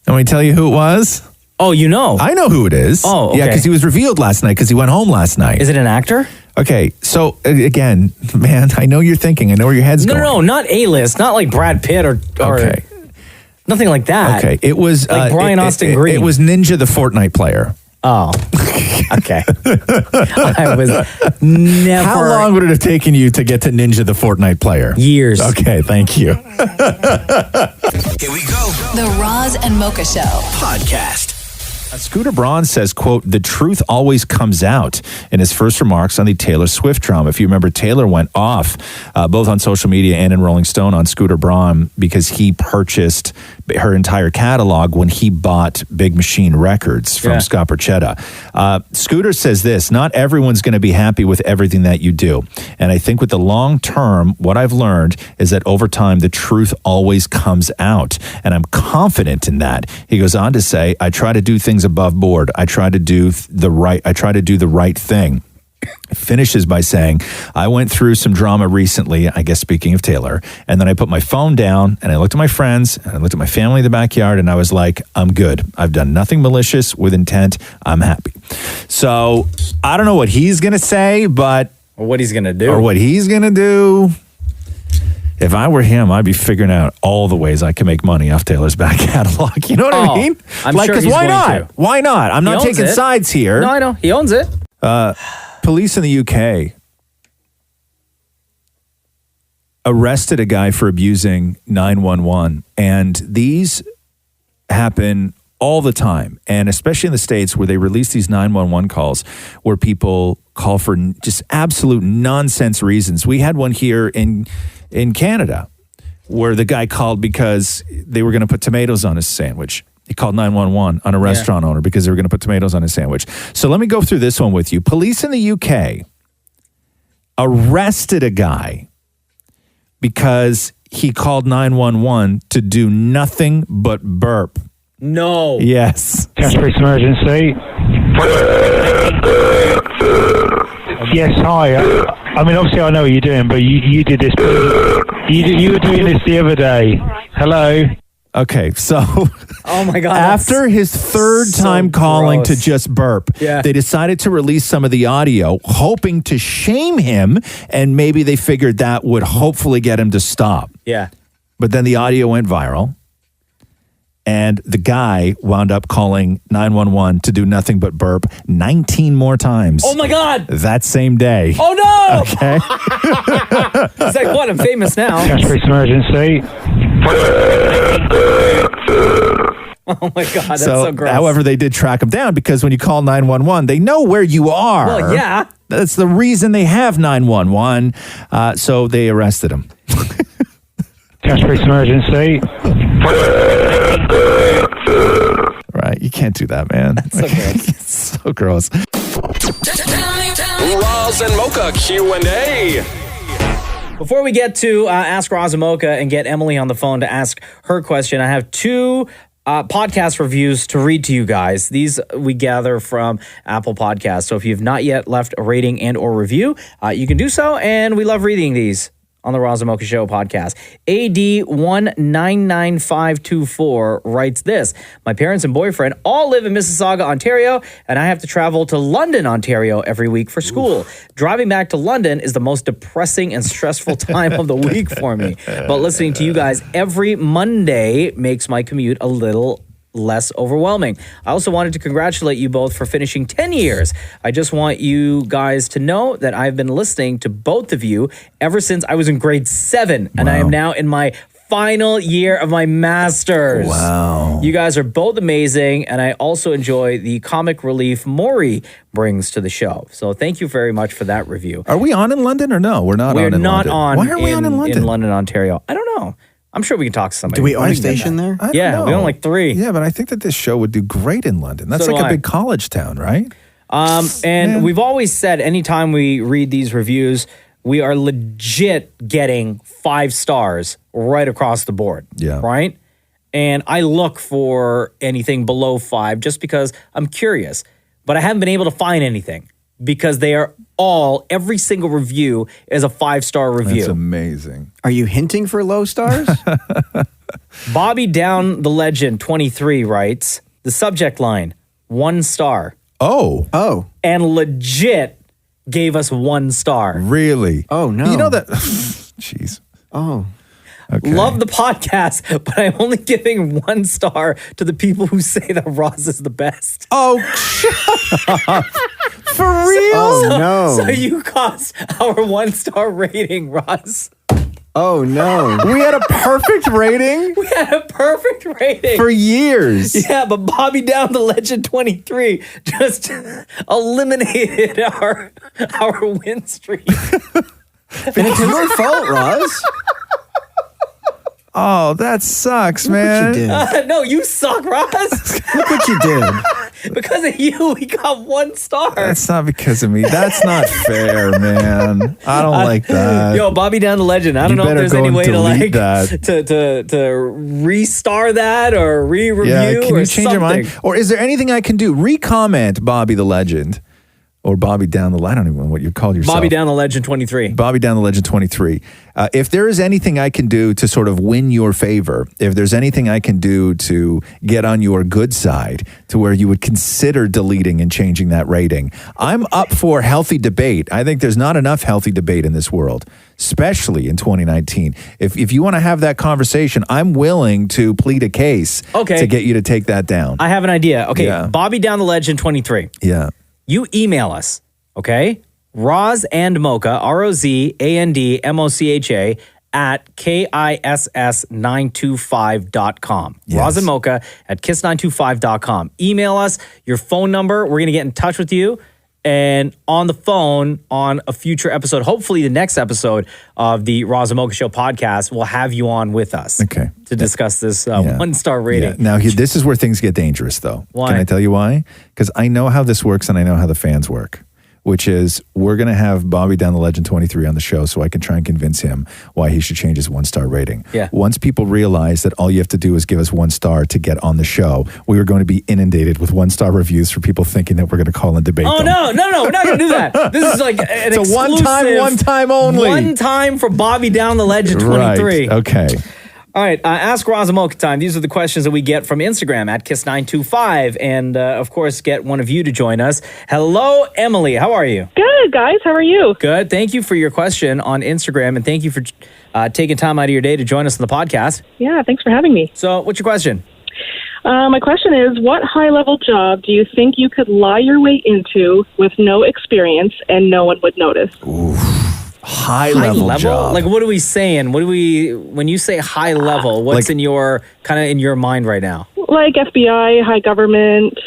J: Let me tell you who it was.
I: Oh, you know?
J: I know who it is.
I: Oh, okay.
J: Yeah, because he was revealed last night because he went home last night.
I: Is it an actor?
J: Okay, so again, man, I know you're thinking. I know where your head's going.
I: No, not A-list. Not like Brad Pitt or
J: okay.
I: Nothing like that.
J: Okay, it was...
I: like Brian Austin Green.
J: It was Ninja the Fortnite player.
I: Oh, okay. I was never...
J: How long would it have taken you to get to Ninja the Fortnite player?
I: Years.
J: Okay, thank you.
A: Here we go.
D: The Roz and Mocha Show
A: Podcast.
J: Scooter Braun says, quote, the truth always comes out in his first remarks on the Taylor Swift drama. If you remember, Taylor went off both on social media and in Rolling Stone on Scooter Braun because he purchased her entire catalog when he bought Big Machine Records from Scott Borchetta. Scooter says this, not everyone's going to be happy with everything that you do. And I think with the long term, what I've learned is that over time, the truth always comes out. And I'm confident in that. He goes on to say, I try to do things above board. I try to do the right thing. Finishes by saying, I went through some drama recently, I guess speaking of Taylor, and then I put my phone down and I looked at my friends and I looked at my family in the backyard and I was like, I'm good. I've done nothing malicious with intent. I'm happy. So I don't know what he's going to say, but...
I: Or what he's going to do.
J: Or what he's going to do. If I were him, I'd be figuring out all the ways I can make money off Taylor's back catalog. You know what I mean?
I: I'm
J: like,
I: sure
J: because
I: he's
J: why
I: going
J: not?
I: to.
J: Why not? I'm not taking sides here.
I: No, I know. He owns it.
J: Police in the UK arrested a guy for abusing 911. And these happen all the time. And especially in the States where they release these 911 calls where people call for just absolute nonsense reasons. We had one here in Canada where the guy called because they were going to put tomatoes on his sandwich. He called 911 on a restaurant owner because they were going to put tomatoes on his sandwich. So let me go through this one with you. Police in the UK arrested a guy because he called 911 to do nothing but burp.
I: No.
J: Yes.
G: Casper emergency. Yes, hi. I mean, obviously I know what you're doing, but you did this. You were doing this the other day. Hello?
J: Okay, so
I: oh my God,
J: after his third time calling to just burp, they decided to release some of the audio, hoping to shame him, and maybe they figured that would hopefully get him to stop.
I: Yeah.
J: But then the audio went viral, and the guy wound up calling 911 to do nothing but burp 19 more times.
I: Oh my God!
J: That same day.
I: Oh no!
J: Okay.
I: He's like, what? I'm famous now.
G: Casper emergency.
I: Oh my God, that's so gross.
J: However, they did track him down because when you call 911, they know where you are.
I: Well, yeah.
J: That's the reason they have 911. So they arrested him.
G: Casper emergency.
J: Right, you can't do that, man.
I: That's so gross.
J: It's so gross.
A: Roz and Mocha Q&A.
I: Before we get to Ask Roz and Mocha and get Emily on the phone to ask her question, I have two podcast reviews to read to you guys. These we gather from Apple Podcasts. So if you've not yet left a rating and or review, you can do so. And we love reading these on the Roz and Mocha Show podcast. AD199524 writes this. My parents and boyfriend all live in Mississauga, Ontario, and I have to travel to London, Ontario every week for school. Driving back to London is the most depressing and stressful time of the week for me. But listening to you guys every Monday makes my commute a little less overwhelming. I also wanted to congratulate you both for finishing 10 years. I just want you guys to know that I've been listening to both of you ever since I was in grade 7, and I am now in my final year of my master's.
J: Wow.
I: You guys are both amazing, and I also enjoy the comic relief Maury brings to the show. So thank you very much for that review.
J: Are we on in London or no? We're not on in London.
I: Why
J: are we on in London?
I: In London, Ontario. I don't know. I'm sure we can talk to somebody.
E: Do we own a station there?
J: I don't
I: Yeah,
J: know.
I: we own like 3.
J: Yeah, but I think that this show would do great in London. That's
I: So
J: like
I: do
J: a
I: I.
J: big college town, right?
I: And we've always said anytime we read these reviews, we are legit getting 5 stars right across the board.
J: Yeah.
I: Right? And I look for anything below 5 just because I'm curious. But I haven't been able to find anything because they are every single review is a 5-star review.
J: That's amazing.
E: Are you hinting for low stars?
I: Bobby Down the Legend 23 writes, the subject line, 1 star.
J: Oh.
I: And legit gave us 1 star.
J: Really?
E: Oh, no.
J: You know that... Jeez.
E: Oh.
J: Okay.
I: Love the podcast, but I'm only giving 1 star to the people who say that Roz is the best.
J: Oh, shut up. For real?
E: Oh, no.
I: So you cost our 1-star rating, Roz.
E: Oh, no.
J: We had a perfect rating?
I: We had a perfect rating.
J: For years.
I: Yeah, but Bobby Down the Legend 23 just eliminated our win streak.
E: And it's your fault, Roz.
J: Oh, that sucks, man.
E: Look what you did.
I: No, you suck, Roz.
E: Look what you did.
I: Because of you, we got 1 star.
J: That's not because of me. That's not fair, man. I don't like that.
I: Yo, Bobby Down the Legend. I don't know if there's any way to like to restar that or re-review
J: Yeah, can
I: or
J: you change your mind? Or is there anything I can do? Re-comment Bobby the Legend. Or Bobby Down the... I don't even know what you call yourself.
I: Bobby Down the Legend 23.
J: Bobby Down the Legend 23. If there is anything I can do to sort of win your favor, if there's anything I can do to get on your good side to where you would consider deleting and changing that rating, I'm up for healthy debate. I think there's not enough healthy debate in this world, especially in 2019. If you want to have that conversation, I'm willing to plead a case to get you to take that down.
I: I have an idea. Okay,
J: Yeah.
I: Bobby Down the Legend 23.
J: Yeah.
I: You email us, okay? Roz and Mocha, ROZANDMOCHA at KISS925.com.
J: Yes.
I: Roz and Mocha at KISS925.com. Email us your phone number. We're going to get in touch with you And on the phone on a future episode, hopefully the next episode of the Roz and Mocha Show podcast, we'll have you on with us to discuss this 1-star rating.
J: Yeah. Now, this is where things get dangerous, though.
I: Why?
J: Can I tell you why? Because I know how this works and I know how the fans work, which is we're going to have Bobby Down the Legend 23 on the show so I can try and convince him why he should change his 1-star rating.
I: Yeah.
J: Once people realize that all you have to do is give us 1 star to get on the show, we are going to be inundated with 1-star reviews for people thinking that we're going to call and debate them.
I: No, we're not going to do that. This is like an
J: It's a
I: exclusive,
J: one time only.
I: One time for Bobby Down the Legend 23.
J: Right. Okay.
I: All right, Ask Roz and Mocha time. These are the questions that we get from Instagram at Kiss925. And, of course, get one of you to join us. Hello, Emily. How are you?
M: Good, guys. How are you?
I: Good. Thank you for your question on Instagram. And thank you for taking time out of your day to join us on the podcast.
M: Yeah, thanks for having me.
I: So what's your question?
M: My question is, what high-level job do you think you could lie your way into with no experience and no one would notice?
J: High level job.
I: Like, what are we saying? When you say high level, what's in your mind right now?
M: Like FBI, high government,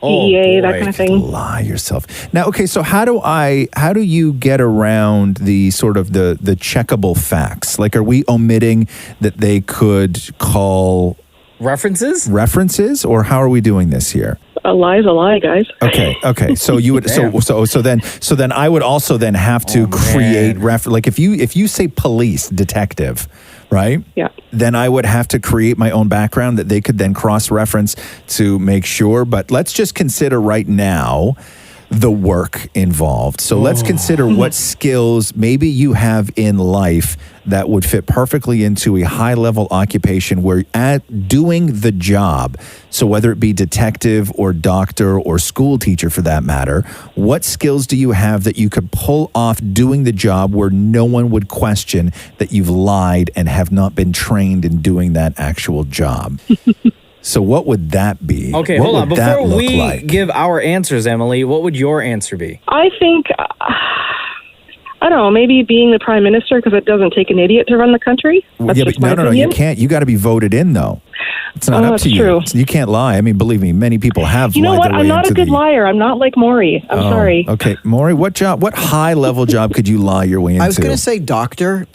M: DEA, that kind of thing.
J: Lie yourself. Now, okay, so how do you get around the sort of the checkable facts? Like, are we omitting that they could call references, or how are we doing this here?
M: A lie's a lie, guys.
J: Okay. So you would so then I would also then have to create like if you say police detective, right?
M: Yeah.
J: Then I would have to create my own background that they could then cross-reference to make sure. But let's just consider right now the work involved. So let's consider what skills maybe you have in life that would fit perfectly into a high-level occupation where at doing the job, so whether it be detective or doctor or school teacher for that matter, what skills do you have that you could pull off doing the job where no one would question that you've lied and have not been trained in doing that actual job? So what would that be?
I: Okay,
J: what
I: hold on.
J: would that
I: Before
J: look
I: we
J: like?
I: give our answers, Emily, what would your answer be?
M: I think, I don't know, maybe being the prime minister, because it doesn't take an idiot to run the country. That's just my
J: no,
M: opinion.
J: you can't. You got to be voted in, though. It's not up
M: that's
J: to you.
M: true.
J: You can't lie. I mean, believe me, many people have
M: You know
J: lied
M: what?
J: their way
M: I'm not a
J: into
M: good liar. I'm not like Maury. I'm sorry.
J: Okay, Maury, what high-level job could you lie your way into?
E: I was going to say doctor.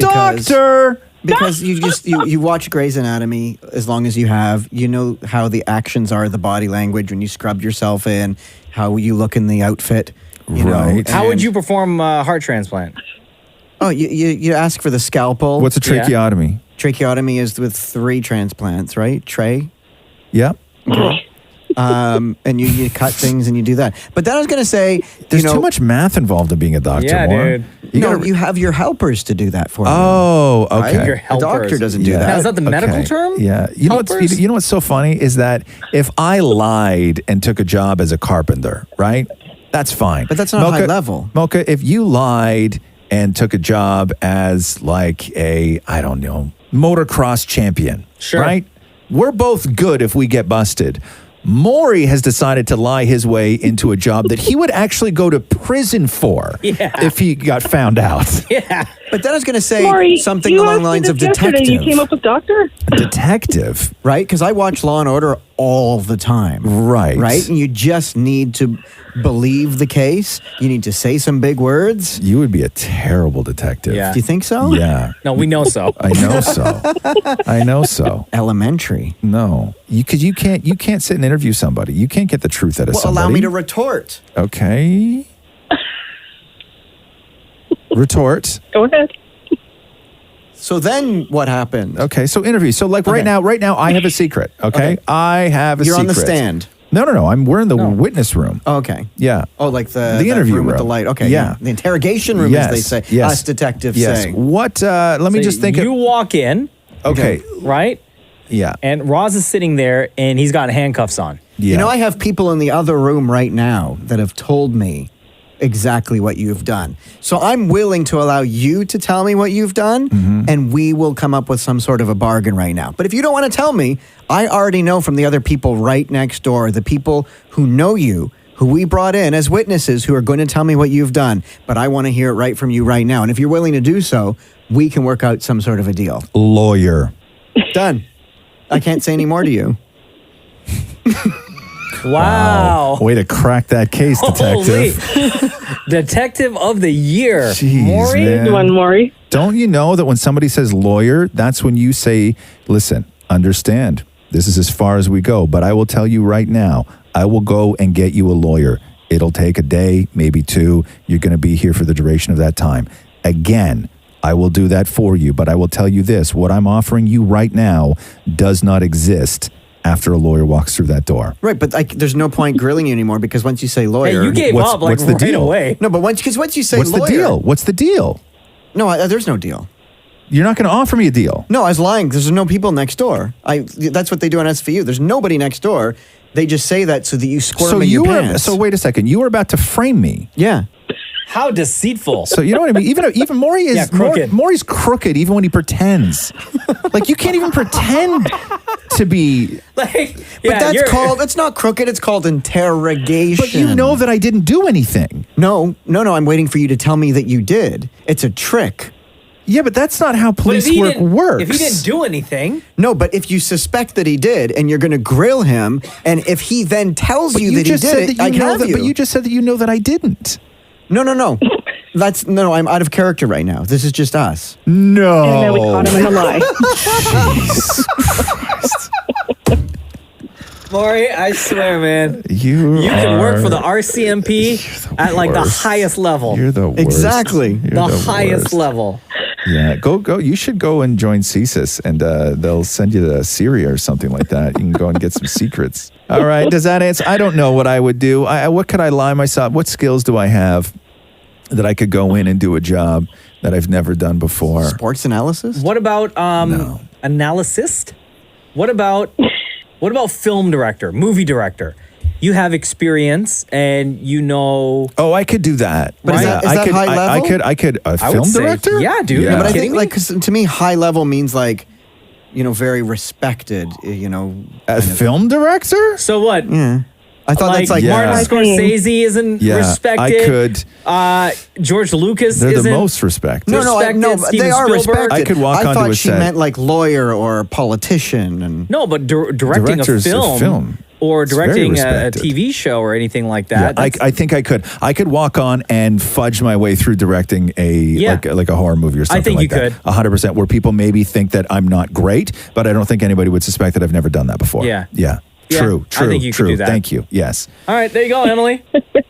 E: Because you watch Grey's Anatomy as long as you have, you know how the actions are, the body language when you scrub yourself in, how you look in the outfit. You know,
I: How would you perform a heart transplant?
E: Oh, you ask for the scalpel.
J: What's a tracheotomy?
E: Tracheotomy is with 3 transplants, right? Tray?
J: Yeah.
E: Okay. And you cut things and you do that. But then I was going to say,
J: There's too much math involved in being a doctor.
E: Yeah,
J: Warren.
E: dude. You have your helpers to do that for you.
J: Oh, okay.
E: Right?
J: Your
E: The doctor doesn't do that.
I: Now, is that the medical term?
J: Yeah. You know what's so funny is that if I lied and took a job as a carpenter, right? That's fine.
E: But that's not high level.
J: Mocha, if you lied and took a job as like a, I don't know, motocross champion, right? We're both good if we get busted. Maury has decided to lie his way into a job that he would actually go to prison for if he got found out.
I: Yeah.
E: But then I was going to say
M: Maury,
E: something
M: you
E: along
M: asked
E: the
M: me
E: lines of
M: this yesterday.
E: detective.
M: You came up with doctor?
J: Detective.
E: Right? Because I watch Law and Order all the time.
J: Right.
E: Right? And you just need to believe the case. You need to say some big words.
J: You would be a terrible detective.
I: Yeah.
E: Do you think so?
J: Yeah.
I: No, we know so.
J: I know so. I know so.
E: Elementary.
J: No. Because you can't sit and interview somebody. You can't get the truth out of
E: Well,
J: somebody.
E: allow me to retort.
J: Okay. Retort.
M: Go ahead.
E: So then what happened?
J: Okay, so interview. So like right now I have a secret, okay? I have a
E: You're
J: secret.
E: on the stand.
J: No. We're in the witness room.
E: Okay.
J: Yeah.
E: Oh, like the
J: interview
E: room with
J: room.
E: the light. Okay.
J: Yeah.
E: The interrogation room, as they say.
J: Yes.
E: Us detectives
J: yes.
E: say.
J: What, let me just think.
I: You walk in.
J: Okay.
I: Right?
J: Yeah.
I: And Roz is sitting there and he's got handcuffs on.
J: Yeah.
E: You know, I have people in the other room right now that have told me exactly what you've done. So I'm willing to allow you to tell me what you've done, and we will come up with some sort of a bargain right now. But if you don't want to tell me, I already know from the other people right next door, the people who know you, who we brought in as witnesses, who are going to tell me what you've done. But I want to hear it right from you right now. And if you're willing to do so, we can work out some sort of a deal.
J: Lawyer.
E: Done. I can't say any more to you.
I: Wow.
J: Way to crack that case, detective.
I: Holy. Detective of the year.
J: Jeez,
I: Maury?
J: man.
M: Maury.
J: Don't you know that when somebody says lawyer, that's when you say, listen, understand, this is as far as we go, but I will tell you right now, I will go and get you a lawyer. It'll take a day, maybe 2. You're going to be here for the duration of that time. Again, I will do that for you, but I will tell you this, what I'm offering you right now does not exist after a lawyer walks through that door.
E: Right, but there's no point grilling you anymore because once you say lawyer,
I: Hey, you gave up like
J: what's the
I: right
J: deal?
I: away.
E: No, but once you say
J: What's
E: lawyer,
J: the deal? What's the deal?
E: No, there's no deal.
J: You're not going to offer me a deal.
E: No, I was lying. There's no people next door. That's what they do on SVU. There's nobody next door. They just say that so that you squirm in your pants.
J: So wait a second. You were about to frame me.
E: Yeah.
I: How deceitful.
J: So you know what I mean? Even Maury is
I: crooked.
J: Maury's crooked even when he pretends. Like you can't even pretend to be.
E: But it's not crooked. It's called interrogation.
J: But you know that I didn't do anything.
E: No. I'm waiting for you to tell me that you did. It's a trick.
J: Yeah, but that's not how police work works.
I: If he didn't do anything.
E: No, but if you suspect that he did and you're going to grill him, and if he then tells you that he did it, I can have you.
J: But you just said that you know that I didn't.
E: No. I'm out of character right now. This is just us.
J: No.
M: And then we caught him in a lie.
I: Maury, I swear, man.
J: You
I: can work for the RCMP at like the highest level.
J: You're the worst.
E: Exactly.
I: The highest level.
J: Yeah, go. You should go and join CSIS, and they'll send you to Syria or something like that. You can go and get some secrets. All right, does that answer? I don't know what I would do. What could I lie myself? What skills do I have that I could go in and do a job that I've never done before?
E: Sports analysis?
I: What about analyst? What about film director, movie director? You have experience and you know.
J: Oh, I could do that.
E: But is that high level?
J: I could. A film director?
I: Yeah, dude.
J: Yeah.
E: But I think, because to me, high level means very respected.
J: A film director?
I: So what?
E: Yeah. I thought that's like
I: Martin Scorsese isn't respected.
J: I could.
I: George Lucas
J: They're
I: isn't
J: the most respected.
E: No, they are respected.
J: I could walk
E: I
J: onto
E: thought
J: a
E: she
J: set.
E: meant like lawyer or politician. And
I: No, but directing a
J: Directors of
I: film, or
J: It's very
I: directing a
J: respected.
I: TV show or anything like
J: Yeah,
I: that.
J: I think I could. I could walk on and fudge my way through directing like a horror movie or something.
I: I think
J: like
I: you
J: that. 100%. Where people maybe think that I'm not great, but I don't think anybody would suspect that I've never done that before.
I: Yeah.
J: True.
I: I think you could do that.
J: Thank you. Yes.
I: All right, there you go, Emily.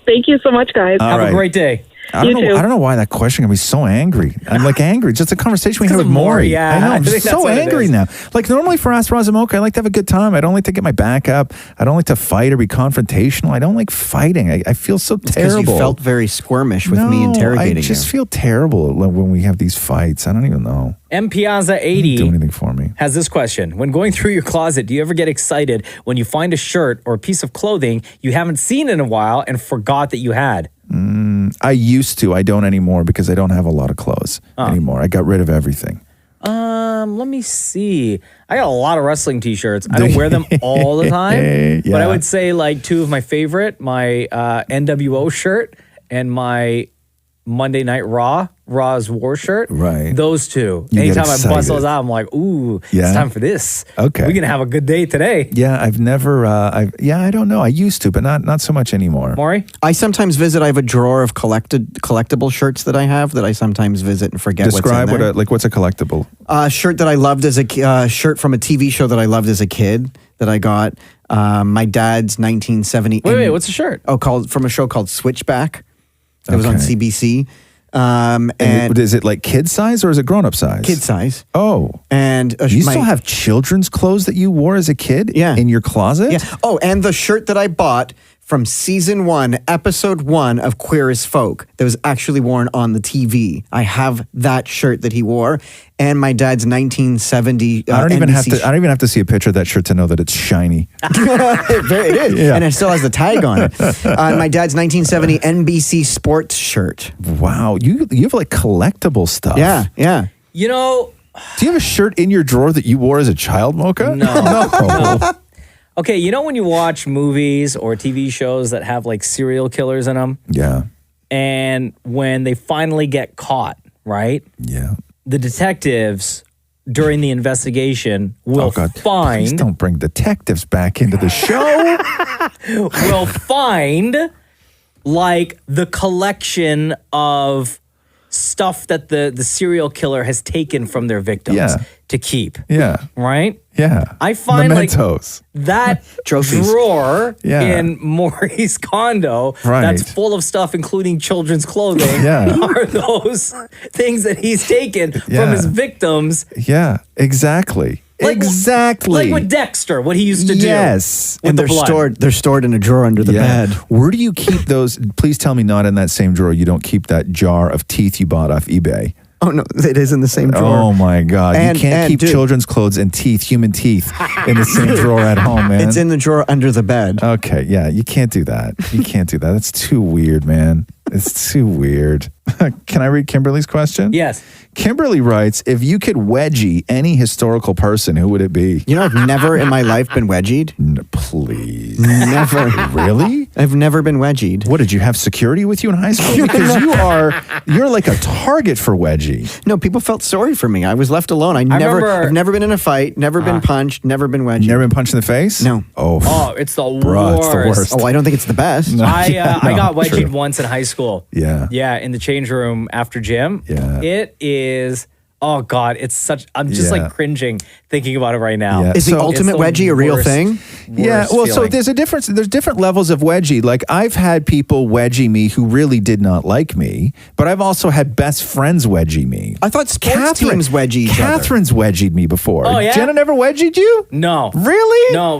M: Thank you so much, guys.
J: All
I: Have
J: right.
I: a great day.
J: I don't know why that question can be so angry. I'm like angry. Just a conversation we had with Maury.
I: Yeah,
J: I know. I'm
I: I think that's
J: so
I: what it
J: angry
I: is.
J: now. Like normally for Ask Roz and Mocha, I like to have a good time. I don't like to get my back up. I don't like to fight or be confrontational. I don't like fighting. I feel so
E: because
J: terrible.
E: you felt very squirmish with me interrogating
J: I just
E: you.
J: feel terrible when we have these fights. I don't even know.
I: M. Piazza 80
J: Do anything for me.
I: has this question. When going through your closet, do you ever get excited when you find a shirt or a piece of clothing you haven't seen in a while and forgot that you had?
J: I used to. I don't anymore because I don't have a lot of clothes anymore. I got rid of everything.
I: Let me see. I got a lot of wrestling t-shirts. I don't wear them all the time, but I would say like two of my favorite, my NWO shirt and my Monday Night Raw's War shirt.
J: Right.
I: Those two.
J: You get
I: Anytime I bust
J: excited.
I: those out, I'm like, ooh,
J: Yeah.
I: it's time for this.
J: Okay.
I: We're going to have a good day today.
J: Yeah, I've never. I don't know. I used to, but not so much anymore.
I: Maury?
E: I sometimes visit. I have a drawer of collectible shirts that I have that I sometimes visit and forget
J: Describe
E: what's in there.
J: what's a collectible?
E: Shirt that I loved as a shirt from a TV show that I loved as a kid that I got. My dad's 1970.
I: Wait, what's the shirt?
E: Called from a show called Switchback. It was on
J: Okay.
E: CBC. And
J: is it like kid size or is it grown up size?
E: Kid size.
J: Oh.
E: And
J: You still have children's clothes that you wore as a kid?
E: Yeah.
J: In your closet?
E: Yeah. Oh, and the shirt that I bought from season 1, episode 1 of Queer as Folk that was actually worn on the TV. I have that shirt that he wore, and my dad's 1970.
J: I don't even
E: NBC
J: have to see a picture of that shirt to know that it's shiny.
E: it is,
J: Yeah.
E: and it still has the tag on it. My dad's 1970 NBC sports shirt.
J: Wow, you have like collectible stuff.
E: Yeah.
I: You know,
J: do you have a shirt in your drawer that you wore as a child, Mocha?
I: No. Okay, you know when you watch movies or TV shows that have like serial killers in them?
J: Yeah.
I: And when they finally get caught, right?
J: Yeah.
I: The detectives during the investigation will
J: Please
I: find
J: don't bring detectives back into the show.
I: will find like the collection of stuff that the serial killer has taken from their victims to keep.
J: Yeah.
I: Right?
J: Yeah.
I: I find
J: Mementos.
I: like that
J: Trophies.
I: drawer
J: Yeah.
I: in Maury's condo that's full of stuff, including children's clothing, are those things that he's taken from his victims.
J: Yeah, exactly. Exactly.
I: Like with Dexter, what he used to do.
J: Yes.
I: With
E: And
I: the blood.
E: they're stored in a drawer under the bed.
J: Where do you keep those? Please tell me not in that same drawer. You don't keep that jar of teeth you bought off eBay.
E: Oh no, it is in the same drawer.
J: Oh my God.
E: And-
J: you can't
E: and
J: keep
E: dude-
J: children's clothes and teeth, human teeth, in the same drawer at home, man.
E: It's in the drawer under the bed.
J: Okay, yeah, you can't do that. You can't do that. That's too weird, man. It's too weird. Can I read Kimberly's question?
I: Yes.
J: Kimberly writes, if you could wedgie any historical person, who would it be?
E: You know, I've never in my life been wedgied.
J: Please.
E: Never.
J: Really?
E: I've never been wedgied.
J: What, did you have security with you in high school? Because you're like a target for wedgie.
E: No, people felt sorry for me. I was left alone. I've never been in a fight, never been punched, never been wedgied.
J: Never been punched in the face?
E: No.
J: Oh,
I: it's the
J: Bruh, it's the worst.
E: Oh, I don't think it's the best.
J: No.
I: I got
J: No,
I: wedgied
J: true.
I: once in high school.
J: Yeah.
I: Yeah, in the change room after gym.
J: Yeah.
I: It is, oh God, it's such, I'm just
J: Yeah.
I: like cringing thinking about it right now.
J: Yeah.
E: Is the
J: So-
E: ultimate
I: It's the
E: wedgie a real
I: worst-
E: thing?
J: Yeah,
I: worst
J: well, so
I: feeling.
J: there's a difference. There's different levels of wedgie. Like I've had people wedgie me who really did not like me, but I've also had best friends wedgie me.
E: I thought sports teams wedgie each other.
J: Catherine's wedgied me before.
I: Oh, yeah?
J: Jenna never wedgied you?
I: No.
J: Really?
I: No,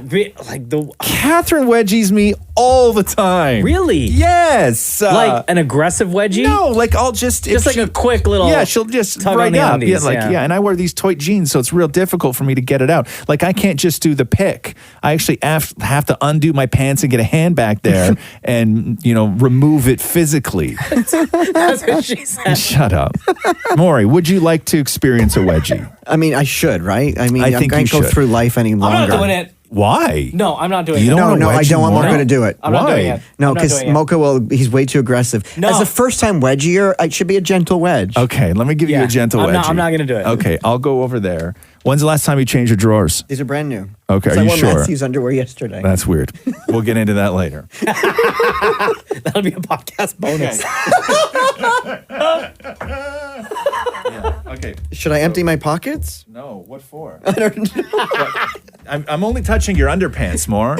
I: like the,
J: Catherine wedgies me all the time.
I: really?
J: Yes.
I: Like an aggressive wedgie?
J: No, like I'll just
I: Just like a quick little
J: yeah, she'll just
I: tug on
J: right
I: the
J: up.
I: undies,
J: Yeah, like
I: yeah.
J: and I wear these tight jeans, so it's real difficult for me to get it out. Like I can't just do the pick. I actually have to undo my pants and get a hand back there and remove it physically.
I: That's what she said.
J: Shut up, Maury. Would you like to experience a wedgie?
E: I mean, I should, right? I mean,
J: I
E: I
J: think
E: can't
J: you
E: go
J: should.
E: through life any longer.
I: I'm not doing it.
J: Why?
I: No, I'm not doing
J: You
I: it.
J: don't
E: No,
J: wanna
E: no, I
J: wedge
E: don't want
J: Maury?
E: Mocha to do it.
I: I'm not doing it.
E: No,
I: I'm not
E: because
I: doing it.
E: Mocha he's way too aggressive.
I: No.
E: As a first time wedgier, it should be a gentle wedge.
J: Okay, let me give you
I: Yeah,
J: a gentle
I: I'm
J: wedgie.
I: not- I'm not gonna do it.
J: Okay, I'll go over there. When's the last time you changed your drawers?
E: These are brand new.
J: Okay,
E: So
J: are
E: I
J: you
E: wore
J: sure?
E: Matthew's underwear yesterday.
J: That's weird. We'll get into that later.
I: That'll be a podcast bonus.
J: Okay.
E: Should I empty my pockets?
J: No, what for?
E: I don't know.
J: I'm only touching your underpants more.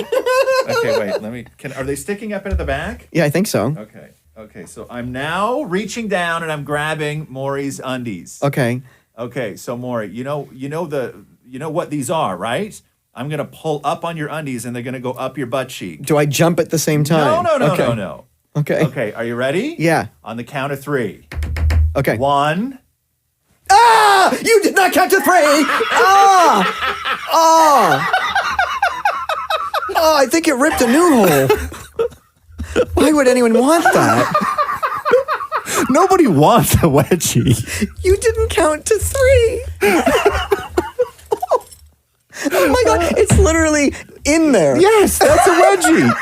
J: Okay, wait. Are they sticking up into the back?
E: Yeah, I think so.
J: Okay. So I'm now reaching down and I'm grabbing Maury's undies.
E: Okay.
J: Okay. So Maury, you know what these are, right? I'm gonna pull up on your undies and they're gonna go up your butt cheek.
E: Do I jump at the same time?
J: No.
E: Okay.
J: Okay. Are you ready?
E: Yeah.
J: On the count of 3.
E: Okay.
J: 1.
E: Ah! You did not count to 3! Ah! Oh! Oh, I think it ripped a new hole. Why would anyone want that?
J: Nobody wants a wedgie.
E: You didn't count to 3. Oh my God, it's literally in there.
J: Yes, that's a wedgie.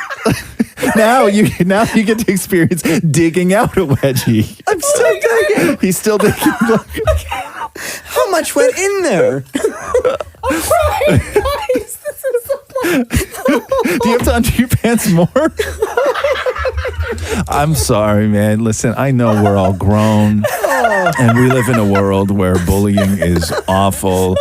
J: Now you get to experience digging out a wedgie.
E: I'm still digging.
J: He's still digging.
E: How much went in there?
I: I'm crying, guys. This is so
J: Do you have to undo your pants more? I'm sorry, man. Listen, I know we're all grown and we live in a world where bullying is awful,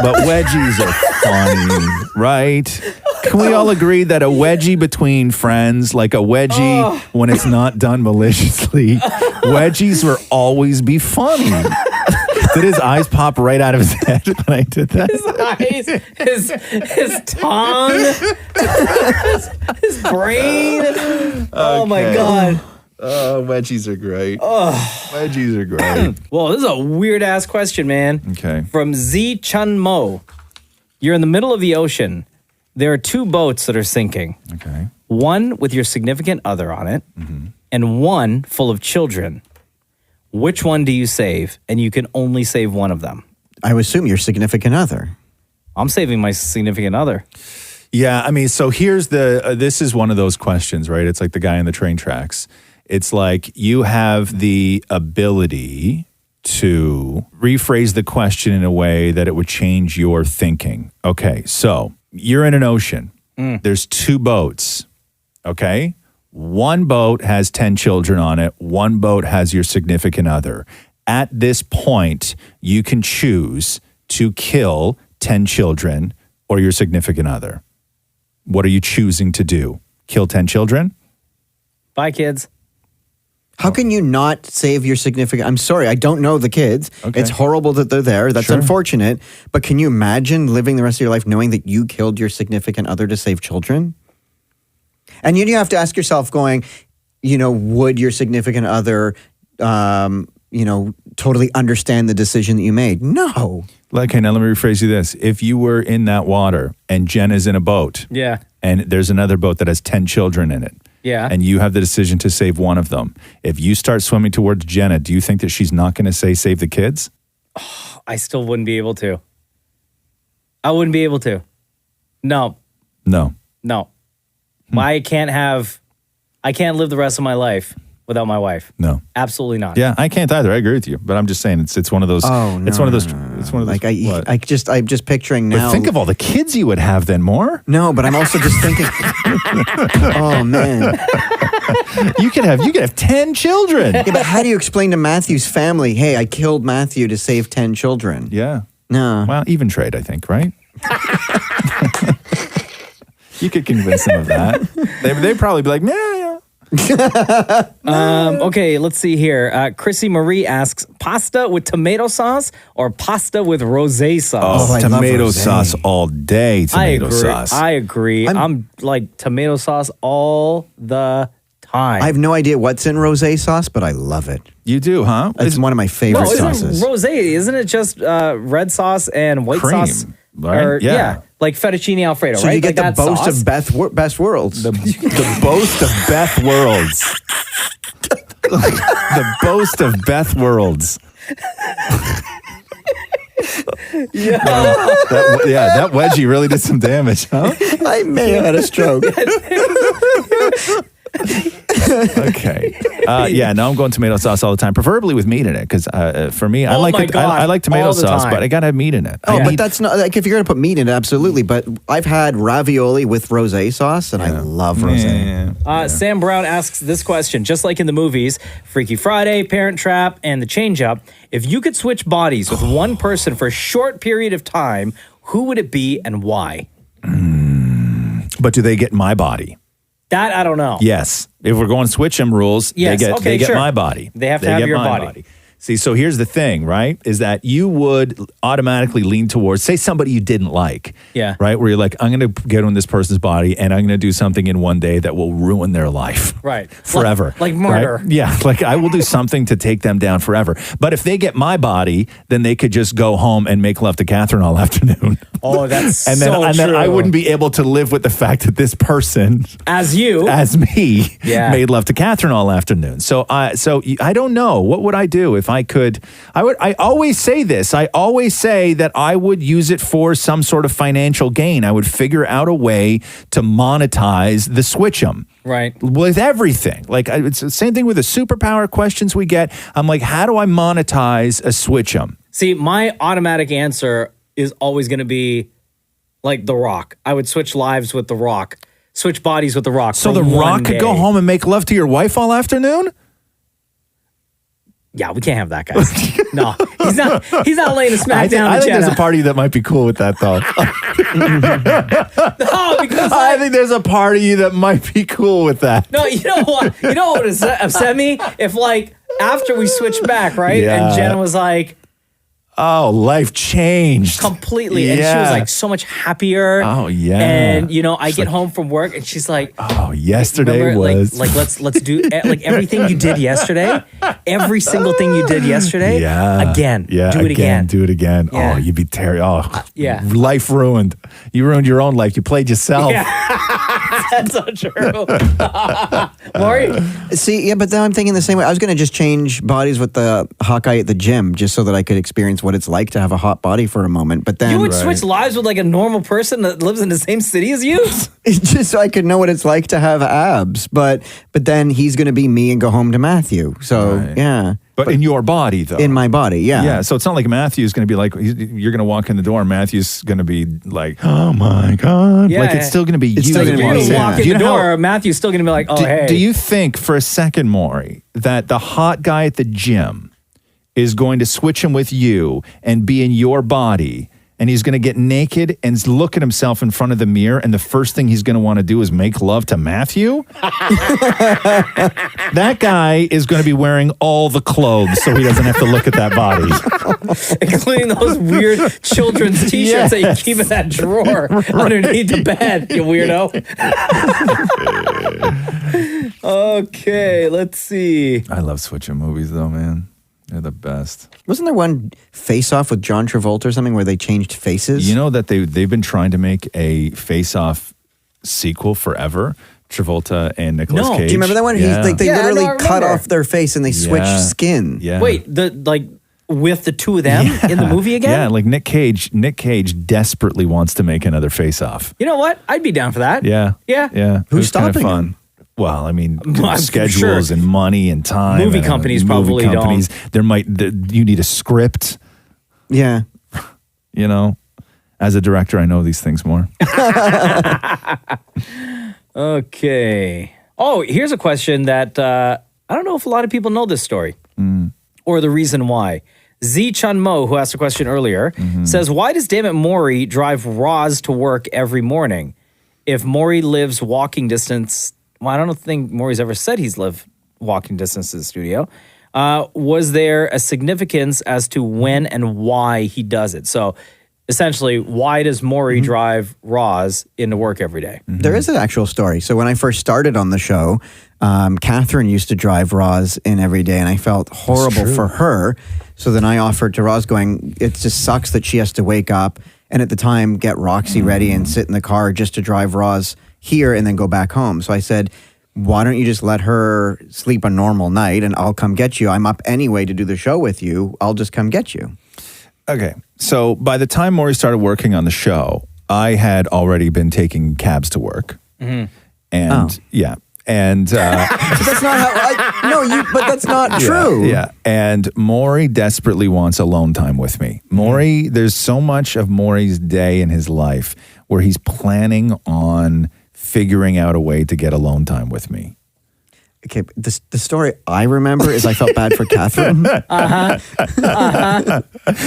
J: but wedgies are funny, right? Can we all agree that a wedgie between friends, like a wedgie when it's not done maliciously, wedgies will always be funny? Did his eyes pop right out of his head when I did that?
I: His eyes, his tongue, his brain. Oh my
J: Okay.
I: God.
J: Oh, wedgies are great. Wedgies are great.
I: Well, this is a weird ass question, man.
J: Okay.
I: From Z Chun Mo. You're in the middle of the ocean. There are 2 boats that are sinking.
J: Okay.
I: One with your significant other on it, and one full of children. Which one do you save? And you can only save one of them.
E: I would assume your significant other.
I: I'm saving my significant other.
J: Yeah, I mean, so here's this is one of those questions, right? It's like the guy in the train tracks. It's like you have the ability to rephrase the question in a way that it would change your thinking. Okay, so you're in an ocean. There's 2 boats, okay? One boat has 10 children on it. One boat has your significant other. At this point, you can choose to kill 10 children or your significant other. What are you choosing to do? Kill 10 children?
I: Bye, kids.
E: How can you not save your significant? I'm sorry, I don't know the kids.
J: Okay.
E: It's horrible that they're there. That's unfortunate. But can you imagine living the rest of your life knowing that you killed your significant other to save children? And you have to ask yourself, going, would your significant other, totally understand the decision that you made? No.
J: Okay, now let me rephrase you this. If you were in that water and Jen is in a boat,
I: Yeah.
J: and there's another boat that has 10 children in it,
I: Yeah.
J: and you have the decision to save one of them, if you start swimming towards Jenna, do you think that she's not going to say save the kids?
I: I still wouldn't be able to. I wouldn't be able to. No.
J: No.
I: I can't live the rest of my life without my wife.
J: No.
I: Absolutely not.
J: Yeah, I can't either. I agree with you, but I'm just saying it's one of those.
E: Oh, no,
J: it's one of those.
E: no.
J: It's one of those.
E: Like I'm just picturing
J: But
E: now.
J: think of all the kids you would have then, more.
E: No, but I'm also just thinking. Oh man,
J: you could have 10 children.
E: Yeah, but how do you explain to Matthew's family, hey, I killed Matthew to save 10 children?
J: Yeah.
E: No.
J: Well, even trade, I think, right? You could convince them of that. They'd probably be like, yeah.
I: Okay, let's see here. Chrissy Marie asks, pasta with tomato sauce or pasta with rosé sauce?
J: Oh, tomato sauce all day. Tomato sauce.
I: I agree. I'm like tomato sauce all the time.
E: I have no idea what's in rosé sauce, but I love it.
J: You do, huh?
E: It's one of my favorite sauces.
I: Rosé, isn't it just red sauce and white
J: Cream,
I: sauce?
J: right?
I: Or,
J: Yeah.
I: like fettuccine Alfredo,
E: So
I: right?
E: you get
I: like
E: the
I: that
E: boast
I: sauce?
E: of best worlds.
J: The boast of Beth Worlds. The boast of Beth Worlds. That wedgie really did some damage, huh?
E: I may have had a stroke.
J: Okay. No, I'm going tomato sauce all the time, preferably with meat in it, because for me, I
I: Oh
J: like
I: my
J: it.
I: God,
J: I like tomato
I: all the
J: sauce,
I: time.
J: but I gotta have meat in it.
E: Oh, but that's not like if you're gonna put meat in it, absolutely. But I've had ravioli with rosé sauce, and I love rosé.
I: Sam Brown asks this question, just like in the movies, Freaky Friday, Parent Trap, and The Change Up, if you could switch bodies with one person for a short period of time, who would it be and why?
J: But do they get my body?
I: That I don't know.
J: Yes. If we're going switch 'em rules,
I: Yes,
J: they
I: okay,
J: get
I: sure.
J: my body.
I: They have to have
J: get
I: your
J: my
I: body.
J: See, so here's the thing, right? Is that you would automatically lean towards, say, somebody you didn't like.
I: Yeah.
J: Right? Where you're like, I'm going to get on this person's body and I'm going to do something in one day that will ruin their life.
I: Right.
J: Forever.
I: Like murder.
J: Right? Yeah. Like I will do something to take them down forever. But if they get my body, then they could just go home and make love to Catherine all afternoon.
I: Oh, that's
J: and then I wouldn't be able to live with the fact that this person,
I: as
J: me,
I: Yeah.
J: made love to Catherine all afternoon. So I don't know. What would I do if I could? I always say this. I always say that I would use it for some sort of financial gain. I would figure out a way to monetize the switch 'em.
I: Right.
J: With everything. Like it's the same thing with the superpower questions we get. I'm like, how do I monetize a switch 'em?
I: See, my automatic answer is always going to be like The Rock. I would switch lives with The Rock, switch bodies with The Rock.
J: So
I: for
J: The
I: one
J: Rock could go
I: day.
J: home and make love to your wife all afternoon?
I: Yeah, we can't have that, guys. No, he's not laying a smack down.
J: I think
I: Jenna.
J: there's a party that might be cool with that, though.
I: No, because
J: I think there's a party that might be cool with that.
I: No, you know what? You know what would upset me? If like after we switched back, right?
J: Yeah.
I: And Jenna was like,
J: oh, life changed.
I: Completely. And she was like so much happier.
J: Oh, yeah.
I: And I get home from work and she's like,
J: oh, yesterday
I: remember,
J: was.
I: like let's do like everything you did yesterday. Every single thing you did yesterday.
J: Yeah.
I: Again.
J: Yeah.
I: Do it again.
J: Do it again.
I: Yeah.
J: Oh, you'd be terrible. Oh,
I: yeah.
J: Life ruined. You ruined your own life. You played yourself.
I: Yeah. That's so true. Maury?
E: See, yeah, but then I'm thinking the same way. I was going to just change bodies with the Hawkeye at the gym just so that I could experience what it's like to have a hot body for a moment. But then
I: You would switch lives with like a normal person that lives in the same city as you?
E: just so I could know what it's like to have abs. But then he's going to be me and go home to Matthew. So yeah,
J: But in your body, though.
E: In my body, yeah.
J: Yeah, so it's not like Matthew's going to be like, you're going to walk in the door and Matthew's going to be like, oh my God.
I: Yeah.
J: Like it's still going to be you.
I: Still gonna
J: that
I: walk in the door, Matthew's still going to be like, oh, hey.
J: Do you think for a second, Maury, that the hot guy at the gym is going to switch him with you and be in your body, and he's going to get naked and look at himself in front of the mirror, and the first thing he's going to want to do is make love to Matthew? That guy is going to be wearing all the clothes so he doesn't have to look at that body.
I: Including those weird children's t-shirts that you keep in that drawer underneath the bed, you weirdo. Okay, let's see.
J: I love switching movies, though, man. They're the best.
E: Wasn't there one Face Off with John Travolta or something where they changed faces?
J: You know that they've been trying to make a Face Off sequel forever. Travolta and Nicolas Cage.
E: Do you remember that one?
J: Yeah.
E: They literally cut off their face and they switched
J: Yeah.
E: skin.
J: Yeah.
I: Wait, with the two of them in the movie again?
J: Yeah, like Nick Cage desperately wants to make another Face Off.
I: You know what? I'd be down for that.
J: Yeah.
I: Yeah.
J: Yeah.
E: Who's
J: It was kinda
E: stopping
J: fun.
E: him?
J: Well, I mean,
I: I'm
J: schedules
I: sure.
J: and money and time.
I: Movie
J: and
I: companies probably don't.
J: You need a script.
E: Yeah.
J: You know, as a director, I know these things more.
I: Okay. Oh, here's a question that I don't know if a lot of people know this story or the reason why. Z Chun Mo, who asked a question earlier, says, why does Dammit Maury drive Roz to work every morning? If Maury lives walking distance, well, I don't think Maury's ever said he's lived walking distance to the studio. Was there a significance as to when and why he does it? So essentially, why does Maury drive Roz into work every day?
E: There is an actual story. So when I first started on the show, Catherine used to drive Roz in every day, and I felt horrible for her. So then I offered to Roz going, it just sucks that she has to wake up and at the time get Roxy ready and sit in the car just to drive Roz here and then go back home. So I said, why don't you just let her sleep a normal night and I'll come get you. I'm up anyway to do the show with you. I'll just come get you.
J: Okay. So by the time Maury started working on the show, I had already been taking cabs to work. And yeah. And
E: that's not how but that's not true.
J: Yeah. And Maury desperately wants alone time with me. Maury, there's so much of Maury's day in his life where he's planning on figuring out a way to get alone time with me.
E: Okay, the story I remember is I felt bad for Catherine.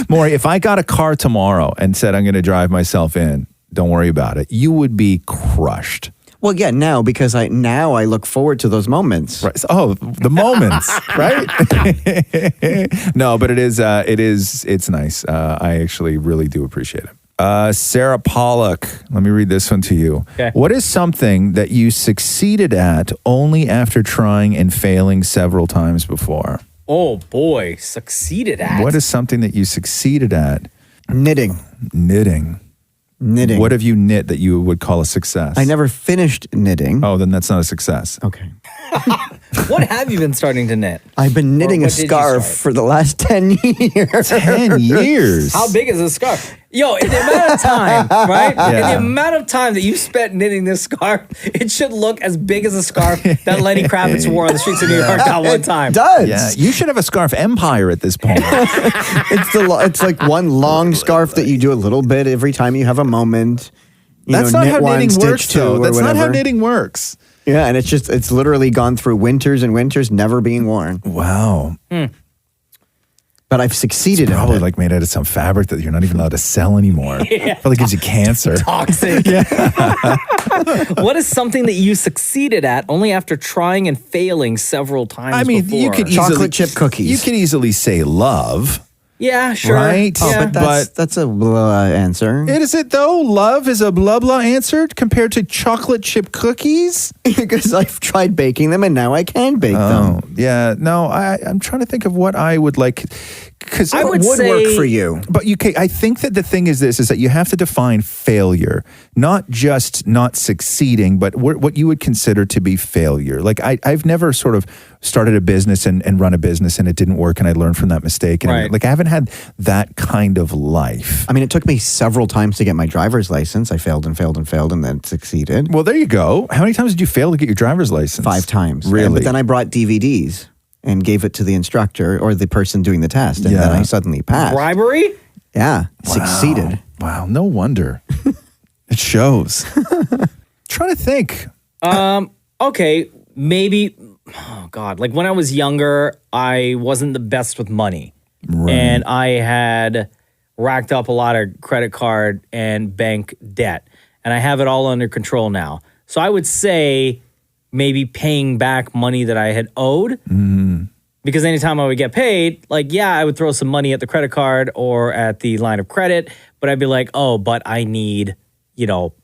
J: Maury, if I got a car tomorrow and said I'm going to drive myself in, don't worry about it, you would be crushed.
E: Well, yeah, now because I look forward to those moments.
J: Right. Oh, the moments, right? No, but it's nice. I actually really do appreciate it. Sarah Pollock, let me read this one to you.
I: Okay.
J: What is something that you succeeded at only after trying and failing several times before?
I: Oh boy, succeeded at.
J: What is something that you succeeded at?
E: Knitting.
J: What have you knit that you would call a success?
E: I never finished knitting.
J: Oh, then that's not a success.
E: Okay.
I: What have you been starting to knit?
E: I've been knitting a scarf for the last 10 years.
J: 10 years?
I: How big is this scarf? Yo, in the amount of time, right?
J: Yeah.
I: In the amount of time that you spent knitting this scarf, it should look as big as a scarf that Lenny Kravitz wore on the streets of New York that one time.
E: It does.
J: Yeah, you should have a scarf empire at this point.
E: It's like one long scarf that you do a little bit every time you have a moment.
J: That's not how knitting works, though.
E: That's
J: That's not how knitting works.
E: Yeah, and it's literally gone through winters and winters, never being worn.
J: Wow.
E: But I've succeeded
J: It's probably
E: at it.
J: like made out of some fabric that you're not even allowed to sell anymore.
I: Yeah.
J: Probably gives you cancer.
I: Toxic. What is something that you succeeded at only after trying and failing several times
J: I mean,
I: before?
J: you could
E: Chocolate chip cookies.
J: You could easily say love.
I: Yeah, sure.
J: Right?
E: Oh,
I: Yeah.
E: but that's a blah answer.
J: Is it though? Love is a blah blah answer compared to chocolate chip cookies?
E: Because I've tried baking them and now I can bake
J: Oh,
E: them.
J: yeah. No, I'm trying to think of what I would like. Because
I: I would
E: Would
I: say
E: work for you.
J: But I think that the thing is this, is that you have to define failure, not just not succeeding, but what you would consider to be failure. Like I've never sort of started a business and run a business and it didn't work and I learned from that mistake. And
I: Right.
J: like I haven't had that kind of life.
E: I mean, it took me several times to get my driver's license. I failed and failed and failed and then succeeded.
J: Well, there you go. How many times did you fail to get your driver's license?
E: 5 times.
J: Really?
E: But then I brought DVDs. and gave it to the instructor or the person doing the test. And then I suddenly passed.
I: Bribery?
E: Yeah. Succeeded.
J: Wow. No wonder. It shows. Trying to think.
I: Okay. Maybe, oh God, like when I was younger, I wasn't the best with money.
J: Right.
I: And I had racked up a lot of credit card and bank debt. And I have it all under control now. So I would say maybe paying back money that I had owed.
J: Mm-hmm.
I: Because anytime I would get paid, like, yeah, I would throw some money at the credit card or at the line of credit. But I'd be like, oh, but I need,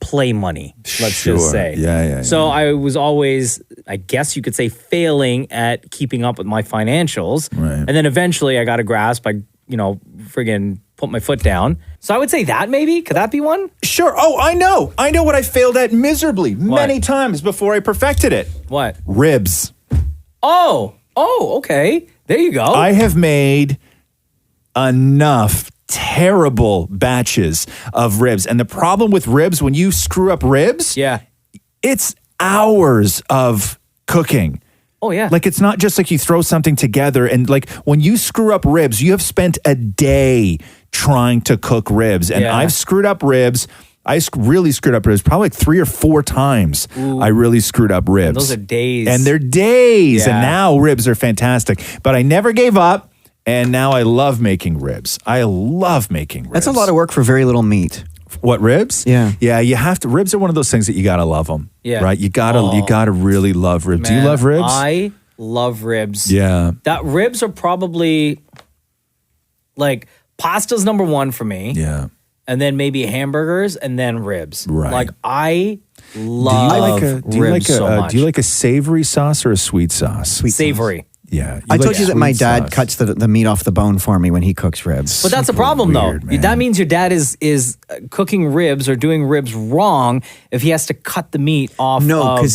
I: play money, let's just say.
J: Yeah.
I: So I was always, I guess you could say, failing at keeping up with my financials.
J: Right.
I: And then eventually I got a grasp. I, friggin' put my foot down. So I would say that maybe. Could that be one?
J: Sure. Oh, I know. I know what I failed at miserably many times before I perfected it.
I: What?
J: Ribs.
I: Oh, okay. There you go.
J: I have made enough terrible batches of ribs. And the problem with ribs, when you screw up ribs, it's hours of cooking.
I: Oh, yeah.
J: Like, it's not just like you throw something together and like when you screw up ribs, you have spent a day trying to cook ribs. And I've screwed up ribs. I really screwed up ribs probably like 3 or 4 times.
I: Ooh.
J: I really screwed up ribs.
I: Those are days.
J: And they're days.
I: Yeah.
J: And now ribs are fantastic. But I never gave up. And now I love making ribs. I love making ribs.
E: That's a lot of work for very little meat.
J: What, ribs?
E: Yeah.
J: Yeah, you have to. Ribs are one of those things that you gotta love them.
I: Yeah.
J: Right? You gotta really love ribs. Do you love ribs?
I: I love ribs.
J: Yeah.
I: That ribs are probably like pasta's number one for me.
J: Yeah.
I: And then maybe hamburgers and then ribs.
J: Right.
I: Like I love ribs so much.
J: Do you like a savory sauce or a sweet sauce?
I: Savory.
J: Yeah.
E: I told you that my dad
J: sauce.
E: cuts the meat off the bone for me when he cooks ribs.
I: But that's a problem, though. That means your dad is cooking ribs or doing ribs wrong if he has to cut the meat off of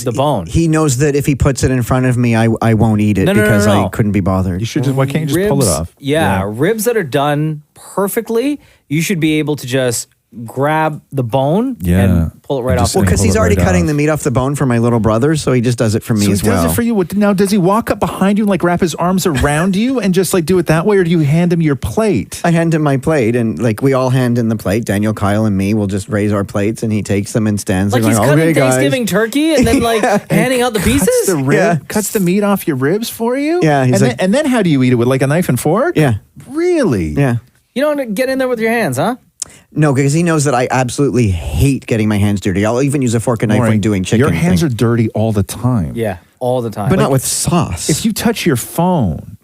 I: the bone.
E: He knows that if he puts it in front of me, I won't eat it because I couldn't be bothered.
J: You should just. Why can't you just pull it off?
I: Yeah, ribs that are done perfectly, you should be able to just grab the bone and pull it right off.
E: Well, because he's already cutting the meat off the bone for my little brother, so he just does it for me as well.
J: He does it for you. Now, does he walk up behind you and like wrap his arms around you and just like do it that way, or do you hand him your plate?
E: I hand him my plate, and like we all hand in the plate. Daniel, Kyle, and me will just raise our plates, and he takes them and stands
I: like
E: there
I: he's
E: going,
I: cutting
E: "Okay, guys."
I: Thanksgiving turkey and then like handing out the pieces.
J: Cuts the meat off your ribs for you.
E: Yeah, he's
J: and then how do you eat it, with like a knife and fork?
E: Yeah,
J: really?
E: Yeah.
I: You don't get in there with your hands, huh?
E: No, because he knows that I absolutely hate getting my hands dirty. I'll even use a fork and knife when doing chicken.
J: Your hands are dirty all the time.
I: Yeah, all the time.
E: But not with sauce.
J: If you touch your phone,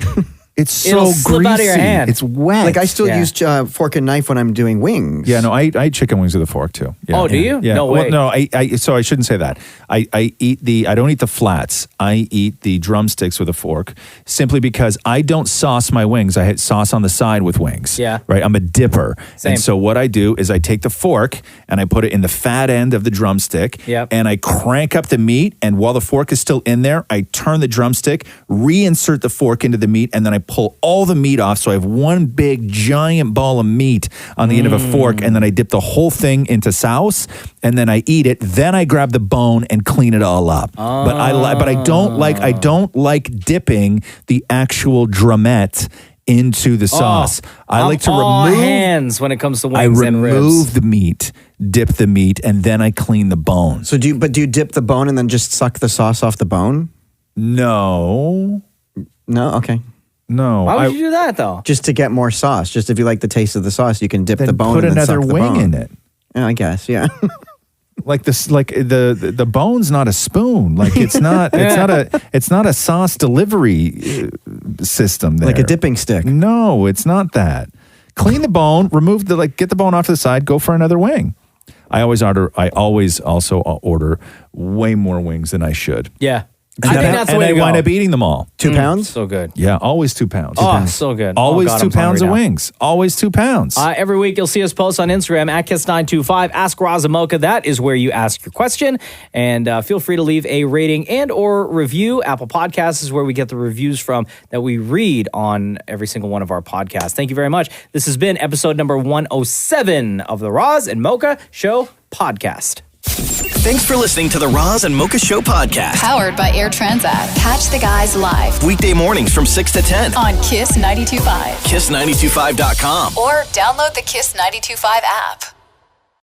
J: it's so
I: It'll slip
J: greasy.
I: out of your hand.
J: It's wet.
E: Like I still use fork and knife when I'm doing wings.
J: Yeah, no, I eat chicken wings with a fork too. Yeah,
I: Oh, do you?
J: Yeah.
I: No way.
J: Well, no, so I shouldn't say that. I don't eat the flats. I eat the drumsticks with a fork simply because I don't sauce my wings. I hit sauce on the side with wings.
I: Yeah.
J: Right. I'm a dipper.
I: Same.
J: And so what I do is I take the fork and I put it in the fat end of the drumstick.
I: Yep.
J: And I crank up the meat. And while the fork is still in there, I turn the drumstick, reinsert the fork into the meat, and then I pull all the meat off. So I have one big giant ball of meat on the end of a fork, and then I dip the whole thing into sauce, and then I eat it. Then I grab the bone and clean it all up. But I don't like dipping the actual drumette into the sauce. I like to remove
I: hands when it comes to wings and ribs.
J: remove the meat, dip the meat, and then I clean the bone.
E: So do you dip the bone and then just suck the sauce off the bone?
J: No.
E: No? Okay.
J: No.
I: Why would you do that though?
E: Just to get more sauce. Just if you like the taste of the sauce, you can dip the bone
J: put
E: and then
J: another
E: suck the
J: wing
E: bone.
J: in it.
E: Yeah, I guess, yeah.
J: Like this, like the bone's not a spoon. Like it's not a sauce delivery system there.
E: Like a dipping stick.
J: No, it's not that. Clean the bone, get the bone off to the side, go for another wing. I always also order way more wings than I should.
I: Yeah. I think that's the way to go.
J: And I wind up eating them all.
E: 2 pounds?
I: So good.
J: Yeah, always 2 pounds.
I: Oh, so good.
J: Always
I: Oh, God,
J: 2
I: I'm hungry
J: pounds of
I: now.
J: wings. Always 2 pounds.
I: Every week, you'll see us post on Instagram at Kiss925. Ask Roz Mocha. That is where you ask your question. And feel free to leave a rating and or review. Apple Podcasts is where we get the reviews from that we read on every single one of our podcasts. Thank you very much. This has been episode number 107 of the Roz and Mocha Show podcast.
A: Thanks for listening to the Roz and Mocha Show podcast.
D: Powered by Air Transat. Catch the guys live
A: Weekday mornings from 6 to 10.
D: on Kiss 92.5
A: Kiss925.com.
D: or download the Kiss 92.5 app.